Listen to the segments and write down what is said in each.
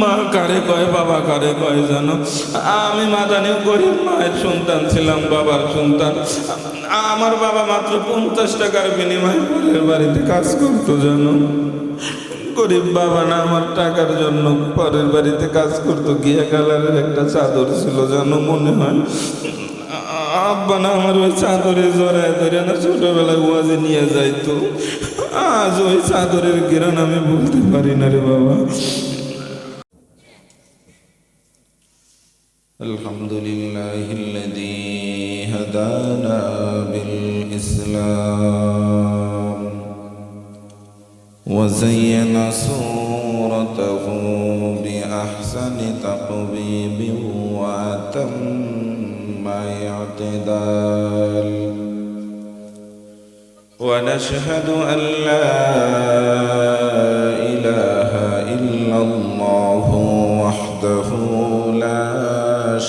মা কারে কয় বাবা কারে কয় জানো? আমি মাদানি গরিব মায়ের সন্তান ছিলাম, বাবার সন্তান। আমার বাবা মাত্র 50 টাকার বিনিময়ে পরের বাড়িতে কাজ করতো জানো। গরিব বাবা না, আমার টাকার জন্য পরের বাড়িতে কাজ করতো। গিয়া কালারের একটা চাদর ছিল জানো, মনে হয় আব্বা না আমার ওই চাদরে জড়ায় ধরে না ছোটবেলায় ওয়াজে নিয়ে যাইতো। আজ ওই চাদরের গিরণ আমি বলতে পারি না রে বাবা। আলহামদুলিল্লাহিল্লাযী হাদানা বিল ইসলাম ওয়া যায়্যানা সূরাতাহু বিআহসানি তাকবীবিন ওয়া তাম্মা i'tidal ওয়া নাশহাদু আল লা ইলাহা ইল্লাল্লাহু ওয়াহদাহু লা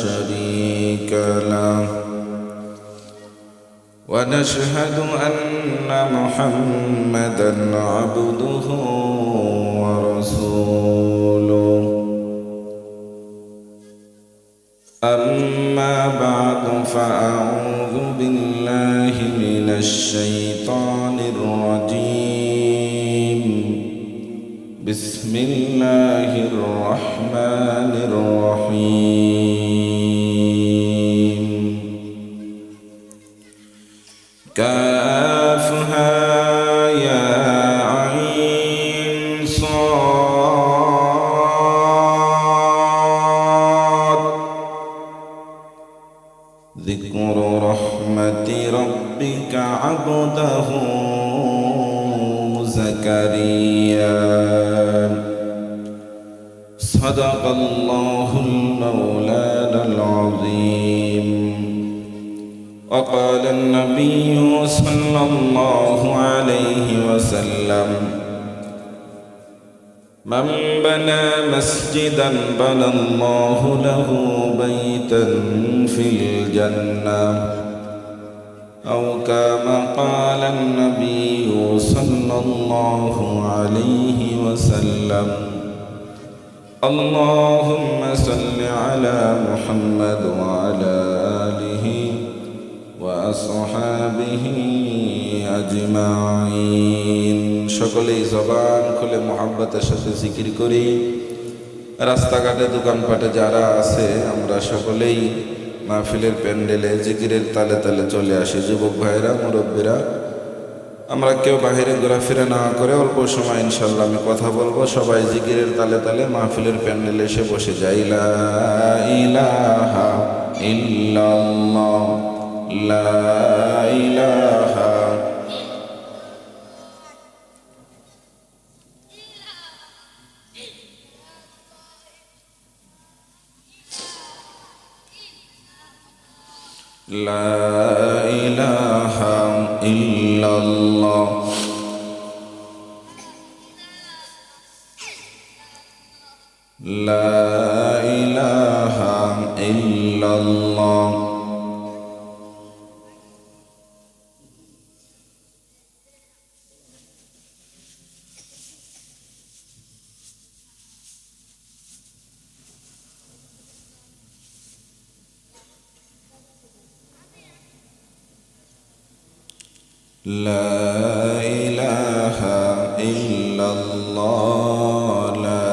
شريك له ونشهد أن محمدا عبده ورسوله أما بعد فأعوذ بالله من الشيطان الرجيم بسم الله الرحمن الرحيم كافها يا عين صاد ذكر رحمة ربك عبده زكريا صدق الله المولانا العظيم وقال النبي صلى الله عليه وسلم من بنى مسجدا بنى الله له بيتا في الجنة أو كما قال النبي صلى الله عليه وسلم اللهم صل على محمد وعلى آله وأصحابه أجمعين সকলেই জবান খুলে মুহাব্বতের সাথে জিকির করি। রাস্তাঘাটে দোকানপাটে যারা আছে আমরা সকলেই মাহফিলের প্যান্ডেলে জিকিরের তালে তালে চলে আসি। যুবক ভাইরা, মুরব্বীরা, আমরা কেউ বাহিরে ঘোরাফেরা না করে অল্প সময় ইনশাল্লাহ আমি কথা বলবো। সবাই জিকিরের তালে তালে মাহফিলের প্যান্ডেলে এসে বসে যাই। লা ইলাহা ইল্লাল্লাহ লা ইলাহা লা ইলাহা ইল্লাল্লাহ লা ইলাহা ইল্লাল্লাহ لا إله إلا الله لا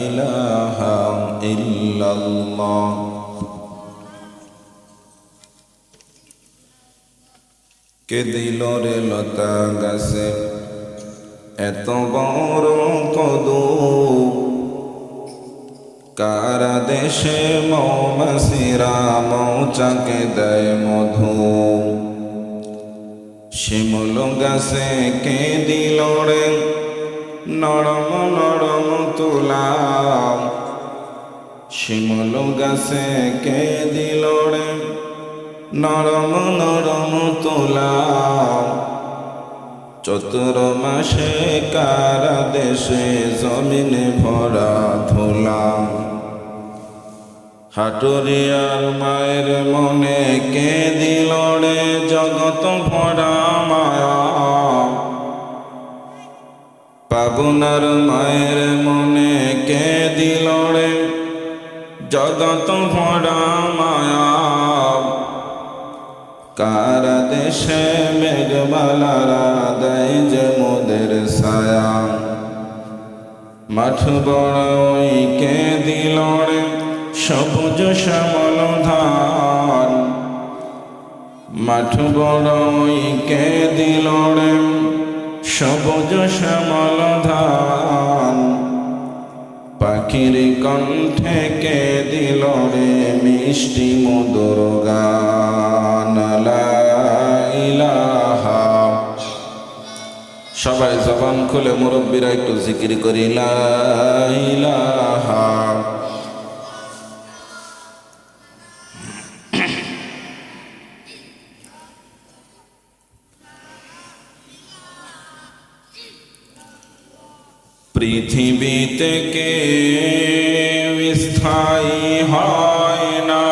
إله إلا الله কে দিল রে লতা গাছে এত বড় কদু, কারা দেশে মৌমাছিরা মৌচাকে দেয় মধু। শিমুল গাছে কে দিল রে নরম নরম তুলা, শিমুল গাছে কে দিল রে নরম নরম তুলা। চতুর মাসে কারা দেশে জমিনে ভরা ধুলা। হাটুরিয়ার মায়ের মনে কে দিল রে জগৎ ভরা মায়া, পাবনার মায়ের মনে কে দিল রে জগত ভরা মায়া, কার দেশে মেঘমালারা দেয় যে মোদের ছায়া। মাঠ বড়ই কে দিল রে সবুজ শ্যামল ধান, মাঠ বড়ই কে দিল রে সবুজ শ্যামল ধান। পাখির কণ্ঠে কে দিল রে মিষ্টি মধুর গান। লা ইলাহা, সবাই জবান খুলে মুরব্বীরা একটু জিকির করি লা ইলাহা। পৃথিবীতে কেউ স্থায়ী হয় না,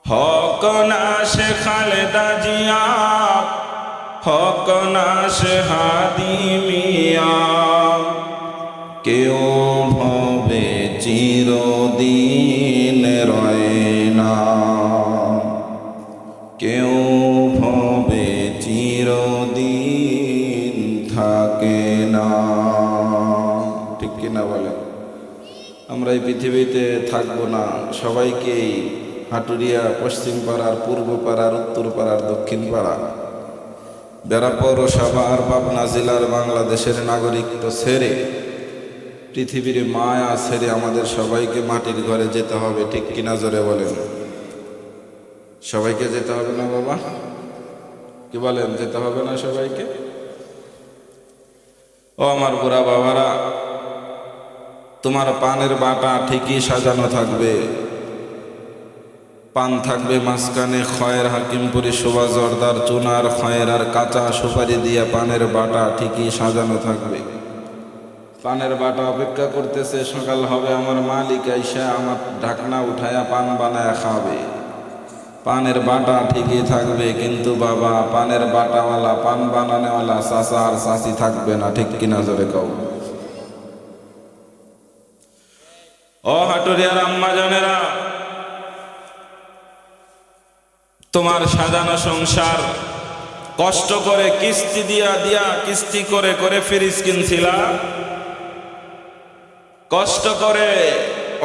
হক না সে খালেদা জিয়া, হক না সে হাদি মিয়া। কেউ ভবে চিরদিন রয় না, কেউ ভবে চিরদিন থাকে না। ঠিক কিনা বলেন? আমরা এই পৃথিবীতে থাকবো না, সবাইকেই হাটুরিয়া, পশ্চিম পাড়ার, পূর্ব পাড়ার, উত্তর পাড়ার, দক্ষিণ পাড়া, বেড়া পৌরসভা আর পাবনা জেলার বাংলাদেশের নাগরিকত্ব ছেড়ে, পৃথিবীর মায়া ছেড়ে আমাদের সবাইকে মাটির ঘরে যেতে হবে। ঠিক কিনা জোরে বলেন? সবাইকে যেতে হবে না বাবা? কি বলেন, যেতে হবে না সবাইকে? ও আমার বুড়া বাবারা, তোমার পানের বাটা ঠিকই সাজানো থাকবে, পান থাকবে মাঝখানে খয়ের, হাকিমপুরি শোভা জর্দার চুনার খয়ের আর কাঁচা সুপারি দিয়ে পানের বাটা ঠিকই সাজানো থাকবে। পানের বাটা অপেক্ষা করতেছে, সকাল হবে আমার মালিক আইসা আমার ঢাকনা উঠায়া পান বানায়া খাবে। পানের বাটা ঠিকই থাকবে, কিন্তু বাবা পানের বাটাওয়ালা, পান বানানেওয়ালা চাচা আর চাচি থাকবে না। ঠিক কিনা জোরে কও? ও হাটুরিয়ার আম্মা জানেরা, তোমার সাজানো সংসার কষ্ট করে কিস্তি দিয়া কিস্তি করে করে ফ্রিজ কিনছিলা, কষ্ট করে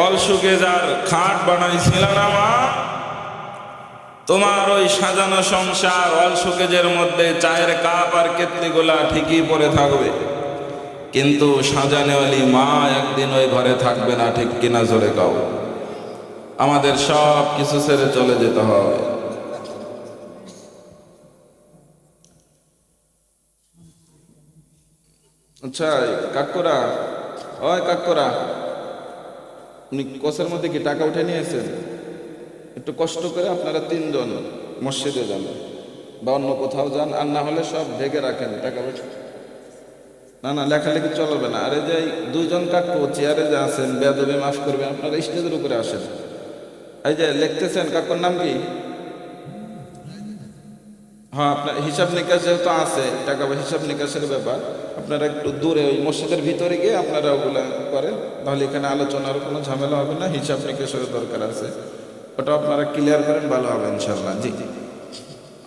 অলসুকে যার খাট বানাইছিলা না মা, তোমার ওই সাজানো সংসার অলসুকেজের মধ্যে চায়ের কাপ আর কেতলিগুলা ঠিকই পড়ে থাকবে, কিন্তু সাজানেওয়ালি মা একদিন ওই ঘরে থাকবে না। ঠিক কিনা জোরে গাও? আমাদের সব কিছু ছেড়ে চলে যেতে হবে। আচ্ছা কাকুরা, ওই কাকুরা, উনি কোষের মধ্যে কি টাকা উঠে নিয়েছেন? একটু কষ্ট করে আপনারা তিনজন মসজিদে যান বা অন্য কোথাও যান, আর না হলে সব ঢেকে রাখেন টাকা পয়সা। না না, লেখালেখি চলবে না। আরে যে দুইজন কাকু চেয়ারে যে আছেন, বেয়াদবি মাফ করবেন, আপনারা স্টেজের উপরে আসেন। এই যে লিখতেছেন, কাকুর নাম কি? হ্যাঁ, আপনার হিসাব নিকাশ যেহেতু আছে, টাকা হিসাব নিকাশের ব্যাপার, আপনারা একটু দূরে ওই মসজিদের ভিতরে গিয়ে আপনারা ওগুলা করেন, তাহলে এখানে আলোচনার কোনো ঝামেলা হবে না। হিসাব নিকাশের দরকার আছে, ওটা আপনারা ক্লিয়ার করেন, ভালো হবে ইনশাল্লাহ। জি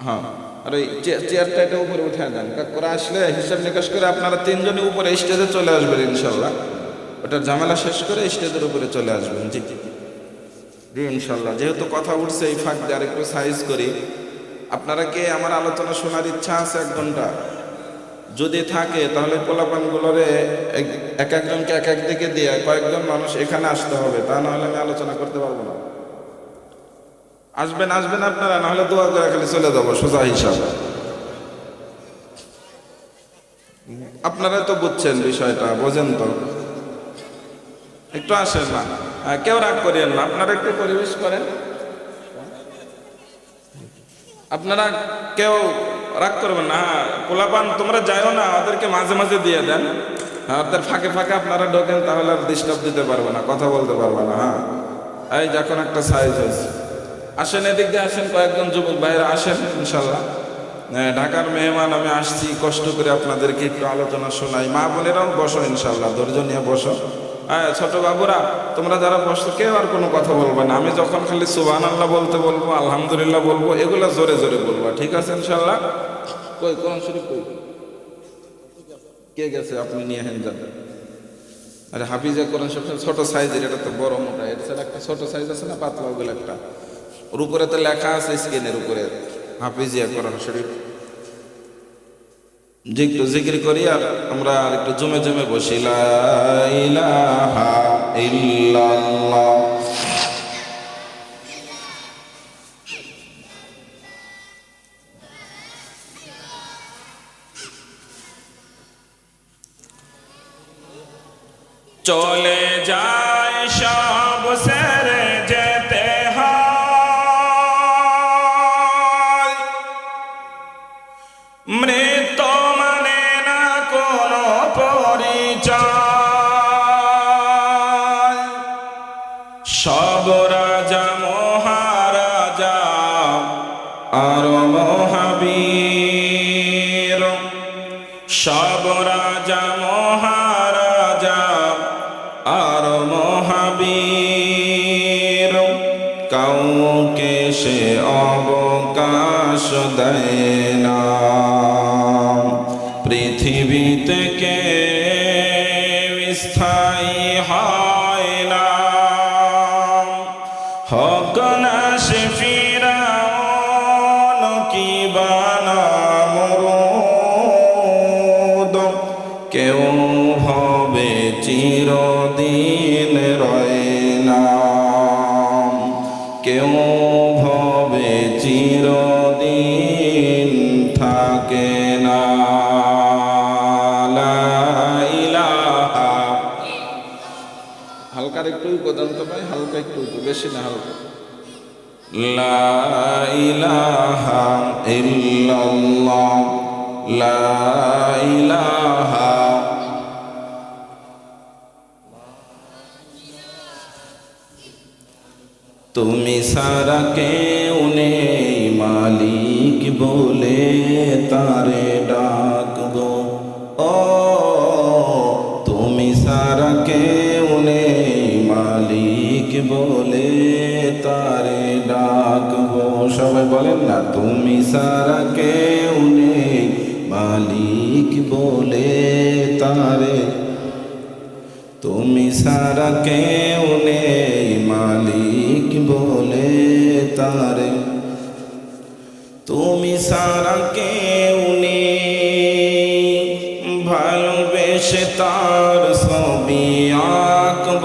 হ্যাঁ, আর ওই চেয়ারটা এটা উপরে উঠে দেন। কাকুরা আসলে হিসাব নিকাশ করে আপনারা তিনজনই উপরে স্টেজে চলে আসবেন ইনশাল্লাহ। ওটার ঝামেলা শেষ করে স্টেজের উপরে চলে আসবেন। জি জি ইনশাল্লাহ। যেহেতু কথা উঠছে, এই ফাঁক দিয়ে আরেকটু সাইজ করি। আপনারা কে আমার আলোচনা শোনার ইচ্ছা আছে 1 ঘন্টা? যদি থাকে তাহলে পোলাপানগুলোরে এক একজনকে এক এক দিকে দিয়ে কয়েকজন মানুষ এখানে আসতে হবে, তা না হলে আমি আলোচনা করতে পারবো না। আসবেন আসবেন আপনারা, না হলে দোয়া করে খালি চলে যাবো সোজা হিসাব। আপনারা তো বুঝছেন বিষয়টা, বোঝেন তো, একটু আসেন না, কেউ রাগ করিয়েন না, আপনারা একটু পরিবেশ করেন। আপনারা কেউ রাগ করবেন না। পোলাপান তোমরা যাইও না, ওদেরকে মাঝে মাঝে দিয়ে দেন। হ্যাঁ, ওদের ফাঁকে ফাঁকে আপনারা ঢোকেন, তাহলে আর ডিস্টার্ব দিতে পারবে না, কথা বলতে পারবে না। হ্যাঁ, এই যখন একটা সাইজ হয়েছে, আসেন এদিক দিয়ে আসেন, কয়েকজন যুবক ভাইরা আসেন ইনশাল্লাহ। ঢাকার মেহমান, আমি আসছি কষ্ট করে আপনাদেরকে একটু আলোচনা শোনাই। মা বোনেরাও বসো, ইনশাল্লাহ ধৈর্য নিয়ে বসো। হ্যাঁ, ছোট বাবুরা তোমরা যারা বসো কেউ আর কোনো কথা বলবে না। আমি যখন খালি সুবহানাল্লাহ বলতে বলবো, আলহামদুলিল্লাহ বলবো, এগুলো জোরে জোরে বলবো, ঠিক আছে ইনশাল্লাহ? কই কোরআন শরীফ কই? কে গেছে? আপনি নিয়ে হেন যান। আরে হাফিজা কোরআন শরীফ ছোট সাইজের, এটা তো বড় মোটা, এর ছাড়া একটা ছোট সাইজ আছে না, পাতলা, ওগুলো একটা। ওর উপরে তো লেখা আছে স্ক্রিনের উপরে, হাফিজিয়া কোরআন শরীফ। যে একটু জিকির করি আর আমরা আর একটু জমে জমে বসি। লা ইলাহা ইল্লাল্লাহ। চলে যায় সব সেরে যেতে হয়, মৃত্যু মানে না কোনো পরিচয়। সব রাজা মহারাজা আর মহাবীর, সব রাজা মহারাজা আর মহাবীর, কাউকে সে অবকাশ দেয় না। পৃথিবীতে কেউ স্থায়ী হয় না, হোক না সে ফিরাউন কি বানা মুরুদ, কেউ হবে চিরদিন রয় না, কেউ হবে চিরদিন থাকে না। লা ইলাহা, হালকা একটু কোদান তো ভাই, হালকা একটু, বেশি না, হালকা। লা ইলাহা ইল্লাল্লাহ, লা ইলাহা। তুমি সারা কেউ নেই মালিক বলে তারে ডাকবো। ও তুমি সারা কেউ নেই মালিক বলে তারে ডাকবো। সবাই বলেন না, তুমি সারা কেউ নেই মালিক বলে তারে, তুমি সারা কেউ নেই মালিক বলে তারে, তুমি সারা কেউ নেই ভালোবেসে তার ছবি আঁকব,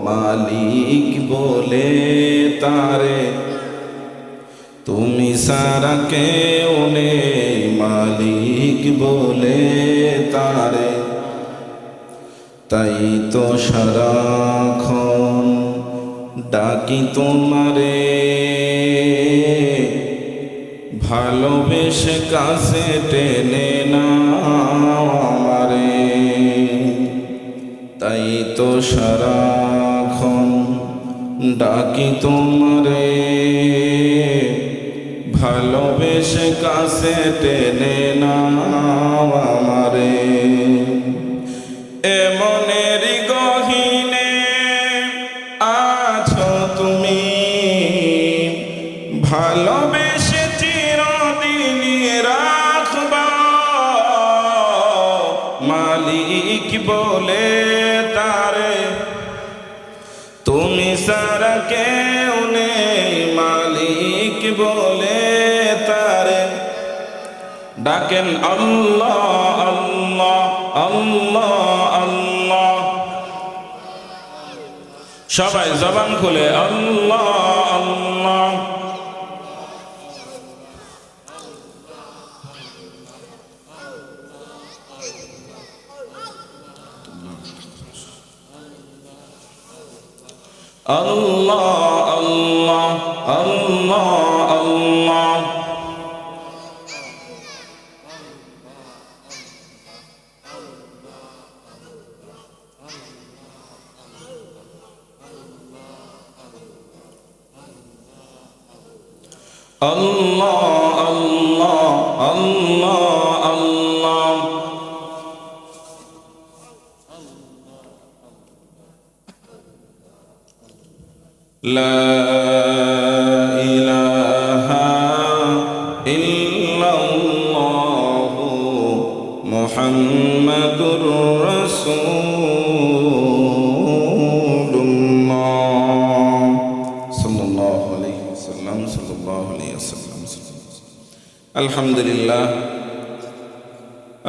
মালিক বলে তারে, তুমি সারা কেউ নেই মালিক বলে তারে। তাই তো সারাক্ষণ ডাকি তোমারে, ভালোবেসে কাছে টেনে নাও আমারে। তাই তো সারাক্ষণ ডাকি তোমারে, ভালোবেসে কাছে টেনে নাও আমারে। এমনের গহীনে আছো তুমি, ভালোবেসে চিরদিন রাখবা, মালিক বলে তারে, তুমি সারা কেউ নেই মালিক বলে তারে। ডাকেন আল্লাহ আল্লাহ আল্লাহ আল্লাহ, সবাই জবান খুলে আল্লাহ আল্লাহ। আল্লাহ আল্লাহ আল্লাহ আল্লাহ। আল্লাহ আল্লাহ আল্লাহ আল্লাহ। লা ইলাহা ইল্লাল্লাহু মুহাম্মাদুর রাসূলুল্লাহ সাল্লাল্লাহু আলাইহি ওয়াসাল্লাম সাল্লাল্লাহু আলাইহি ওয়াসাল্লাম। আলহামদুলিল্লাহ,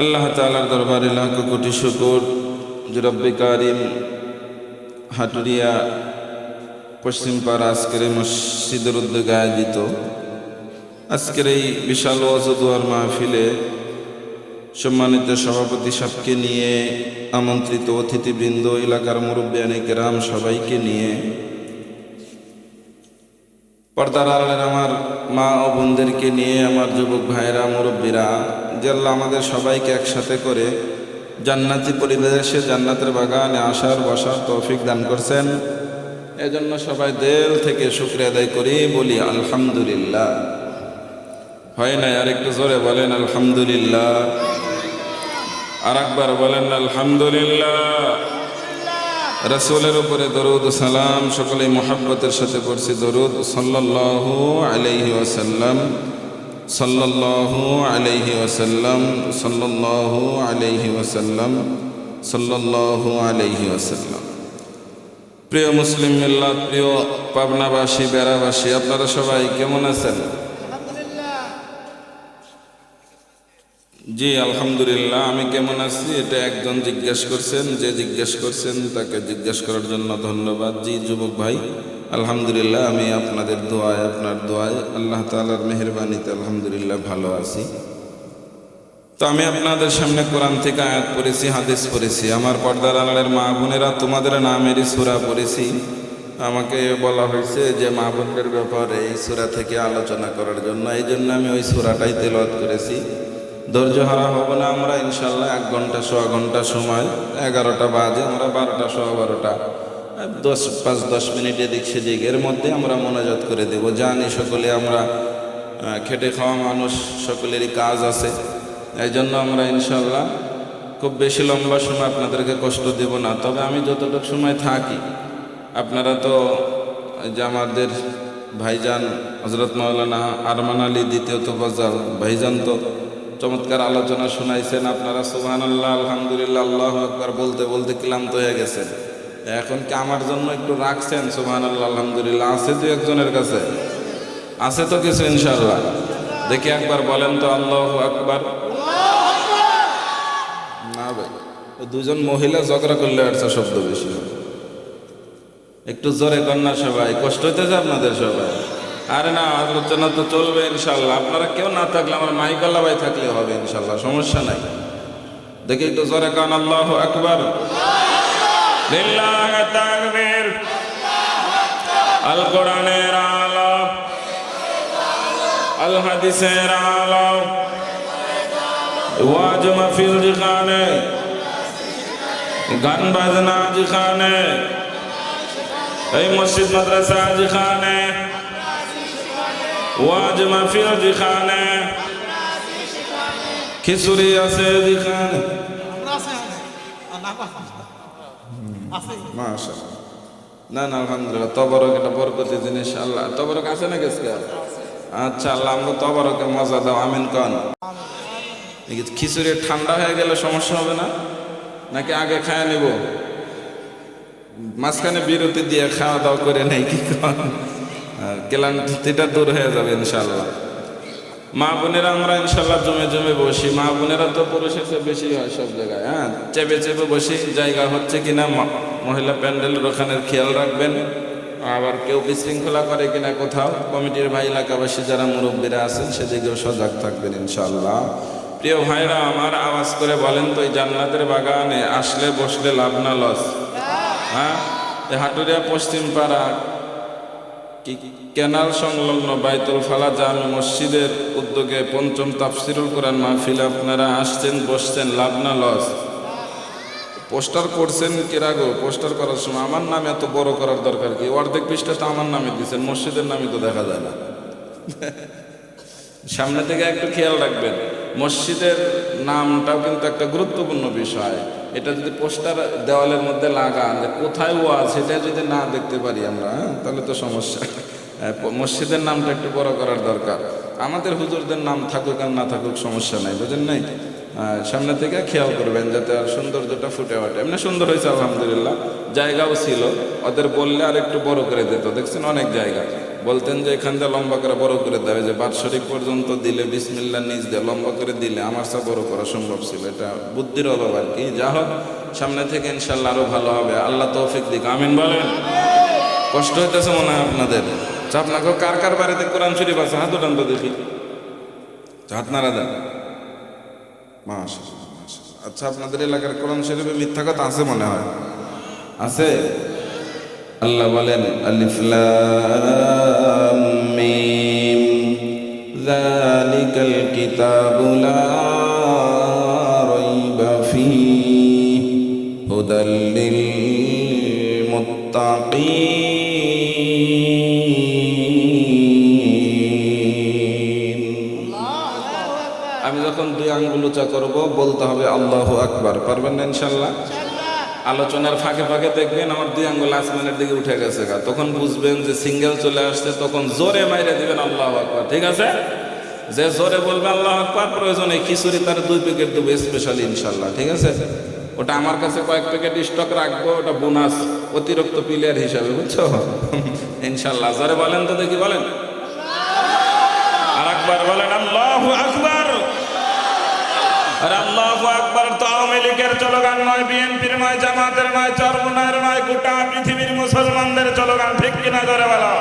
আল্লাহ তাআলার দরবারে লাখ কোটি শুকর যে রব্বে কারিম হাটুরিয়া পশ্চিম পাড়া আজকের এই মসজিদের উদ্যোগে আয়োজিত আজকের এই বিশাল ওয়াজ ও দোয়ার মাহফিলে সম্মানিত সভাপতি সাহেবকে নিয়ে, আমন্ত্রিত অতিথিবৃন্দ, এলাকার মুরব্বিয়ানে কেরাম সবাইকে নিয়ে, পর্দার আড়ালের আমার মা ও বোনদেরকে নিয়ে, আমার যুবক ভাইরা, মুরব্বীরা, যে আল্লাহ আমাদের সবাইকে একসাথে করে জান্নাতি পরিবেশে জান্নাতের বাগানে আসার বসার তৌফিক দান করছেন, এজন্য সবাই দিল থেকে শুকরিয়া আদায় করি, বলি আলহামদুলিল্লাহ। হয় না? আর একটু জোরে বলেন আলহামদুলিল্লাহ, আর একবার বলেন আলহামদুলিল্লাহ। রাসূলের উপরে দরুদ ও সালাম সকলেই মুহাব্বতের সাথে পড়ছি দরুদ সাল্লাল্লাহু আলাইহি ওয়াসাল্লাম, সাল্লাল্লাহু আলাইহি ওয়াসাল্লাম, সাল্লাল্লাহু আলাইহি ওয়াসাল্লাম, সাল্লাল্লাহু আলাইহি ওয়াসাল্লাম। প্রিয় মুসলিম মিল্লাত, প্রিয় পাবনাবাসী, বেড়াবাসী, আপনারা সবাই কেমন আছেন? জি আলহামদুলিল্লাহ। আমি কেমন আছি এটা একজন জিজ্ঞেস করছেন, যে জিজ্ঞেস করছেন তাকে জিজ্ঞেস করার জন্য ধন্যবাদ। জি যুবক ভাই, আলহামদুলিল্লাহ আমি আপনাদের দোয়ায়, আপনার দোয়ায়, আল্লাহ তাআলার মেহেরবানিতে আলহামদুলিল্লাহ ভালো আছি। তো আমি আপনাদের সামনে কোরআন থেকে আয়াত পড়েছি, হাদিস পড়েছি। আমার পর্দার আড়ালের মা বোনেরা, তোমাদের নামেরই সূরা পড়েছি। আমাকে বলা হয়েছে যে মা বোনদের ব্যাপারে এই সূরা থেকে আলোচনা করার জন্য, এই জন্য আমি ওই সূরাটাই তেলাওয়াত করেছি। ধৈর্য হারা হব না আমরা ইনশাল্লাহ। 1 ঘন্টা সোয়া ঘন্টা সময়, 11টা বাজে, আমরা 12টা সোয়া 12টা 5-10 মিনিট এদিক সেদিক, এর মধ্যে আমরা মোনাজাত করে দেব। জানি সকলে আমরা খেটে খাওয়া মানুষ, সকলেরই কাজ আছে, এই জন্য আমরা ইনশাল্লাহ খুব বেশি লম্বা সময় আপনাদেরকে কষ্ট দেব না। তবে আমি যতটুকু সময় থাকি, আপনারা তো যে আমাদের ভাইজান হযরত মাওলানা আরমান আলী দ্বিতীয় তোফাজ্জল ভাইজান তো চমৎকার আলোচনা শোনাইছেন। আপনারা সুবহানাল্লাহ, আলহামদুলিল্লাহ, আল্লাহু আকবার বলতে বলতে ক্লান্ত হয়ে গেছেন। এখন কি আমার জন্য একটু রাখছেন? সুবহানাল্লাহ, আলহামদুলিল্লাহ আছে তো একজনের কাছে? আছে তো কিছু ইনশাআল্লাহ? দেখি একবার বলেন তো আল্লাহু আকবার। না ভাই, দুজন মহিলা ঝগড়া করলে একটা শব্দ বেশি হয়। একটু জোরে কন্যা সবাই, কষ্ট হইতেছে আপনাদের সবাই? আরে না, আলোচনা তো চলবে ইনশাল্লাহ। আপনারা কেউ না থাকলে, আমার মাইকাল্লা ভাই থাকলে হবে ইনশাল্লাহ, সমস্যা নাই। দেখি একটু জোরে কান আল্লাহু আকবার, লিল্লাহি তাকবীর। আল কোরআনের আলো, আল হাদিসের আলো, ওয়াজ মাহফিল যেখানে, গান বাজনা যেখানে, এই মসজিদ মাদ্রাসা যেখানে, ওয়াজ মাহফিল যেখানে, খিচুড়ি আছে যেখানে, মাশাআল্লাহ। না না আলহামদুলিল্লাহ, তবরক এটা বরকতি জিনিস। আল্লাহ তবরক আছে না গেছে? আচ্ছা আল্লাহ আমরা তবরকে মজা দাও, আমিন কন। খিচুড়ি ঠান্ডা হয়ে গেলে সমস্যা হবে না নাকি আগে খায় নিব? মাঝখানে বিরতি দিয়ে খাওয়া দাওয়া করে নেই কি কন? ক্লান্তিটা দূর হয়ে যাবে ইনশাল্লাহ। মা বোনেরা আমরা ইনশাল্লাহ জমে জমে বসি। মা বোনেরা তো পুরুষের চেয়ে বেশি হয় সব জায়গায়। হ্যাঁ, চেপে চেপে বসি। জায়গা হচ্ছে কিনা মহিলা প্যান্ডেলের ওখানে খেয়াল রাখবেন। আবার কেউ বিশৃঙ্খলা করে কিনা কোথাও, কমিটির ভাই, এলাকাবাসী যারা মুরব্বীরা আছেন সেদিকেও সজাগ থাকবেন ইনশাল্লাহ। প্রিয় ভাইরা আমার, আওয়াজ করে বলেন তো, এই জান্নাতের বাগানে আসলে বসলে লাভ না লস? হ্যাঁ, এই হাটুরিয়া পশ্চিম পাড়া ক্যানাল সংলগ্ন বাইতুল ফালা জামে মসজিদের উদ্যোগে ৫ম তাফসিরুল কোরআন মাহফিলে আপনারা আসছেন, বসছেন, লাভ না লস? পোস্টার করছেন কিরাগো? পোস্টার করার সময় আমার নাম এত বড় করার দরকার কি? অর্ধেক পৃষ্ঠাটা আমার নামে দিচ্ছেন, মসজিদের নামই তো দেখা যায় না। সামনে থেকে একটু খেয়াল রাখবেন, মসজিদের নামটাও কিন্তু একটা গুরুত্বপূর্ণ বিষয়। এটা যদি পোস্টার দেওয়ালের মধ্যে লাগান যে কোথায় ওয়াজ, সেটা যদি না দেখতে পারি আমরা, তাহলে তো সমস্যা। মসজিদের নামটা একটু বড় করার দরকার। আমাদের হুজুরদের নাম থাকুক আর না থাকুক সমস্যা নাই, বুঝেন নাই? সামনে থেকে খেয়াল করবেন যাতে আর সৌন্দর্যটা ফুটে ওঠে। এমনি সুন্দর হয়েছে আলহামদুলিল্লাহ, জায়গাও ছিল, ওদের বললে আর একটু বড় করে দিত। দেখছেন অনেক জায়গা বলতেন যে এখান দিয়ে লম্বা করে বড় করে দেবে, যে বাৎসরিক পর্যন্ত দিলে বিসমিল্লাহ নিজ দিয়ে লম্বা করে দিলে আমার সব বড় করা সম্ভব ছিল। এটা বুদ্ধির অভাব আর কি। যা হোক, সামনে থেকে ইনশাল্লাহ আরো ভালো হবে, আল্লাহ তৌফিক দিক, আমিন বলেন। কষ্ট হইতেছে মনে হয় আপনাদের। আপনাকে কার কার বাড়িতে কোরআন শরীফ আছে? হাত উঠান তো দেখি, হাত নাড়া দেন। মাশাআল্লাহ, মাশাআল্লাহ। আচ্ছা, আপনাদের এলাকার কোরআন শরীফে মিথ্যা কথা আছে মনে হয়, আছে? আল্লাহ বলেন আলিফ লাম মিম যালিকাল কিতাবু লা রাইবা ফীহি হুদাল লিল মুত্তাকিন। আমি যখন দুই আঙ্গুল উঁচা করব বলতে হবে আল্লাহু আকবার। পারবেন না ইনশাআল্লাহ? আলোচনার ফাঁকে ফাঁকে দেখবেন আমার দুই আঙ্গুল আসমানের দিকে উঠে গেছে, তখন বুঝবেন যে সিঙ্গেল চলে আসছে, তখন জোরে মাইরে দিবেন আল্লাহু আকবার। ঠিক আছে? যে জোরে বলবে আল্লাহু আকবার, প্রয়োজনে খিচুড়ি তার 2 প্যাকেট দেবো স্পেশালি ইনশাআল্লাহ। ঠিক আছে? ওটা আমার কাছে কয়েক প্যাকেট স্টক রাখবো, ওটা বোনাস, অতিরিক্ত প্লেয়ার হিসাবে, বুঝছো? ইনশাআল্লাহ জোরে বলেন তো দেখি, বলেন আর একবার বলেন আল্লাহু আকবার। আর আল্লাহু আকবার তো আওয়ামী লীগের স্লোগান নয়, বিএনপির নয়, জামাতের নয়, চরমনায়ের নয়, গোটা পৃথিবীর মুসলমানদের স্লোগান। ঠিক কিনা জোরে বলো?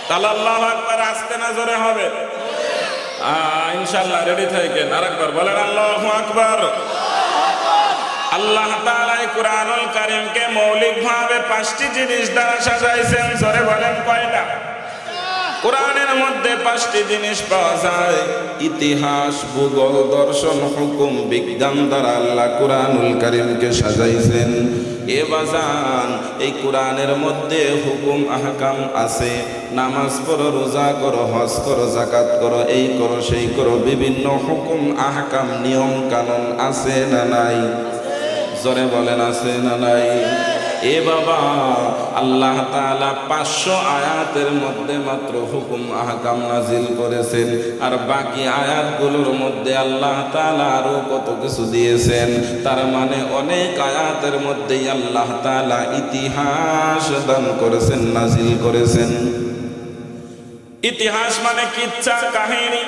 তাহলে আল্লাহু আকবার আস্তে না জোরে হবে? ইনশাআল্লাহ রেডি থাকেন। আর একবার বলেন আল্লাহু আকবার। আল্লাহ তাআলা কুরআনুল কারীমকে মৌলিকভাবে 5টি জিনিস দ্বারা সাজাইছেন। জোরে বলেন কয়টা? কোরআনের মধ্যে 5টি জিনিস পাওয়া যায়। ইতিহাস, ভূগোল, দর্শন, হুকুম, বিজ্ঞান দ্বারা আল্লাহ কুরআনুল কারীমকে সাজাইছেন। এ বাজান, এই কোরআনের মধ্যে হুকুম আহকাম আছে। নামাজ পড়ো, রোজা করো, হজ করো, যাকাত করো, এই করো সেই করো, বিভিন্ন হুকুম আহকাম নিয়ম কানুন আছে না নাই? জোরে বলেন আছে না নাই? এ বাবা, আল্লাহ তাআলা 500 আয়াতের মধ্যে মাত্র হুকুম আহকাম নাজিল করেছেন, আর বাকি আয়াতগুলোর মধ্যে আল্লাহ তাআলা আরো কত কিছু দিয়েছেন। তার মানে অনেক আয়াতের মধ্যেই আল্লাহ তাআলা ইতিহাস দান করেছেন, নাজিল করেছেন। ইতিহাস মানে কিচ্ছা কাহিনী,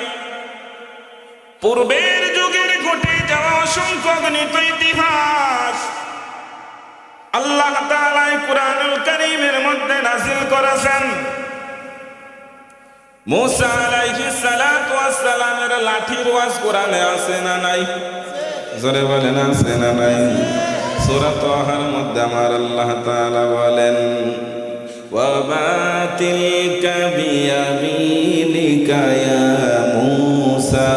পূর্বের যুগের ঘটে যাওয়া অসংখ্য গণিত ইতিহাস আল্লাহ তাআলা কুরআনুল কারীমের মধ্যে নাযিল করেছেন। মুসা আলাইহিস সালাতু ওয়াস সালামের লাঠির ওয়াজ কোরআনে আছে না নাই? জোরে বলেন আছে না নাই? সূরা তাহার মধ্যে আমার আল্লাহ তাআলা বলেন ওয়া মা তিলকা বিয়ামিনিকা ইয়া মুসা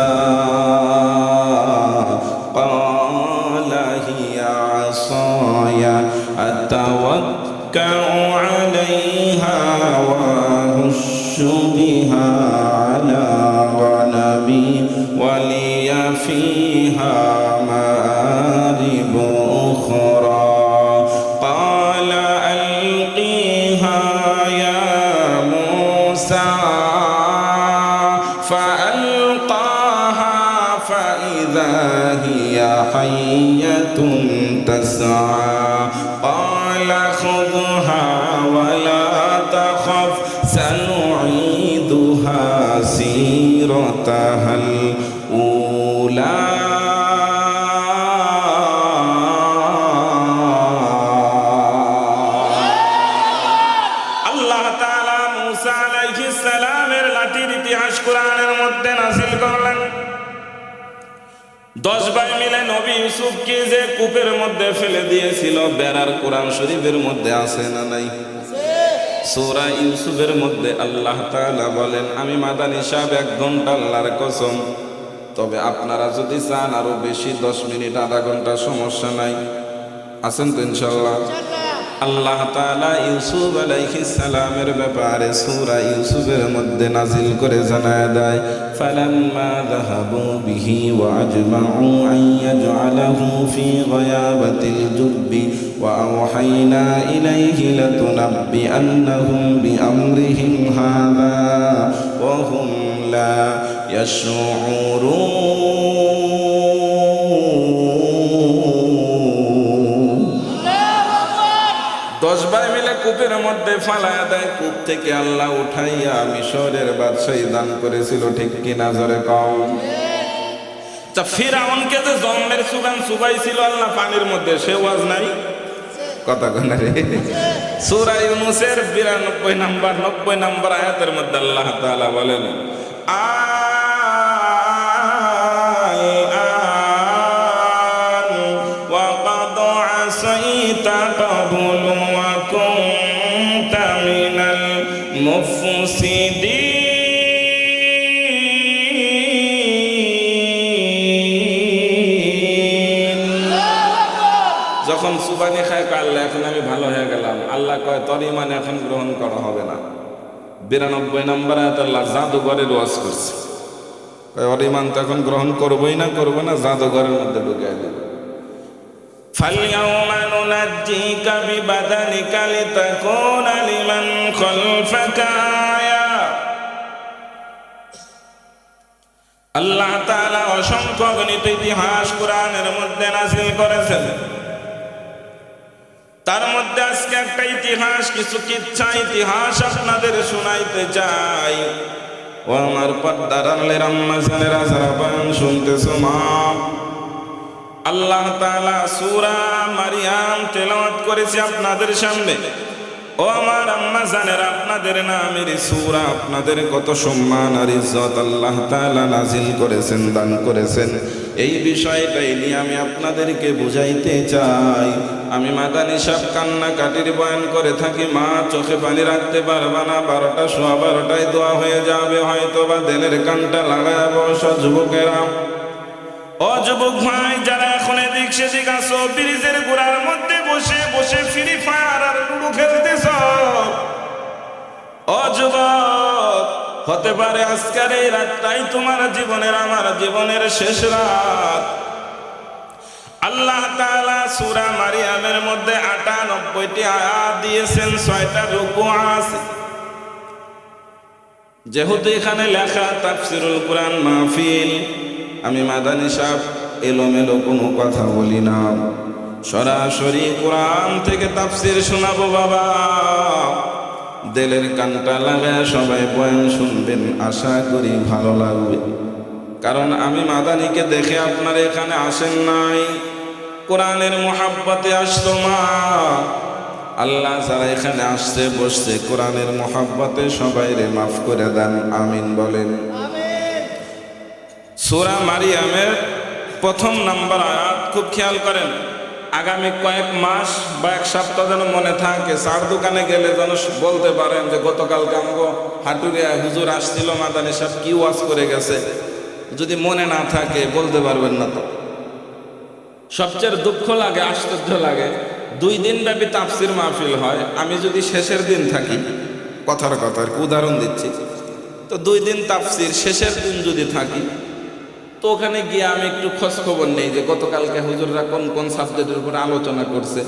أتوكأ عليها وأهش بها على غنمي ولي فيها مآرب أخرى قال ألقيها يا موسى فألقاها فإذا هي حية تسعى قال خذها ولا تخف سنعيدها سيرتها الأولى আল্লাহ তাআলা মুসা আলাইহিস সালামের লাঠির ইতিহাস কোরআনের মধ্যে নাযিল করলেন। 10 ভাই মিলে নবী ইউসুফকে যে কূপের মধ্যে ফেলে দিয়েছিল, বেড়ার কোরআন শরীফের মধ্যে আছে না নাই? সূরা ইউসুফের মধ্যে আল্লাহ তাআলা বলেন, আমি মাদানী সাহেব 1 ঘন্টা আল্লাহর কসম, তবে আপনারা যদি চান আরো বেশি 10 মিনিট আধা ঘন্টা সমস্যা নাই, আছেন তো ইনশাআল্লাহ? আল্লাহ তাআলা ইউসুফ আলাইহিস সালামের ব্যাপারে সূরা ইউসুফের মধ্যে নাজিল করে জানায় দেয়, ফালাম্মা যাহাবু বিহি ওয়া আজমাউ আন ইয়াজআলাহু ফি গায়াবাতিল জুব্বি ওয়া আওহাইনা ইলাইহি লাতুনাব্বিআন্নাহুম বিআমরিহিম হাযা ওয়া হুম লা ইয়াশউরুন। 10 ভাই মিলে কূপের মধ্যে ফালায়া দেয়। কূপ থেকে আল্লাহ উঠাইয়া মিশরের বাদশাহী দান করেছিল, ঠিক কিনা জোরে কও। তা ফিরাউনকে যে জম্মের সুগান সুবাইছিল আল্লাহ পানির মধ্যে, সে ওয়াজ নাই কথা কোনা রে। সূরা ইউনূসের 92 নম্বর 90 নম্বর আয়াতের মধ্যে আল্লাহ তাআলা বলেন, যখন সুবানি খায় আল্লাহ এখন আমি ভালো হয়ে গেলাম, আল্লাহ কয় তোর ঈমান এখন গ্রহণ করা হবে না। 92 নম্বর আয়াত আল্লাহ জাদুঘরের ওয়াজ করছে, ওর ঈমান তো এখন গ্রহণ করবই না, করবো না, জাদুঘরের মধ্যে ঢুকিয়ে দেবে। فَالْيَوْمَ نُنَجِّيكَ بِبَدَنِكَ لِتَكُونَ لِمَنْ خَلْفَكَ آيَةً। আল্লাহ তাআলা অসংখ্য গণিত ইতিহাস কোরআনের মধ্যে নাযিল করেছেন, তার মধ্যে আজকে একটা ইতিহাস, কিছু কিচ্ছা ইতিহাস আপনাদের শোনাইতে চাই। ও আমার পর্দার আড়ালের আম্মা জানেরা, যারা বয়ান শুনতেছো মা, আল্লাহ তাআলা সূরা মারিয়াম তেলাওয়াত করেছে আপনাদের সামনে। ও আমার আম্মা জানেরা, আপনাদের নামের সূরা, আপনাদের কত সম্মান আর ইজ্জত আল্লাহ তাআলা নাজিল করেছেন, দান করেছেন। এই বিষয়টাই নিয়ে আমি আপনাদেরকে বুঝাইতে চাই। আমি মাদানী সাহেব কান্নাকাটির বয়ান করে থাকি, মা চোখে পানি রাখতে পারবা না, 12টা সোয়া 12টায় দোয়া হয়ে যাবে, হয়তো বা দিলের কানটা লাগায় বসা যুবকেরা। ও যুবক ভাই, যারা এখন এদিক সেদিক আসো, ব্রিজের গোড়ার মধ্যে বসে বসে ফ্রি ফায়ার আর লুডো খেলতেছ, ও যুবক, হতে পারে আজকের এই রাতটাই তোমার জীবনের, আমার জীবনের শেষ রাত। আল্লাহ তাআলা সূরা মারিয়ামের মধ্যে 98টি আয়াত দিয়েছেন, 6টা রুকু আছে। যেহেতু এখানে লেখা তাফসিরুল কোরআন মাহফিল, আমি মাদানী সাহেব এলোমেলো কোনো কথা বলি না, সরাসরি কোরআন থেকে তাফসির শোনাবো বাবা। দিলের কানটা লাগায় সবাই বয়ান শুনবেন, আশা করি ভালো লাগবে। কারণ আমি মাদানীকে দেখে আপনারা এখানে আসেন নাই, কোরআনের মোহাব্বতে আসতো মা। আল্লাহ যারা এখানে আসছে বসছে, কোরআনের মোহাব্বতে সবাইরে মাফ করে দেন, আমিন বলেন। সূরা মারিয়ামের 1 নম্বর আয়াত খুব খেয়াল করেন। আগামী কয়েক মাস বা 1 সপ্তাহ যেন মনে থাকে, চার দোকানে গেলে যেন বলতে পারেন যে গতকালকে আমাকে হাটুরিয়া হুজুর আসছিল, মাদানী সাহেব কি ওয়াজ করে গেছে। যদি মনে না থাকে বলতে পারবেন না। তো সবচেয়ে দুঃখ লাগে, আশ্চর্য লাগে, 2 দিন ব্যাপী তাফসির মাহফিল হয়, আমি যদি শেষের দিন থাকি, কথার কথা উদাহরণ দিচ্ছি, তো 2 দিন তাফসির, শেষের দিন যদি থাকি, তো ওখানে গিয়ে আমি একটু খোঁজ খবর নেই যে গতকালকে হুজুররা কোন কোন সাবজেক্টের উপর আলোচনা করছে।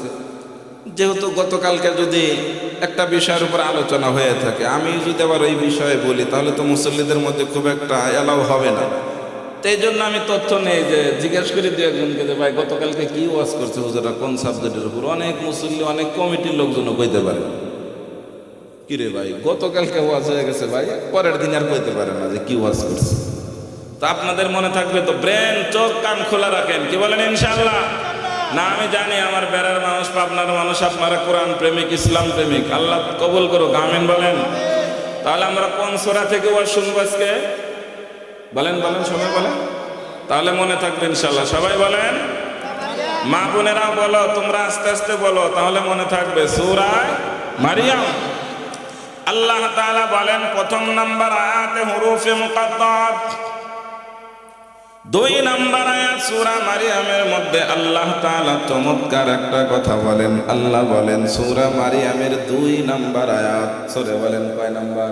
যেহেতু গতকালকে যদি একটা বিষয়ের উপর আলোচনা হয়ে থাকে, আমি যদি আবার ওই বিষয়ে বলি, তাহলে তো মুসল্লিদের মধ্যে খুব একটা এলাও হবে না। তো এই জন্য আমি তথ্য নেই, যে জিজ্ঞেস করি 2-1জনকে যে ভাই গতকালকে কি ওয়াজ করছে হুজুররা কোন সাবজেক্টের উপর। অনেক মুসল্লি, অনেক কমিটির লোকজনও কইতে পারে, কিরে ভাই গতকালকে ওয়াজ হয়ে গেছে, ভাই পরের দিন আর কইতে পারে না যে কি ওয়াজ করছে। তো আপনাদের মনে থাকবে তো, ব্রেন চোখ কান খোলা রাখেন, কি বলেন ইনশাআল্লাহ। না আমি জানি আমার বেড়ার মানুষ, পাবনার মানুষ, আপনারা কোরআন প্রেমিক, ইসলাম প্রেমিক, আল্লাহ কবুল করুক, আমিন বলেন। তাহলে আমরা কোন সূরা থেকে ওয়াজ শুনবো আজকে? বলেন বলেন, সবাই বলেন, তাহলে মনে থাকবে ইনশাআল্লাহ। সবাই বলেন, মা বোনেরাও বলো, তোমরা আস্তে আস্তে বলো, তাহলে মনে থাকবে। সূরা মারিয়াম, আল্লাহ তাআলা বলেন 1 নম্বর আয়াতে হুরুফে মুকাত্তাত, দুই নাম্বার আয়াত সূরা মারিয়ামের মধ্যে আল্লাহ তাআলা চমৎকার একটা কথা বলেন। আল্লাহ বলেন সূরা মারিয়ামের 2 নাম্বার আয়াত, সূরা বলেন কয় নাম্বার?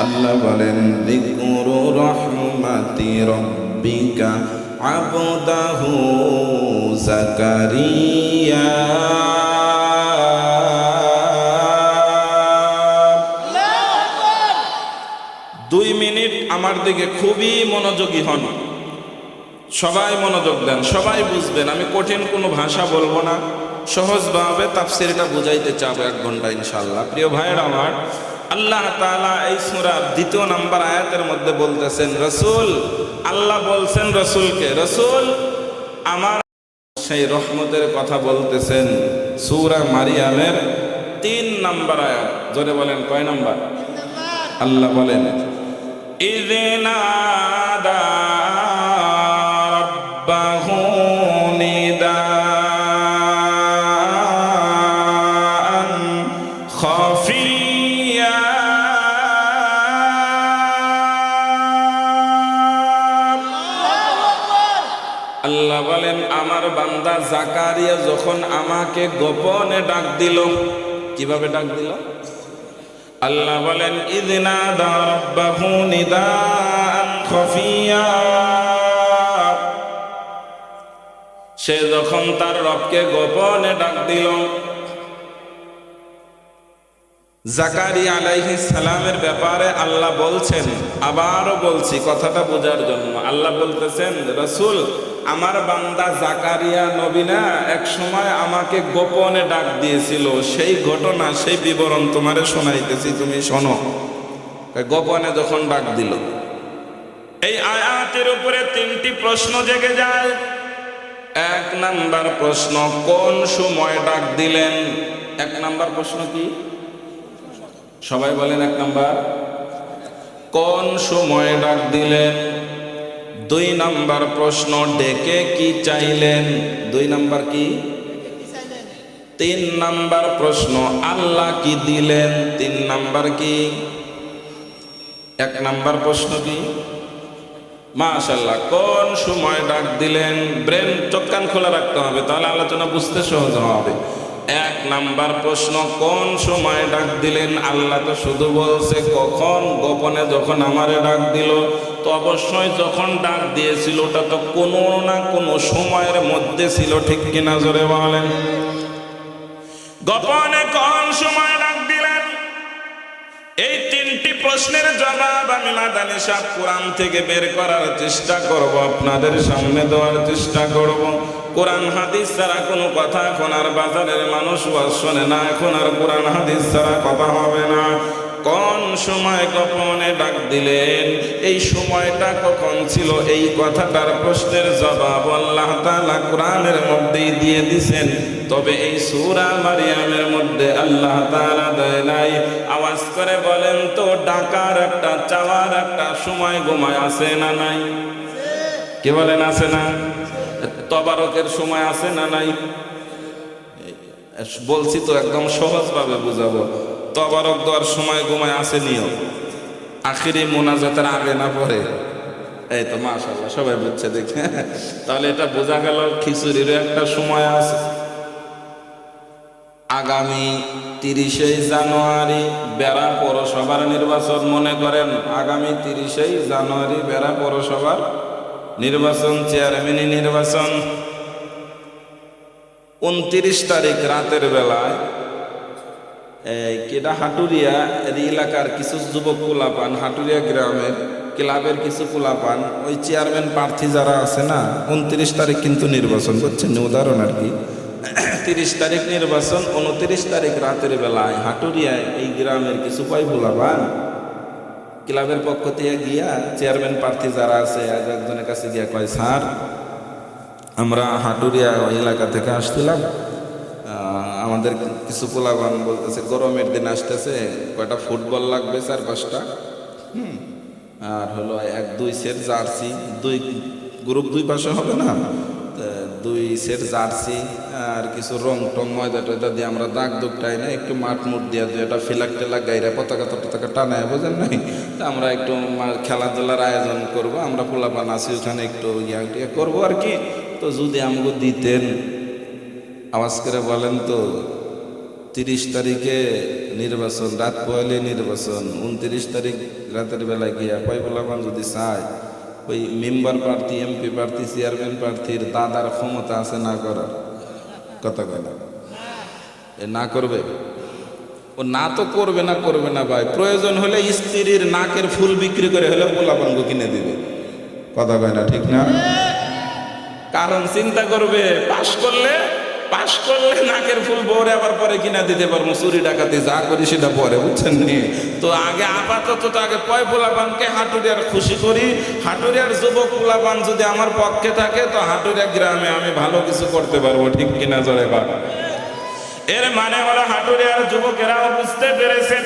আল্লাহ বলেন যিকরু রাহমাতি রাব্বিকা আবদাহু জাকারিয়া। 2 মিনিট আমার দিকে খুবই মনোযোগী হন, সবাই মনোযোগ দেন, সবাই বুঝবেন। আমি কঠিন কোনো ভাষা বলবো না, সহজভাবে তাফসীরটা বুঝাইতে চাবো 1 ঘন্টা ইনশাআল্লাহ। প্রিয় ভাইয়েরা আমার, আল্লাহ তাআলা এই সূরার 2 নাম্বার আয়াতের মধ্যে বলতেছেন রাসূল, আল্লাহ বলছেন রাসূলকে, রাসূল আমার সেই রহমতের কথা বলতেছেন। সূরা মারিয়ামের 3 নাম্বার আয়াত, জোরে বলেন কয় নাম্বার? আল্লাহ বলেন ইযনাদা রাব্বাহু নিদাআন খাফিয়া। আল্লাহ বলেন আমার বান্দা জাকারিয়া যখন আমাকে গোপনে ডাক দিল, কিভাবে ডাক দিল? আল্লাহ বলেন ইযনাদা রাব্বাহু নিদাআন খাফিয়া, সে যখন তার রবকে গোপনে ডাক দিল। জাকারিয়া আলাইহিস সালামের ব্যাপারে আল্লাহ বলছেন, আবারও বলছি কথাটা বোঝার জন্য, আল্লাহ বলতেছেন রাসূল আমার বান্দা জাকারিয়া নবী না এক সময় আমাকে গোপনে ডাক দিয়েছিল, সেই ঘটনা সেই বিবরণ তোমারে শোনাইতেছি, তুমি শোনো। গোপনে যখন ডাক দিল, এই আয়াতের উপরে 3টি প্রশ্ন জেগে যায়। 1 নাম্বার প্রশ্ন, কোন সময় ডাক দিলেন? 1 নাম্বার প্রশ্ন কি? সবাই বলেন 1 নাম্বার, কোন সময় ডাক দিলেন? 2 নাম্বার প্রশ্ন, ডেকে কি চাইলেন? 2 নাম্বার কি? 3 নাম্বার প্রশ্ন, আল্লাহ কি দিলেন? 3 নাম্বার কি? 1 নাম্বার প্রশ্ন কি? মাশাআল্লাহ, কোন সময় ডাক দিলেন? ব্রেন চোখ কান খোলা রাখতে হবে, তাহলে আলোচনা বুঝতে সহজ হবে। 1 নাম্বার প্রশ্ন, কোন সময় ডাক দিলেন? আল্লাহ তো শুধু বলছে কখন, গোপনে যখন আমারে ডাক দিল, তো অবশ্যই যখন ডাক দিয়েছিল ওটা তো কোনো না কোনো সময়ের মধ্যে ছিল, ঠিক কিনা জোরে বলেন? গোপনে কোন সময় ডাক দিলেন? এই 3টি প্রশ্নের জবাব আমি মাদানী সাহেব কোরআন থেকে বের করার চেষ্টা করব, আপনাদের সামনে দেওয়ার চেষ্টা করব। কোরআন হাদিস ছাড়া কোনো কথা এখন আর বাজারের মানুষ শোনে না, এখন আর কোরআন হাদিস ছাড়া কথা হবে না। কোন সময় গোপনে ডাক দিলেন, এই সময়টা কখন ছিল, এই কথাটার প্রশ্নের জবাব আল্লাহ তাআলা কোরআনের মধ্যেই দিয়ে দিয়েছেন। তবে এই সূরা মারিয়ামের মধ্যে আল্লাহ তাআলা দেয় নাই। আওয়াজ করে বলেন তো, ডাকার একটা, চাওয়ার একটা সময় গোমায় আছে না নাই? কে বলেন আছে না? তবারকের সময় আছে না নাই? বলছি তো একদম সহজভাবে বুঝাবো। তবারক দেওয়ার সময় গোমায় আছে নিও, আখিরি মোনাজাতের আগে না পরে। এই তো মাশাআল্লাহ সবাই বুঝছে, দেখে তাহলে এটা বোঝা গেল খিচুড়িরও একটা সময় আছে। আগামী 30শে জানুয়ারি বেড়া পৌরসভার নির্বাচন, মনে করেন আগামী 30শে জানুয়ারি বেড়া পৌরসভার নির্বাচন, চেয়ারম্যানি নির্বাচন। 29 তারিখ রাতের বেলায় কেডা হাটুরিয়া এলাকার কিছু যুবক পোলাপান, হাটুরিয়া গ্রামের ক্লাবের কিছু পোলাপান, ওই চেয়ারম্যান প্রার্থী যারা আছে না, 29 তারিখ কিন্তু নির্বাচন করছেন, উদাহরণ আর কি। 30 তারিখ নির্বাচন, 29 তারিখ রাতের বেলায় হাটুরিয়ায় এই গ্রামের কিছু পাই পোলাপান ক্লাবের পক্ষ থেকে গিয়া চেয়ারম্যান প্রার্থী যারা আছে একজনের কাছে গিয়া কয়, স্যার আমরা হাটুরিয়া এলাকা থেকে আসছিলাম, আমাদের কিছু পোলাপান বলতেছে গরমের দিন আসতেছে, কয়টা ফুটবল লাগবে 4-5টা, আর হলো 1-2 সেট জার্সি, 2 গ্রুপ 2 পাশে হবে না, 2 সেট জার্সি আর কিছু রং টং ময়দা টয়দা দিয়ে আমরা দাগ দুগটাই না একটু মাঠ মুট দিয়ে একটা ফিলাক টেলাক গাইরা পতাকা টতাকা টানায়, বোঝেন নাই? তা আমরা একটু খেলাধুলার আয়োজন করব, আমরা পোলাপান আছি ওখানে একটু ইয়া করবো আর কি। তো যদি আমাকে দিতেন, আওয়াজ করে বলেন তো, 30 তারিখে নির্বাচন, রাত পয়লে নির্বাচন, 29 তারিখ রাতের বেলায় গিয়া কয় পোলাপান যদি চায় ওই মেম্বার প্রার্থী, এমপি প্রার্থী, চেয়ারম্যান প্রার্থীর দাদার ক্ষমতা আছে না করার? কথা কয় না? এ না করবে? ও না তো করবে না ভাই, প্রয়োজন হলে স্ত্রীর নাকের ফুল বিক্রি করে হলে পোলাপানকে কিনে দিবে। কথা কয় না? ঠিক না? কারণ চিন্তা করবে পাশ করলে নাকের ফুল বউরে আবার পরে কিনা দিতে পারবো, চুরি ডাকাতি যা করি সেটা পরে, বুঝছেন নি? তো আগে আপাতত তো আগে কয় পোলাপানকে হাটুরিয়ার খুশি করি। হাটুরিয়ার যুবক পোলাপান যদি আমার পক্ষে থাকে তো হাটুরিয়া গ্রামে আমি ভালো কিছু করতে পারবো, ঠিক কিনা জোরে কর। এর মানে হলো হাটুরিয়ার যুবকেরাও বুঝতে পেরেছে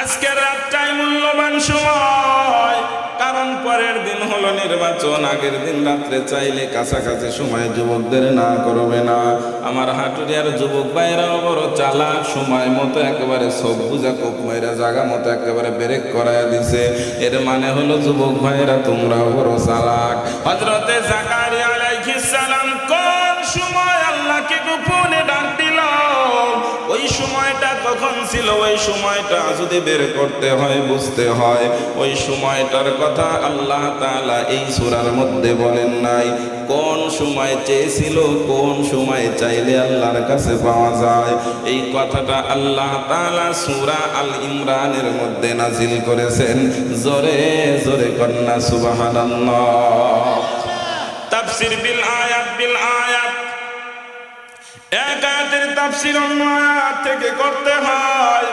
আজকের রাতটাই মূল্যবান সময়, কারণ পরের দিন হলো নির্বাচন। আগের দিন রাত্রে চাইলে কাছাকাছি সময় যুবকদের না করবে না। আমার হাটুরিয়ার যুবক ভাইরাও বড় চালাক, সময় মতো একেবারে সব বুঝা কোপ মাইরা জায়গা মতো একেবারে ব্রেক করায় দিছে। এর মানে হলো যুবক ভাইরা তোমরাও বড় চালাক। হযরতে জাকারিয়া আলাইহিস সালাম কোন সময় আল্লাহকে গোপনে ডাক দিল, ওই সময়টা কখন ছিল, ওই সময়টা যদি বের করতে হয়, বুঝতে হয়, ওই সময়টার কথা আল্লাহ তাআলা এই সূরার মধ্যে বলেন নাই। কোন সময় চেয়েছিল, কোন সময় চাইলে আল্লাহর কাছে পাওয়া যায়, এই কথাটা আল্লাহ তাআলা সূরা আল ইমরানের মধ্যে নাজিল করেছেন। জোরে জোরে কন্যা সুবহানাল্লাহ। তাফসীর বিল আয়াত এক আয়াতের তাফসীর অন্য আয়াত থেকে করতে হয়।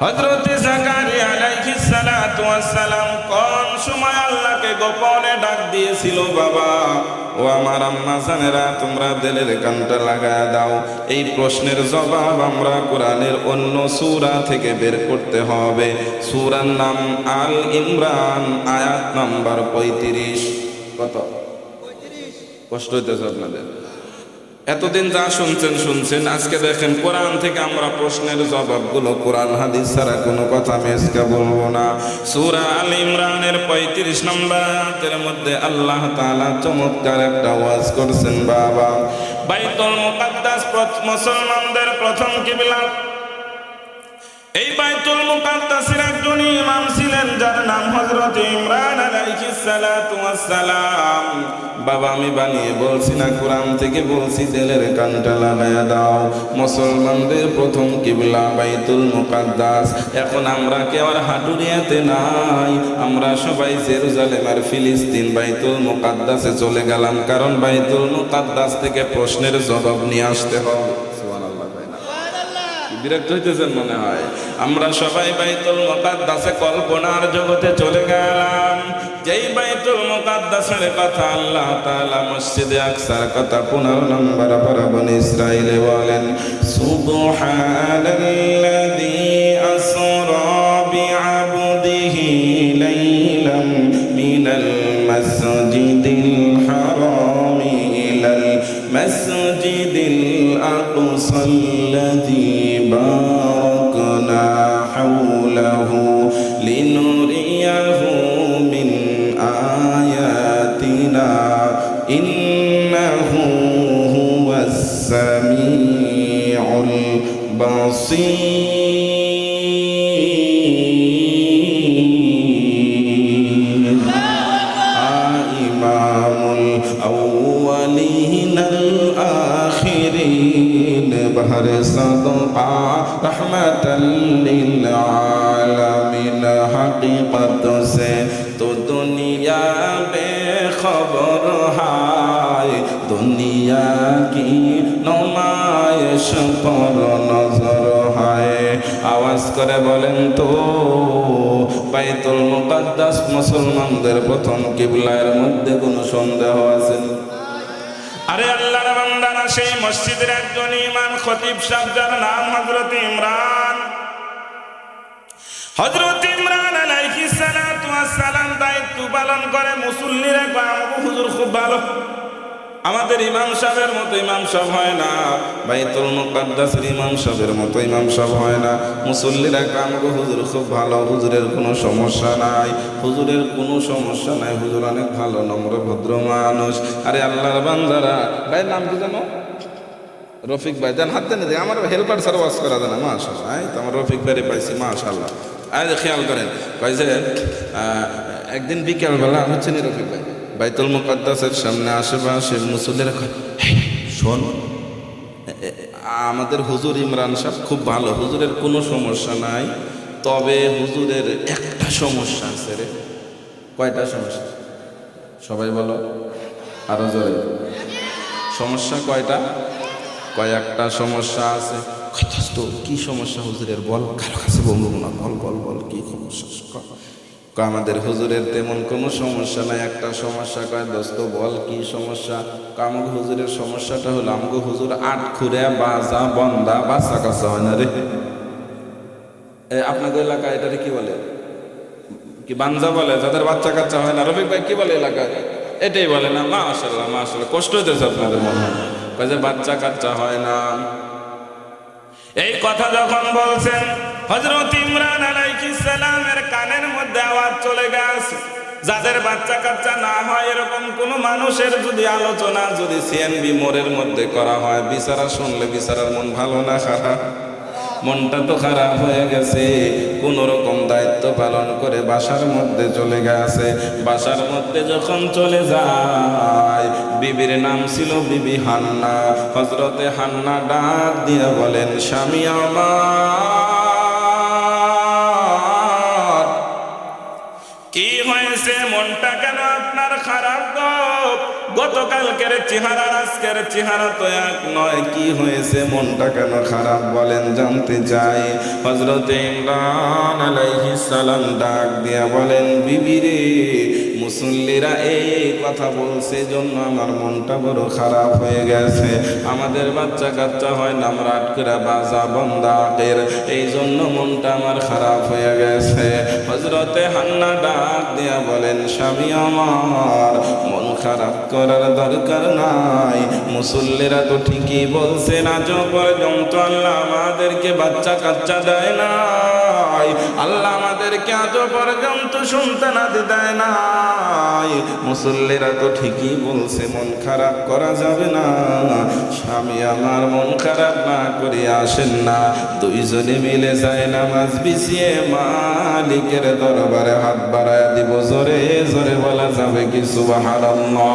হযরতে জাকারিয়া আলাইহিস সালাতু ওয়াস সালাম কোন সময় আল্লাহকে গোপনে ডাক দিয়েছিল? বাবা ও আমার আম্মা জানেরা, তোমরা দিলের কানটা লাগায়া দাও। এই প্রশ্নের জবাব আমরা কোরআনের অন্য সূরা থেকে বের করতে হবে। সূরার নাম আল ইমরান, আয়াত নাম্বার 35। কত? 35। কষ্ট হইতেছে আপনাদের? এতদিন যা শুনছেন, আজকে দেখেন কোরআন থেকে আমরা প্রশ্নের জবাবগুলো, কোরআন হাদিস ছাড়া কোনো কথা আমি আজকে বলবো না। সূরা আল ইমরানের 35 নম্বর আয়াতের মধ্যে আল্লাহ তাআলা চমৎকার একটা ওয়াজ করছেন। বাবা, বাইতুল মুকাদ্দাস মুসলমানদের প্রথম কিবলা। এই বাইতুল মুকাদ্দাসের একজন ইমাম ছিলেন যার নাম হযরত ইমরান আলাইহিস সালাতু ওয়াস সালাম। বাবা আমি বানিয়ে বলছি না, কোরআন থেকে বলছি, দিলের কানটা লাগায়া দাও। মুসলমানদের প্রথম কিবলা বাইতুল মুকাদ্দাস। এখন আমরা কেউ আর হাটুরিয়াতে নাই, আমরা সবাই জেরুজালেম আর ফিলিস্তিন বাইতুল মুকাদ্দাসে চলে গেলাম, কারণ বাইতুল মুকাদ্দাস থেকে প্রশ্নের জবাব নিয়ে আসতে হবে। বিরক্ত হইতেছেন মনে হয়? আমরা সবাই বাইতুল মুকাদ্দাসে কল্পনার জগতে চলে গেলাম। যেই বাইতুল মুকাদ্দাসের কথা আল্লাহ তাআলা মসজিদে আকসার কথা 15 নম্বর পারা বনি ইসরাইলে বলেন, সুবহানাল্লাযী আসরা বিআবদিহি লাইলাম মিনাল মাসজিদিল হারামি ইলাল মাসজিদিল আকসাল্লাযী বারাকনা হাওলাহু লিনুরিয়াহু মিন আয়াতিনা ইন্নাহু হুয়াস সামিউল বাসীর। ইমামুল আউয়ালিনাল আখিরিন বাহর সাদকা रहमतल लिल आलमीन। हकीकत से तो दुनिया बेखबर है, दुनिया की नुमाइश पर नजर है। आवाज करे बोलें तो বাইতুল মুকাদ্দাস মুসলমানদের প্রথম কিবলার মধ্যে কোনো সন্দেহ আছে? আরে আল্লাহর বান্দারা, সেই মসজিদের একজন ইমাম খতিব সাহেব যার নাম হযরত ইমরান। হযরত ইমরান আলাইহিস সালাতু ওয়াস সালাম দায়িত্ব পালন করে। মুসল্লিরা কয়, হুজুর খুব ভালো, আমাদের ইমাম সাহেবের মতো ইমাম সাহেব হয় না, বাইতুল মুকাদ্দাসের ইমাম সাহেবের মতো ইমাম সাহেব হয় না। মুসল্লিরা কামগো হুজুর খুব ভালো, হুজুরের কোনো সমস্যা নাই, হুজুরের কোনো সমস্যা নাই, হুজুর অনেক ভালো নম্র ভদ্র মানুষ। আরে আল্লাহর বান্দারা, ভাইয়ের নাম কি জানো? রফিক ভাই। যান হাত দেন, আমার হেল্পার স্যার ওয়াজ করা দেয় না, মাশাআল্লাহ। তো আমার রফিক ভাইরে পাইছি, মাশাআল্লাহ। আরে খেয়াল করেন, ভাই যে একদিন বিকেলবেলা হচ্ছে নি রফিক ভাই, বাইতুল মুকাদ্দাসের সামনে আশেপাশে মুসল্লিরা শোন, আমাদের হুজুর ইমরান সাহেব খুব ভালো, হুজুরের কোনো সমস্যা নাই, তবে হুজুরের একটা সমস্যা আছে রে। কয়টা সমস্যা? সবাই বলো আরো জোরে। সমস্যা কয়টা? কয়েকটা সমস্যা আছে। তো কি সমস্যা হুজুরের? বল, কারো কাছে বলবো না, বল বল বল, কি সমস্যা? আমাদের হুজুরের তেমন কোনো সমস্যা নাই, একটা সমস্যা। কয় দোস্ত বল কি সমস্যা? আমাকে হুজুরের সমস্যাটা হলো আমাকে হুজুর আট খুঁড়ে বাজা বন্দা বাচ্চা কাচ্চা হয় না রে। আপনাদের এলাকায় এটারে কি বলে? কি বাঞ্জা বলে? যাদের বাচ্চা কাচ্চা হয় না। রফিক ভাই কি বলে এলাকায়? এটাই বলে না? মাশাআল্লাহ মাশাআল্লাহ, কষ্ট হইতেছে আপনাদের মনে হয়, যে বাচ্চা কাচ্চা হয় না। এই কথা যখন বলছেন, হযরত ইমরান আলাইহিস সালামের কানের মধ্যে আওয়াজ চলে গেছে। যাদের বাচ্চা কাচ্চা না হয় এরকম কোন মানুষের যদি আলোচনা যদি সিএনবি মোড়ের মধ্যে করা হয়, বিচারা শুনলে বিচারার মন ভালো না খারাপ? মনটা তো খারাপ হয়ে গেছে। কোন রকম দায়িত্ব পালন করে বাসার মধ্যে চলে গেছে। বাসার মধ্যে যখন চলে যায়, বিবির নাম ছিল বিবি হান্না। হযরতে হান্না ডাক দিয়ে বলেন, স্বামী আমার, কি হয়েছে? মনটা কেন আপনার খারাপ গো? গতকালকের চেহারা আজকের চেহারা তো এক নয়, কি হয়েছে? মনটা কেন খারাপ বলেন, জানতে চাই। হযরত ইমরান আলাইহিস সালাম ডাক দিয়া বলেন, বিবি রে, মুসল্লিরা এই কথা বলছে জন্য আমার মনটা বড় খারাপ হয়ে গেছে। আমাদের বাচ্চা কাচ্চা হয় না, আমরা আটকেরা বাজা বন্দাটের, এই জন্য মনটা আমার খারাপ হয়ে গেছে। হযরতে হান্না ডাক দিয়া বলেন, স্বামী আমার, মন খারাপ করার দরকার নাই। মুসল্লিরা তো ঠিকই বলছে, আজ পর্যন্ত আল্লাহ আমাদেরকে বাচ্চা কাচ্চা দেয় নাই, আল্লাহ আমাদেরকে আজ পর্যন্ত সন্তানাদি দেয় নাই। মুসল্লিরা তো ঠিকই বলছে, মন খারাপ করা যাবে না। স্বামী আমার, মন খারাপ না করে আসেন না, দুইজনে মিলে যায় নামাজ বিছিয়ে মালিকের দরবারে হাত বাড়ায় দিব। জোরে জোরে বলা যাবে কি সুবহানাল্লাহ?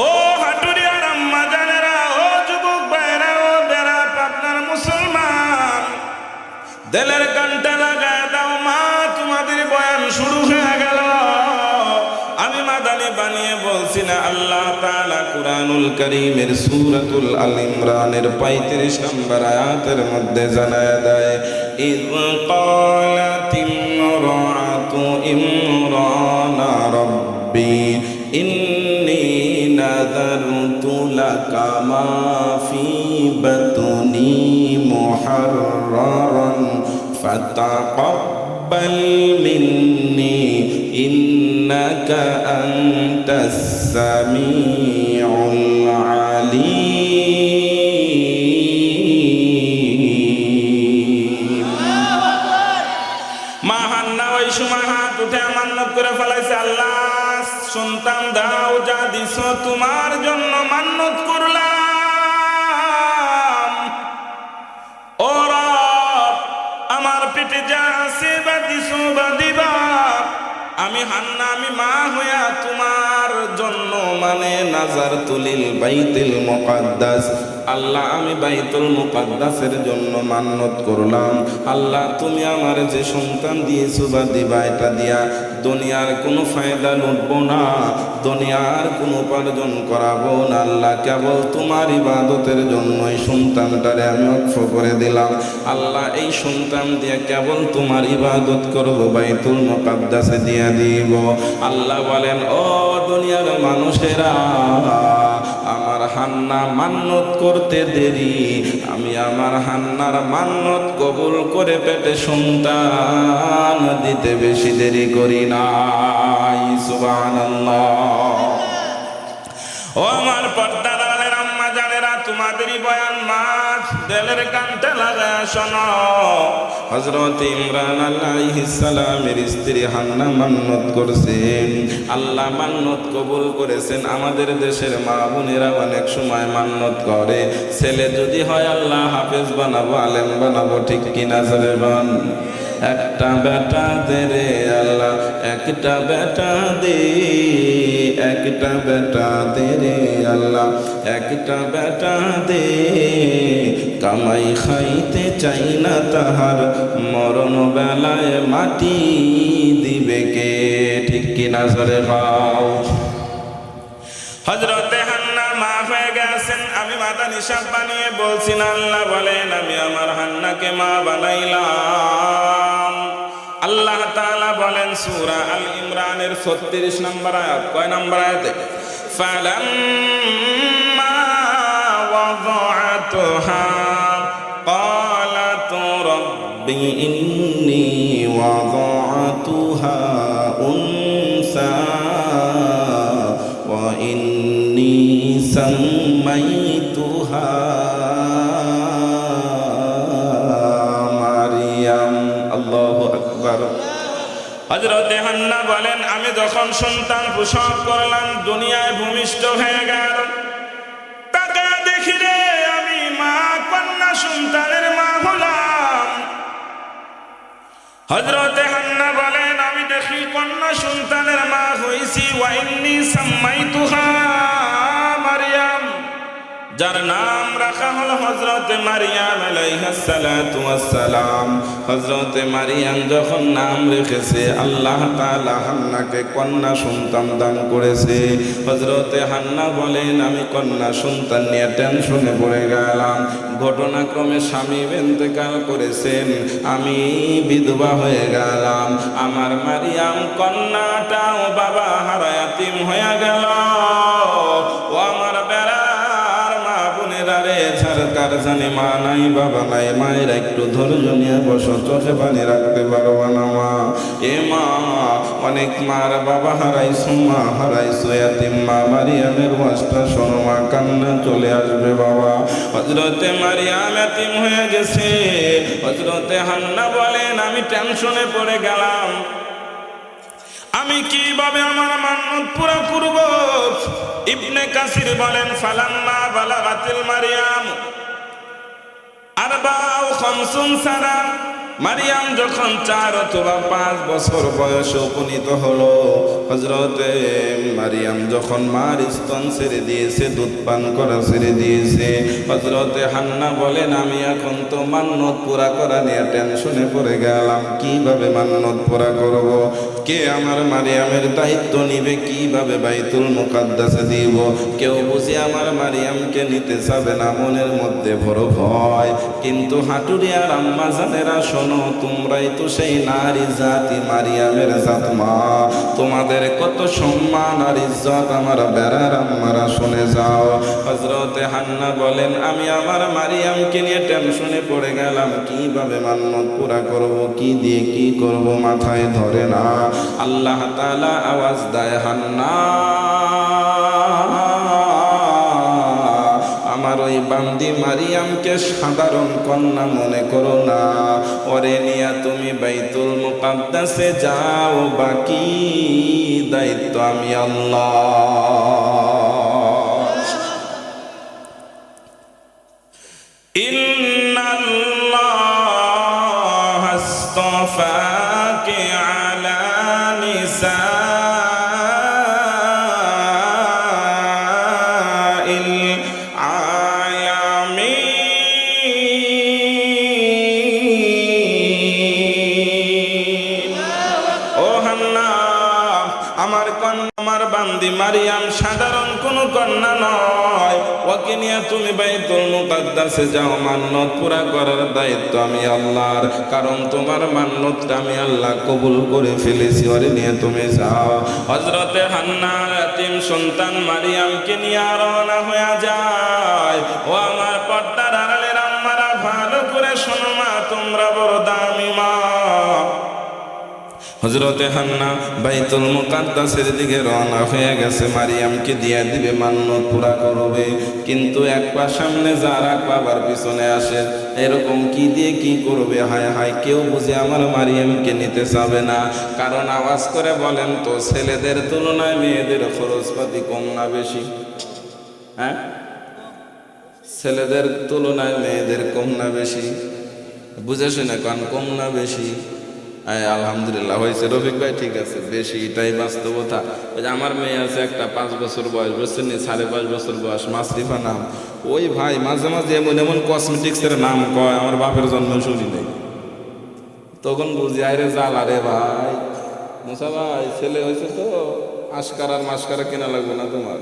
ও হাটুরিয়ার আম্মা জানেরা, ও যুবক ভাইরা, ও বেড়া পাবনার মুসলমান, দিলের কানটা লাগায় দাও, মা তোমাদের বয়ান শুরু হয়ে গেল। আমি মাদানি বানিয়ে বলছি না, আল্লাহ তাআলা কুরআনুল কারীমের সূরাতুল আল ইমরানের 35 নম্বর আয়াতের মধ্যে জানায় দেয়, ইয ক্বালাত ইমরাতু ইমরানা রাব্বি ইন্নী নাযারতু লাকা মা ফি বাতনি মুহাররারান ফাতাকাব্বাল মিন্নি ইন্নাকা আনতাস সামিউল আলীম। মা হান্না ওই সময় হাত উঠে মান্নত করে ফেলাইছে, আল্লাহ সন্তান দাও, যা দিছ তোমার জন্য মান্নত করলাম। ও রব, আমার পেটে যা আছে বা দিছো বা দিবা, আমি হান্না, আমি মা হইয়া তোমার জন্য মানে নাজার তুলিল বাইতুল মুকাদ্দাস, আল্লাহ আমি বাইতুল মুকাদ্দাসের জন্য মান্নত করলাম। আল্লাহ তুমি আমার যে সন্তান দিয়েছো বা দিবা, এটা দিয়া দুনিয়ার কোনো ফায়দা লুটবো না, দুনিয়ার কোনো উপার্জন করাবো না। আল্লাহ কেবল তোমার ইবাদতের জন্য এই সন্তানটারে আমি ওয়াকফ করে দিলাম। আল্লাহ এই সন্তান দিয়ে কেবল তোমার ইবাদত করবো, বাইতুল মুকাদ্দাসে দিয়া দিব। আল্লাহ বলেন, ও দুনিয়ার মানুষেরা, আমার হান্না মান্নত করতে দেরি, আমি আমার হান্নার মান্নত কবুল করে পেটে সন্তান দিতে বেশি দেরি করি নাই। সুবহানাল্লাহ। ও আমার পর্দার আড়ালের আম্মা জানেরা, তোমাদেরই বয়ান মাছ দিলের কানটা লাগায় শোনো। হযরত ইমরান আলাইহিস সালামের স্ত্রী হান্না মান্নত করছেন, আল্লাহ মান্নত কবুল করেছেন। আমাদের দেশের মা বোনেরা অনেক সময় মান্নত করে, ছেলে যদি হয় আল্লাহ হাফেজ বানাবো, আলেম বানাবো, ঠিক কিনা জোরে বল। একটা বেটা দে রে আল্লাহ, একটা বেটা দে, একটা বেটা দে রে আল্লাহ, একটা বেটা দে। কামাই খাইতে চাই না তাহার, মরণ বেলায় মাটি দিবে কে, ঠিক কিনা জোরে গাও। হযরতে হান্না মা হয়ে গেছেন। আমি মাদানী সাহেব বানিয়ে বলছি না, আল্লাহ বলেন আমি আমার হান্নাকে মা বানাইলাম। আল্লাহ তাআলা বলেন সূরা আল ইমরানের 36 নম্বর আয়াত, কয় নম্বর আয়াতে? ফালাম্মা ওয়াদাআতুহা ক্বালাতু রাব্বি ইন্নী ওয়াদাআতুহা উনসা ওয়া ইন্নী সাম্মাইতুহা মারিয়াম। আল্লাহু আকবার। হযরতে হান্না বলেন আমি যখন সন্তান প্রসব করলাম, দুনিয়ায় ভূমিষ্ঠ হয়ে গেল, তাকে দেখি রে আমি মা কন্যা সন্তানের মা হলাম। হযরতে হান্না বলেন আমি দেখি কন্যা সন্তানের মা হইছি। ওয়া ইন্নী সাম্মাইতুহা মারইয়াম, যার নাম রাখা হলো হযরতে মারইয়াম আলাইহিস সালাতু ওয়াস সালাম। হযরতে মারইয়াম যখন নাম রেখেছে, আল্লাহ তাআলা হান্নাকে কন্যা সন্তান দান করেছে। হযরতে হান্না বলেন আমি কন্যা সন্তান নিয়ে টেনশনে পড়ে গেলাম। ঘটনাক্রমে স্বামী ইন্তেকাল করেছেন, আমি বিধবা হয়ে গেলাম। আমার মারইয়াম কন্যাটাও বাবা হারা ইয়াতীম হয়ে গেল। ও আমার বেড়া কার জানে মা নাই বাবা নাই, মায়ের একটু ধৈর্য নিয়ে বসো, চোখে পানি রাখতে পারবা না মা। এ মা, অনেক মার বাবা হারাইছো, মা হারাইছো, ইয়াতীম মা। মারিয়ামের ওয়াজটা শোনো মা, কান্না চলে আসবে বাবা। হযরতে মারিয়াম ইয়াতীম হয়ে গেছে। হযরতে হান্না বলেন আমি টেনশনে পড়ে গেলাম, আমি কিভাবে আমার মান্নত পুরা করব। ইবনে কাসির বলেন ফালাম্মা বালাগাতিল মারইয়াম আরবাউ খামসুন সানা, মারইয়াম যখন 4 অথবা 5 বছর বয়সে উপনীত হলো, হযরতে মারইয়াম যখন মার স্তন ছেড়ে দিয়েছে, দুধ পান করা ছেড়ে দিয়েছে, হযরতে হান্না বলেন আমি এখন তো মান্নত পুরা করা নিয়ে টেনশনে পড়ে গেলাম। কিভাবে মান্নত পুরা করব, কে আমার মারইয়ামের দায়িত্ব নিবে, কিভাবে বাইতুল মুকাদ্দাসে দিব। কেউ বুঝি আমার মারইয়ামকে নিতে চাবে না, মনের মধ্যে বড় ভয়। কিন্তু হাটুরিয়ার আম্মা জানেরা শোনো, তোমরাই তো সেই নারী জাতি, মারইয়ামের জাত মা, তোমাদের কত সম্মান আর ইজ্জত আমার বেড়ার আম্মারা শুনে যাও। হযরতে হান্না বলেন আমি আমার মারইয়ামকে নিয়ে টেনশনে পড়ে গেলাম, কিভাবে মান্নত পুরা করব, কি দিয়ে কি করব, মাথায় ধরে না। আল্লাহ তাআলা আওয়াজ দেয় হান্না আমার ওই বান্দি মারইয়ামকে সাধারণ কন্যা মনে করো না, ওরে নিয়া তুমি বাইতুল মুকাদ্দাসে যাও, বাকি দায়িত্ব আমি আল্লাহ। ইন্নাল্লাহ আস্তাফাকে আলা নিসাইল আয়ামিন। ও হান্না, আমার কন্যা আমার বান্দি মারইয়াম সাধারণ কোনো কন্যা নয়, ওকে নিয়ে তুমি বাইতুল মুকাদ্দাসে যাও, মান্নত পুরা করার দায়িত্ব আমি আল্লাহর। কারণ তোমার মান্নতটা আমি আল্লাহ কবুল করে ফেলেছি, ওরে নিয়ে তুমি যাও। হযরতে হান্না ইয়াতীম সন্তান মারইয়ামকে নিয়ে রওনা হয়ে যায়। ও আমার পর্দার আড়ালের আম্মারা ভালো করে শোনো মা, তোমরা বড় দামি মা। হযরতে হান্না বাইতুল মুকাদ্দাসের দিকে রওনা হয়ে গেছে, মারিয়ামকে দিয়ে দিবে, মান্যত পুরা করবে। কিন্তু এক পা সামনে যার এক বাবার পিছনে আসে, এরকম কি দিয়ে কি করবে? হায় হায়, কেউ বুঝে আমার মারিয়ামকে নিতে চাবে না। কারণ আওয়াজ করে বলেন তো, ছেলেদের তুলনায় মেয়েদের খরচপাতি কম না বেশি? হ্যাঁ, ছেলেদের তুলনায় মেয়েদের কম না বেশি? বুঝে শুনে কান, কম না বেশি? আলহামদুলিল্লাহ হয়েছে রফিক ভাই, ঠিক আছে, বেশি, এটাই বাস্তবতা। ওই যে আমার মেয়ে আছে একটা 5 বছর বয়স, বুঝছেন, 5.5 বছর বয়স, মাসরিফা নাম। ওই ভাই মাঝে মাঝে এমন এমন কসমেটিক্সের নাম কয়, আমার বাপের জন্ম শুনি নেই। তখন বুঝি আরে জ্বালা রে ভাই, মুসা ভাই ছেলে হয়েছে তো আশকারা আর মাস্কারা কেনা লাগবে না তোমার।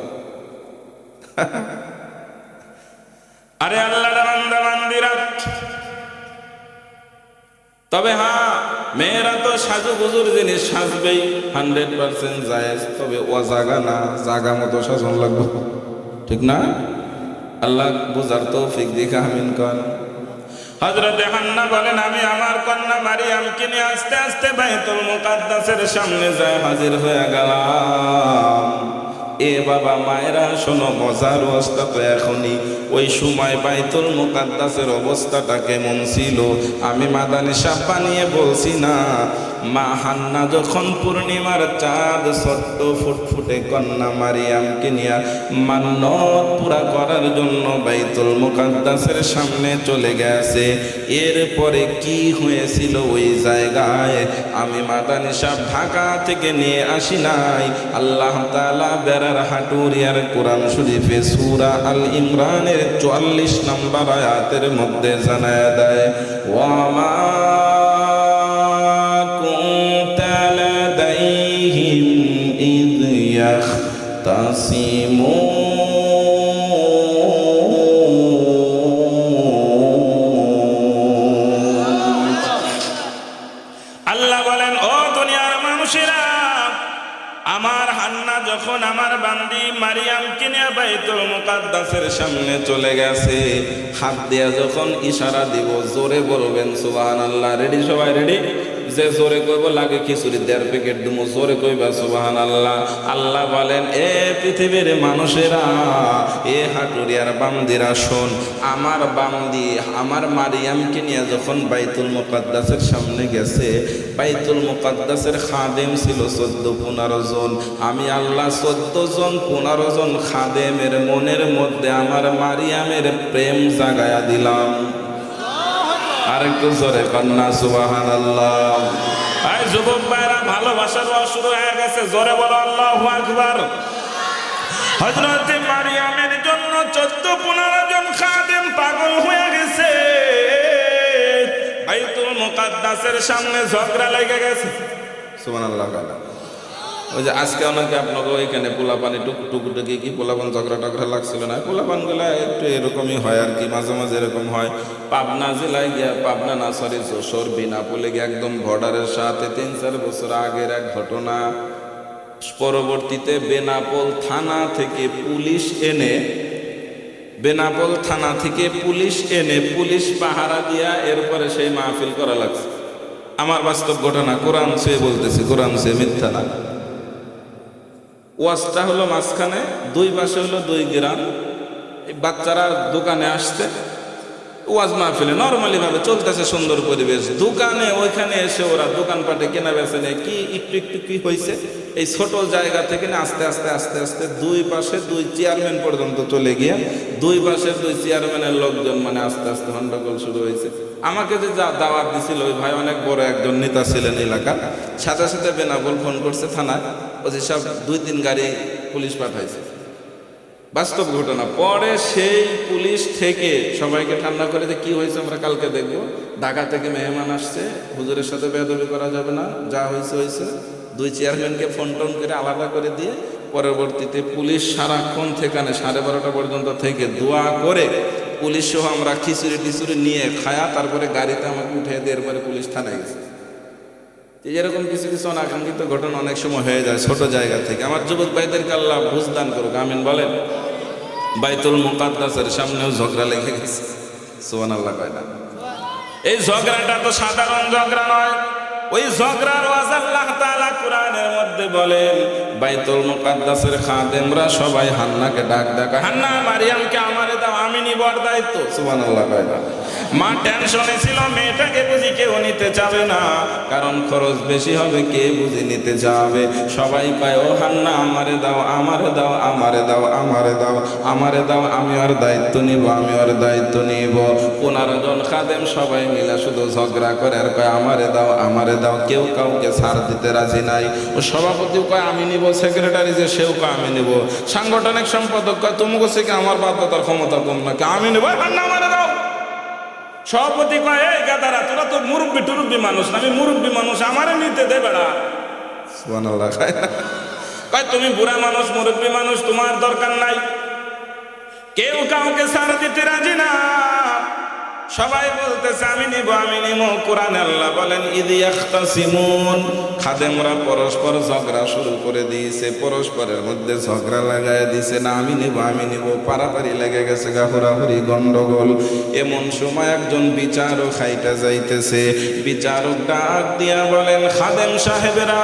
আরে আল্লাহ বান্দা বান্দিরা, তবে হ্যাঁ, মেয়েরা তো সাজুগুজুর জিনিস সাজবেই, 100% জায়েজ। তবে ও জাগা না, জাগা মতো সাজন লাগবে, ঠিক না? আল্লাহ বুঝার তৌফিক দিকে আমিন কর। হযরতে হান্না বলেন, আমি আমার কন্যা মারিয়ামকে নিয়ে আস্তে আস্তে বাইতুল মুকাদ্দাসের সামনে যায় হাজির হয়ে গেলাম। এ বাবা মায়েরা শোনো, মজার অবস্থা তো এখনই। ওই সময় বাইতুল মুকাদ্দাসের অবস্থাটা কেমন ছিল আমি মাদানী সাহেব বানিয়ে বলছি না। মা হান্না যখন পূর্ণিমার চাঁদ ছোট্ট ফুটফুটে কন্যা মারিয়ামকে নিয়ে মান্যত পুরা করার জন্য বাইতুল মুকাদ্দাসের সামনে চলে গেছে, এরপরে কি হয়েছিল ওই জায়গায় আমি মাদানী সাহেব ঢাকা থেকে নিয়ে আসি নাই। আল্লাহ তাআলা বেড়ার হাটুরিয়ার কোরআন শরীফে সূরা আল ইমরানের 44 নম্বর আয়াতের মধ্যে জানায় দেয়, ওয়া মা কুনতা লাদাইহিম ইয ইয়াখতাসিমুন। আল্লাহ বলেন, ও দুনিয়ার মানুষেরা, আমার হান্না যখন আমার বান্দি মারিয়ামকে নিয়ে বাইতুল মুকাদ্দাসের সামনে চলে গেছে, হাত দিয়া যখন ইশারা দিব, জোরে বলবেন সুবহানাল্লাহ। রেডি সবাই? রেডি? যে জোরে কইব লাগে খিচুড়ি 1.5 প্যাকেট দিমু, জোরে কইবা সুবহানাল্লাহ। আল্লাহ বলেন, এ পৃথিবীর মানুষেরা, এ হাটুরিয়ার বান্দিরা, শোন, আমার বান্দি আমার মারিয়ামকে নিয়ে যখন বাইতুল মুকাদ্দাসের সামনে গেছে, বাইতুল মুকাদ্দাসের খাদেম ছিল 14-15 জন। আমি আল্লাহ 14 জন 15 জন খাদেমের মনের মধ্যে আমার মারিয়ামের প্রেম জাগায়া দিলাম। আরেকটু জোরে কন্যা সুবহানাল্লাহ। এই যুবক ভাইরা, ভালোবাসার শুরু হয়ে গেছে, জোরে বলো আল্লাহু আকবার। হযরত মারিয়ামের জন্য 14-15 জন খাদেম পাগল হয়ে গেছে। বাইতুল মুকাদ্দাসের সামনে ঝগড়া লেগে গেছে, সুবহানাল্লাহ। ওই যে আজকে অনেকে আপনাকে ওইখানে পোলাপানি টুকটুকি কি পোলাপান ঝগড়া টগড়া লাগছিল না, পোলাপানগুলা একটু এরকমই হয় আর কি, মাঝে মাঝে এরকম হয়। পাবনা জেলায় গিয়া, পাবনা না সরি যশোর বিনাপোলে গিয়ে একদম বর্ডারের সাথে 3-4 বছর আগের এক ঘটনা। পরবর্তীতে বেনাপোল থানা থেকে পুলিশ এনে, বেনাপোল থানা থেকে পুলিশ এনে পুলিশ পাহারা দিয়া এরপরে সেই মাহফিল করা লাগছে। আমার বাস্তব ঘটনা, কোরআন ছুঁয়ে বলতেছি, কোরআন ছুঁয়ে, মিথ্যা না। ওয়াজটা হলো মাঝখানে, 2 পাশে হলো 2 গ্রাম। বাচ্চারা দোকানে আসছে, ওয়াজ মাহফিলে নর্মালি ভাবে চলতেছে, সুন্দর পরিবেশ। দোকানে ওইখানে এসে ওরা দোকানপাটে কেনা বেচা নেই, কি একটু একটু কি হয়েছে, এই ছোট জায়গা থেকে আস্তে আস্তে আস্তে আস্তে 2 পাশে 2 চেয়ারম্যান পর্যন্ত চলে গিয়ে 2 পাশের 2 চেয়ারম্যানের লোকজন আস্তে আস্তে হন্ডগোল শুরু হয়েছে। আমাকে যে দাওয়াত দিছিল ওই ভাই অনেক বড় একজন নেতা ছিলেন এলাকার, সাথে সাথে বেনাপোল ফোন করছে থানায়, ওই সব 2-3 গাড়ি পুলিশ পাঠাইছে। বাস্তব ঘটনা। পরে সেই পুলিশ থেকে সবাইকে ঠান্ডা করে যে কি হয়েছে আমরা কালকে দেখবো, ঢাকা থেকে মেহমান আসছে, হুজুরের সাথে বেয়াদবি করা যাবে না, যা হয়েছে হয়েছে। 2 চেয়ারম্যানকে ফোন টোন করে আলাদা করে দিয়ে পরবর্তীতে পুলিশ সারাক্ষণ সেখানে 12:30 পর্যন্ত থেকে দোয়া করে পুলিশ সহ আমরা খিচুড়ি টিচুড়ি নিয়ে খায়া তারপরে গাড়িতে আমাকে উঠিয়ে দিয়ে এরপরে পুলিশ থানায় গেছে। এরকম কিছু কিছু অনাকাঙ্ক্ষিত ঘটনা অনেক সময় হয়ে যায় ছোট জায়গা থেকে। আমার যুবক ভাইদেরকে আল্লাহ বুঝদান করুক, আমিন বলেন। বাইতুল মুকাদ্দাসের সামনেও ঝগড়া লেগে গেছে, সুবহানাল্লাহ কয় না। এই ঝগড়াটা তো সাধারণ ঝগড়া নয়, ওই ঝগড়ার ওয়াজ আল্লাহ তাআলা কোরআনের মধ্যে বলেন, বাইতুল মুকাদ্দাসের খাদেমরা সবাই হান্নাকে ডাক ডাকা, হান্না মারিয়ামকে আমারে দাও, আমি নিব আর দায়িত্ব। সুবহানাল্লাহ। মা টেনশনে ছিল, মেয়েটাকে বুঝি কেউ নিতে চাবে না, কারণ খরচ বেশি হবে, কে বুঝি নিতে যাবে। সবাই পায়, ও হান্না আমারে দাও, আমারে দাও, আমারে দাও, আমারে দাও, আমারে দাও, আমি ওর দায়িত্ব নিব, আমি ওর দায়িত্ব নিব। 15 জন খাদেম সবাই মিলে শুধু ঝগড়া করে আর কয় আমারে দাও, আমারে দাও, কেউ কাউকে ছাড় দিতে রাজি নাই। ও সভাপতিও কয় আমি নিব, সেক্রেটারি যে সেও কয় আমি নিব, সাংগঠনিক সম্পাদক কয় তুমি কাছে কি আমার বাধ্যতার ক্ষমতা কম নাকি, আমি নিব, হান্না আমারে দাও। সভাপতি কয়, এই গাদারা তোরা তো মুরব্বী টুরব্বী মানুষ না, আমি মুরব্বী মানুষ, আমারে নিতে দে বেড়া। সুবহানাল্লাহ। কয় তুমি বুড়া মানুষ, মুরব্বী মানুষ, তোমার দরকার নাই। কেউ কাউকে ছাড় দিতে রাজি না, সবাই বলতেছে আমি নিব, আমি নিব। কোরআনে আল্লাহ বলেন, ইদ ইয়াখতাসিমুন, খাদেমরা পরস্পর ঝগড়া শুরু করে দিয়েছে, পরস্পরের মধ্যে ঝগড়া লাগায় দিয়েছে, না আমি নিব, আমি নিব, পারাপারি লেগে গেছে, হুড়াহুড়ি গন্ডগোল। এমন সময় একজন বিচারক হাইটা যাইতেছে, বিচারক ডাক দিয়া বলেন, খাদেম সাহেবেরা,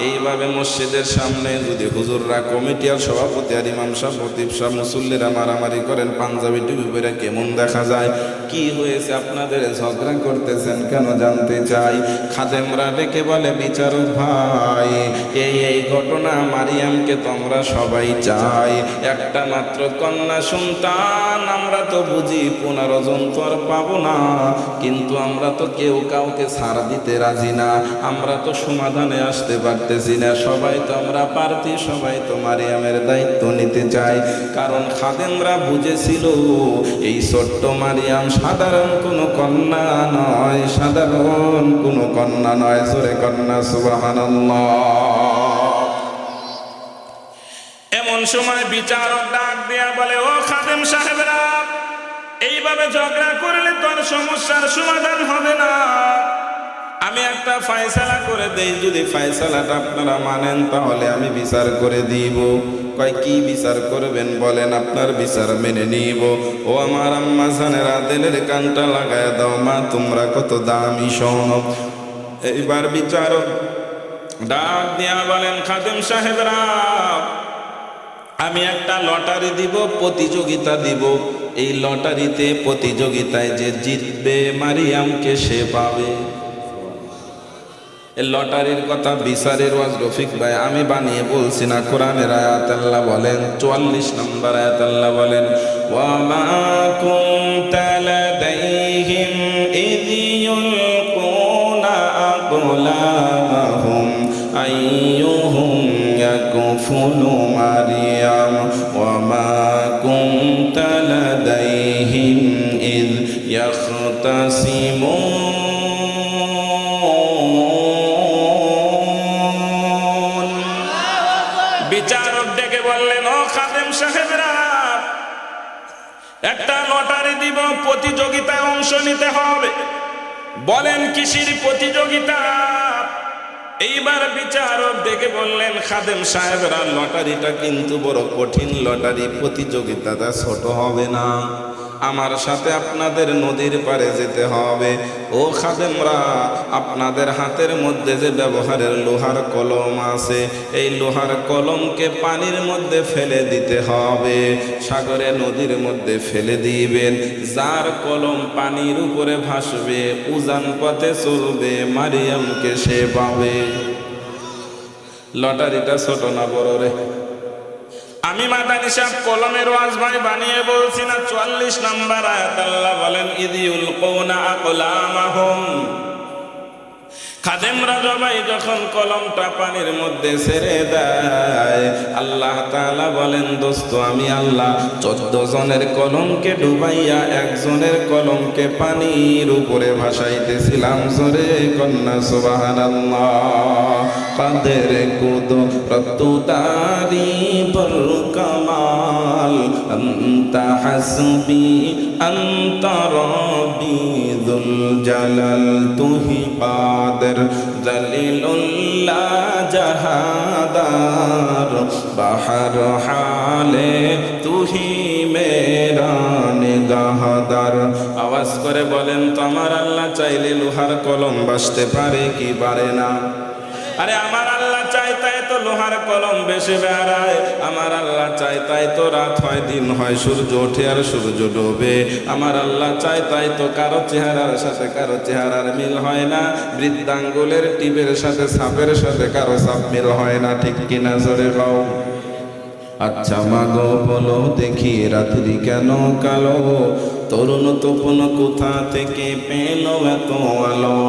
এইভাবে মসজিদের সামনে যদি হুজুররা, কমিটি আর সভাপতি আর ইমাম সাহেব, খতিব সাহেব, মুসল্লিরা মারামারি করেন, পাঞ্জাবি টুপি পরে কেমন দেখা যায়? কি হয়েছে আপনাদের ঝগড়া করতেছেন কেন জানতে চাই। খাদেমরা ডেকে বলে, বিচারক ভাই, এই ঘটনা, মারিয়ামকে তোমরা সবাই চাই, একটা মাত্র কন্যা সন্তান, আমরা তো বুঝি 15 জন তো আর পাবো না, কিন্তু আমরা তো কেউ কাউকে ছাড় দিতে রাজি না, আমরা তো সমাধানে আসতে পারতেছি না, সবাই তো আমরা প্রার্থী, সবাই তো মারিয়ামের দায়িত্ব নিতে চাই। কারণ খাদেমরা বুঝেছিল এই ছোট্ট মারিয়াম সাধারণ কোনো কন্যা নয়, সাধারণ কোনো কন্যা নয়। জোরে কন্যা সুবহানাল্লাহ। এমন সময় বিচারক ডাক দিয়া বলে, ও খাদেম সাহেবরা, এইভাবে ঝগড়া করলে তো আর সমস্যার সমাধান হবে না, আমি একটা ফয়সালা করে দেই, যদি ফয়সালাটা আপনারা মানেন তাহলে আমি বিচার করে দিব। কয় কি বিচার করবেন বলেন, আপনার বিচার মেনে নিব। ও আমার আম্মা জানেরা, দিলের কানটা লাগায় দাও, মা তোমরা কত দামি শোনো। এইবার বিচারক ডাক দিয়া বলেন, খাদেম সাহেবরা, আমি একটা লটারি দিব, প্রতিযোগিতা দিব, এই লটারিতে প্রতিযোগিতায় যে জিতবে মারিয়ামকে সে পাবে। লটারির কথা বিচারের ওয়াজ রফিক ভাই আমি বানিয়ে বলছি না, কোরআনের আয়াত আল্লাহ বলেন, 44 নম্বর আয়াত আল্লাহ বলেন, ওয়া মা কুনতা লাদাইহিম ইয ইউলকুনা আকলামাহুম আইয়ুহুম ইয়াকফুলু মারিয়াম ওয়া মা কুনতা লাদাইহিম ইয ইয়াখতাসিমুন। বিচারক ডেকে বললেন, ও খাদেম সাহেবরা, একটা লটারি দিব, প্রতিযোগিতায় অংশ নিতে হবে। বলেন কিসের প্রতিযোগিতা? এইবার বিচারক ডেকে বললেন, খাদেম সাহেবরা, লটারিটা কিন্তু বড় কঠিন লটারি, প্রতিযোগিতাটা ছোট হবে না, আমার সাথে আপনাদের নদীর পাড়ে যেতে হবে। ও খাদেমরা, আপনাদের হাতের মধ্যে যে ব্যবহারের লোহার কলম আছে, এই লোহার কলমকে পানির মধ্যে ফেলে দিতে হবে, সাগরে নদীর মধ্যে ফেলে দিবেন। যার কলম পানির উপরে ভাসবে, উজান পথে চলবে, মারিয়ামকে সে পাবে। লটারিটা ছোট না বড় রে? আমি মাদানী সাহেব কলমের ওয়াজ ভাই বানিয়ে বলছি না। 44 নম্বর আয়াত আল্লাহ বলেন, ইয ইউলকুনা আকলামাহুম, খাদেমরা সবাই যখন কলমটা পানির মধ্যে ছেড়ে দেয়, আল্লাহ তাআলা বলেন, দোস্ত আমি আল্লাহ 14 জনের কলমকে ডুবাইয়া একজনের কলমকে পানির উপরে ভাসাইতেছিলাম। জোরে কন্যা সুবহানাল্লাহ। কাদের কুদরত তারিফুল কামাল, আনতা হাসবি আনতা রাব্বি যুল জালাল, তুহি কাদের জলিলুল্লাহ জাহাদার, বাহর হালে তুহি মেরা নিগাহদার। কাদার। আওয়াজ করে বলেন তো আমার আল্লাহ চাইলে লোহার কলম বাসতে পারে কি পারে না? আরে আমার আল্লাহ চাই তাই তো লোহার কলম বেশি বেড়ায়। আমার আল্লাহ চাই তাই তো রাত হয় দিন হয়, সূর্য ওঠে আর সূর্য ডোবে। আমার আল্লাহ চাই তাই তো কারো চেহারার সাথে কারো চেহারার মিল হয় না, বৃদ্ধাঙ্গুলের টিপের সাথে সাপের সাথে কারো সাপ মিল হয় না। ঠিক কিনা জোরে গাও। আচ্ছা মাগো বলো দেখি রাত্রি কেন কালো, তরুণ তপন কোথা থেকে পেল এত আলো?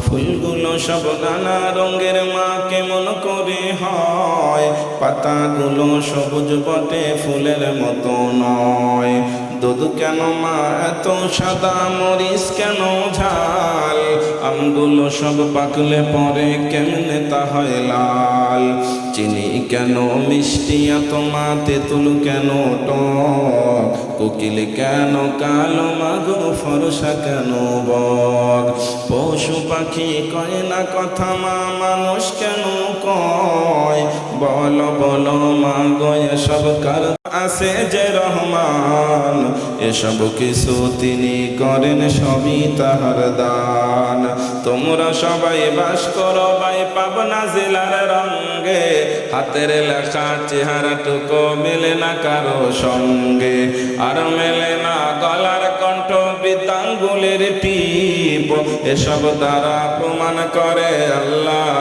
ফুলগুলো সব নানা রঙের মা কেমন করে হয়, পাতাগুলো সবুজ বটে ফুলের মতো নয়। দুধ কেন মা এত সাদা, মরিচ কেন ঝাল, আমগুলো সব পাকলে পরে কেমনে তা হয় লাল। চিনি কেন মিষ্টি এত মা, তেঁতুল কেন টক, কোকিল কেন কালো মাগো ফরসা কেন বক। পশু পাখি কয় না কথা মা, মানুষ কেন কয়? বলো বলো মা গো এসব কার আছে যে রহমান, এসব কিছু তিনি করেন সবই তাহার দান। তোমরা সবাই বাস করো ভাই পাবনা জেলার রঙ্গে, হাতের লেখা চেহারাটুকু মেলে না কারো সঙ্গে, আর মেলে না গলার কণ্ঠ বৃদ্ধাঙ্গুলের টিপ। এসব দ্বারা প্রমাণ করে আল্লাহ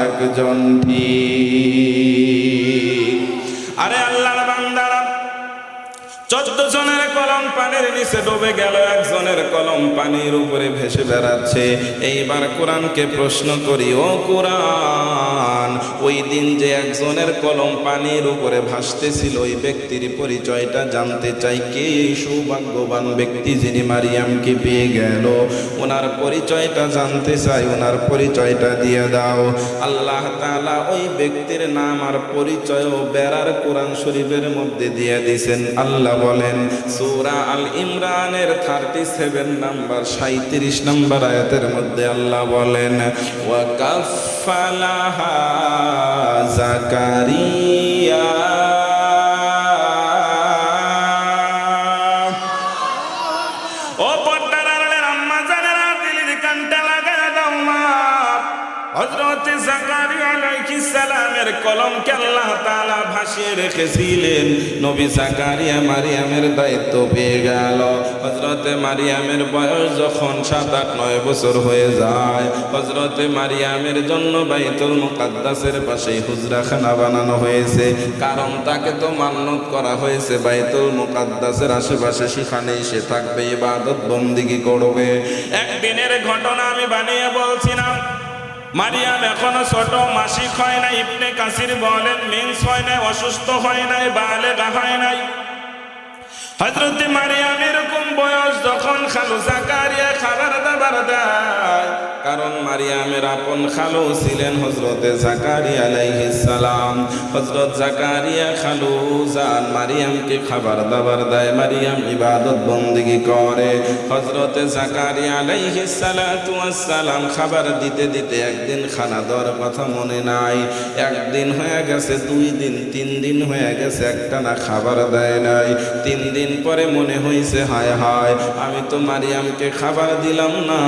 একজন ঠিক। আরে আল্লাহর বান্দারা, 14 জনের কলম পানির নিচে ডুবে গেল, একজনের কলম পানির উপরে ভেসে বেড়াচ্ছে। এইবার কোরআনকে প্রশ্ন করি, ও কোরআন, ওই দিন যে একজনের কলম পানির উপরে ভাসতেছিল ওই ব্যক্তির পরিচয়টা জানতে চাই। কে এই সৌভাগ্যবান ব্যক্তি যিনি মারিয়ামকে পেয়ে গেল? ওনার পরিচয়টা জানতে চাই, ওনার পরিচয়টা দিয়ে দাও। আল্লাহ তাআলা ওই ব্যক্তির নাম আর পরিচয় বেড়ার কোরআন শরীফের মধ্যে দিয়ে দিয়েছেন। আল্লাহ বলেন সূরা আল ইমরানের 37 নাম্বার 37 নাম্বার আয়াতের মধ্যে আল্লাহ বলেন, ওয়া কাফালাহা জাকারিয়া। ও পর্দার আড়ালের আম্মা জানেরা, দিলের কানটা লাগায় দাও মা। হযরত জাকারিয়া আলাইহিস সালামের কলমকে আল্লাহ তাআলা ভাসিয়ে রেখেছিলেন। নবী জাকারিয়া মারিয়ামের দায়িত্ব পেয়ে গেল। হযরত মারিয়ামের বয়স যখন 7-8-9 বছর হয়ে যায়, হযরত মারিয়ামের জন্য বাইতুল মুকাদ্দাসের পাশে হুজরাখানা বানানো হয়েছে। কারণ তাকে তো মান্নত করা হয়েছে বাইতুল মুকাদ্দাসের আশেপাশে সেখানে সে থাকবে, ইবাদত বন্দেগী করবে। একদিনের ঘটনা আমি বানিয়ে বলছি না। মারিয়াম এখনো ছোট, মাসিক হয় নাই। ইবনে কাসির বলেন মেন্স হয় নাই, অসুস্থ হয় নাই, বালেগা হয় নাই। হযরত মারিয়াম এরকম বয়স যখন খালু জাকারিয়া খাবার দাবার দেয়, কারণ মারিয়ামের আপন খালু ছিলেন হযরত জাকারিয়া আলাইহিস সালাম। হযরত জাকারিয়া খালু জান মারিয়ামকে খাবার দাবার দেয়, মারিয়াম ইবাদত বন্দেগী করে। হযরত জাকারিয়া আলাইহিস সালাতু ওয়াস সালাম খাবার দিতে দিতে একদিন খানা দেওয়ার কথা মনে নাই। একদিন হয়ে গেছে, 2 দিন, 3 দিন হয়ে গেছে, একটানা খাবার দেয় নাই। 3 দিন পরে মনে হয়েছে হায় হায়, আমি তো মারিয়ামকে খাবার দিলাম না।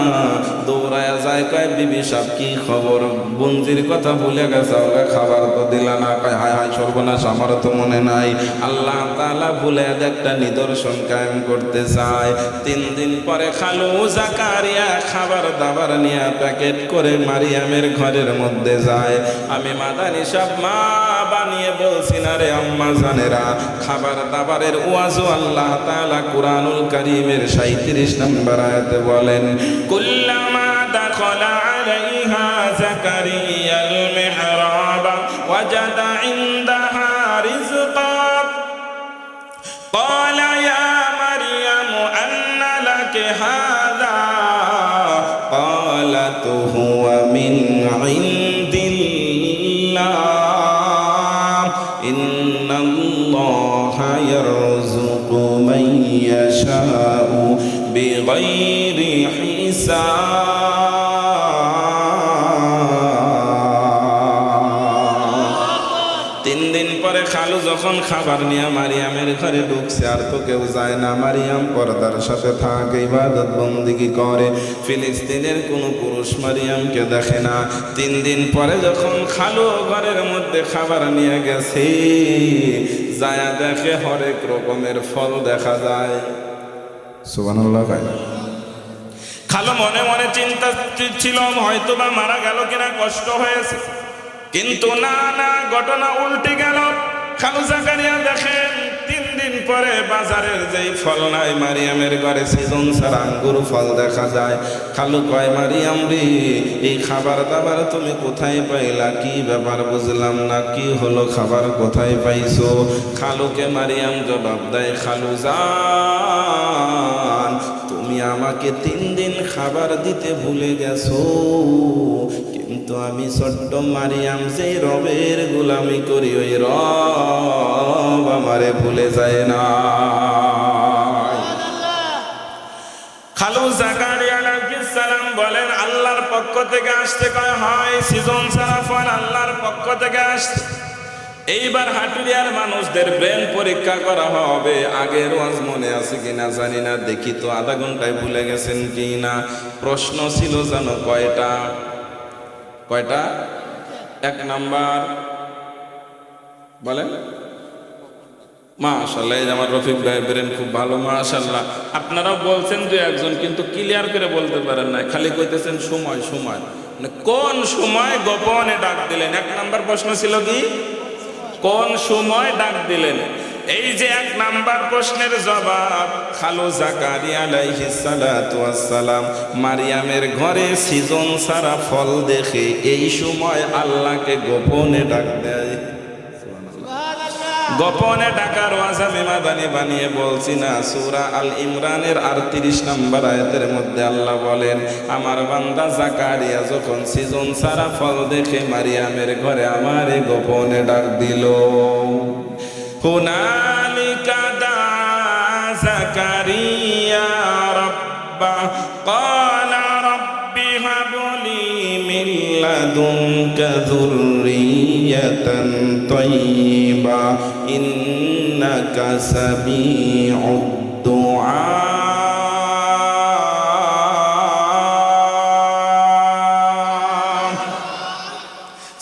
দৌড়ায় যায়, কয় বিবি সাহেব কি খবর? বঞ্জির কথা ভুলে গেছে, ওকে খাবার তো দিলা না। কয় হায় হায় সর্বনাশ, আমারও তো মনে নাই। আল্লাহ তাআলা ভুলে একটা নিদর্শন কায়েম করতে চায়। 3 দিন পরে খালু জাকারিয়া খাবার দাবার নিয়ে প্যাকেট করে মারিয়ামের ঘরের মধ্যে যায়। আমি মাদানী সাহেব মা বানিয়ে বলছি না রে আম্মা জানেরা, খাবার দাবারের ওয়াজও আল্লাহ তাআলা কুরআনুল কারীমের 37 নম্বর আয়াতে বলেন, কুল্লামা দাখালা আলাইহা জাকারিয়াল মিহরাব ওয়াজাদা ইনদাহা রিজকা ক্বালা ইয়া মারইয়াম আন্না লাকি হাযা ক্বালাত হুয়া মিন ইনদিল্লাহ ইন্নাল্লাহা ইয়ারযুকু মান ইয়াশাউ বিগাইরি হিসাব। 3 দিন পরে খালু যখন খাবার নিয়ে মারিয়ামের ঘরে ঢুকছে, আর তো কেউ যায় না, মারিয়াম পর্দার সাথে থাকে, ইবাদত বন্দিগি করে। ফিলিস্তিনের কোনো পুরুষ মারিয়ামকে দেখে না। 3 দিন পরে যখন খালু ঘরের মধ্যে খাবার নিয়ে গেছে, যায় দেখে হরেক রকমের ফল দেখা যায়। সুবহানাল্লাহ। খালু মনে মনে চিন্তা ছিল হয়তো বা মারা গেল কিনা, কষ্ট হয়েছে, কিন্তু না না, ঘটনা উল্টে গেল। খালু জাকারিয়া দেখেন 3 দিন পরে বাজারের যেই ফল নাই, মারিয়ামের ঘরে সিজন ছাড়া আঙ্গুর ফল দেখা যায়। খালু কয়, মারিয়াম রে, এই খাবার দাবার তুমি কোথায় পাইলা? কি ব্যাপার বুঝলাম না, কি হলো, খাবার কোথায় পাইছো? খালুকে মারিয়াম জবাব দেয়, খালু জান, তুমি আমাকে 3 দিন খাবার দিতে ভুলে গেছো, কিন্তু আমি ছোট্ট মারিয়াম যেই রবের গোলামি করি, ওই রব আমারে ভুলে যায় না। খালু জাকারিয়া আলাইহিস সালাম বলেন, আল্লাহর পক্ষ থেকে আসতে কয়, হয় সিজন ছাড়া ফল আল্লাহর পক্ষ থেকে আসছে। এইবার হাটুরিয়ার মানুষদের ব্রেন পরীক্ষা করা হবে। আগের ওয়াজ মনে আছে কিনা জানি না, দেখি তো আধা ঘন্টায় ভুলে গেছেন কিনা। প্রশ্ন ছিল জানো কয়টা? 1 নাম্বার বলেন। মাশাআল্লাহ, এই যে আমার রফিক ভাই ব্রেন খুব ভালো, মাশাআল্লাহ। আপনারাও বলছেন 2 একজন, কিন্তু ক্লিয়ার করে বলতে পারেন না, খালি কইতেছেন সময় সময়। মানে কোন সময় গোপনে ডাক দিলেন? 1 নাম্বার প্রশ্ন ছিল কি, কোন সময় ডাক দিলেন? এই যে 1 নাম্বার প্রশ্নের জবাব, খালু জাকারিয়া আলাইহিস সালাতু ওয়াস সালাম মারিয়ামের ঘরে সিজন ছাড়া ফল দেখে এই সময় আল্লাহকে গোপনে ডাক দেয়। গোপনে ডাকার ওয়াজ আমি মাদানি বানিয়ে বলছি না। সূরা আল ইমরানের 38 নম্বর আয়াতের মধ্যে আল্লাহ বলেন, আমার বান্দা জাকারিয়া যখন সিজন ছাড়া ফল দেখে মারিয়ামের ঘরে আমারে গোপনে ডাক দিল। হুনালিকা দা জাকারিয়া রাব্বা ক্বালা রাব্বি হাবলি মিন লাদুনকা যুররিয়াতান তাইয়্যিবা ইন্নাকা সামিউদ দুআ।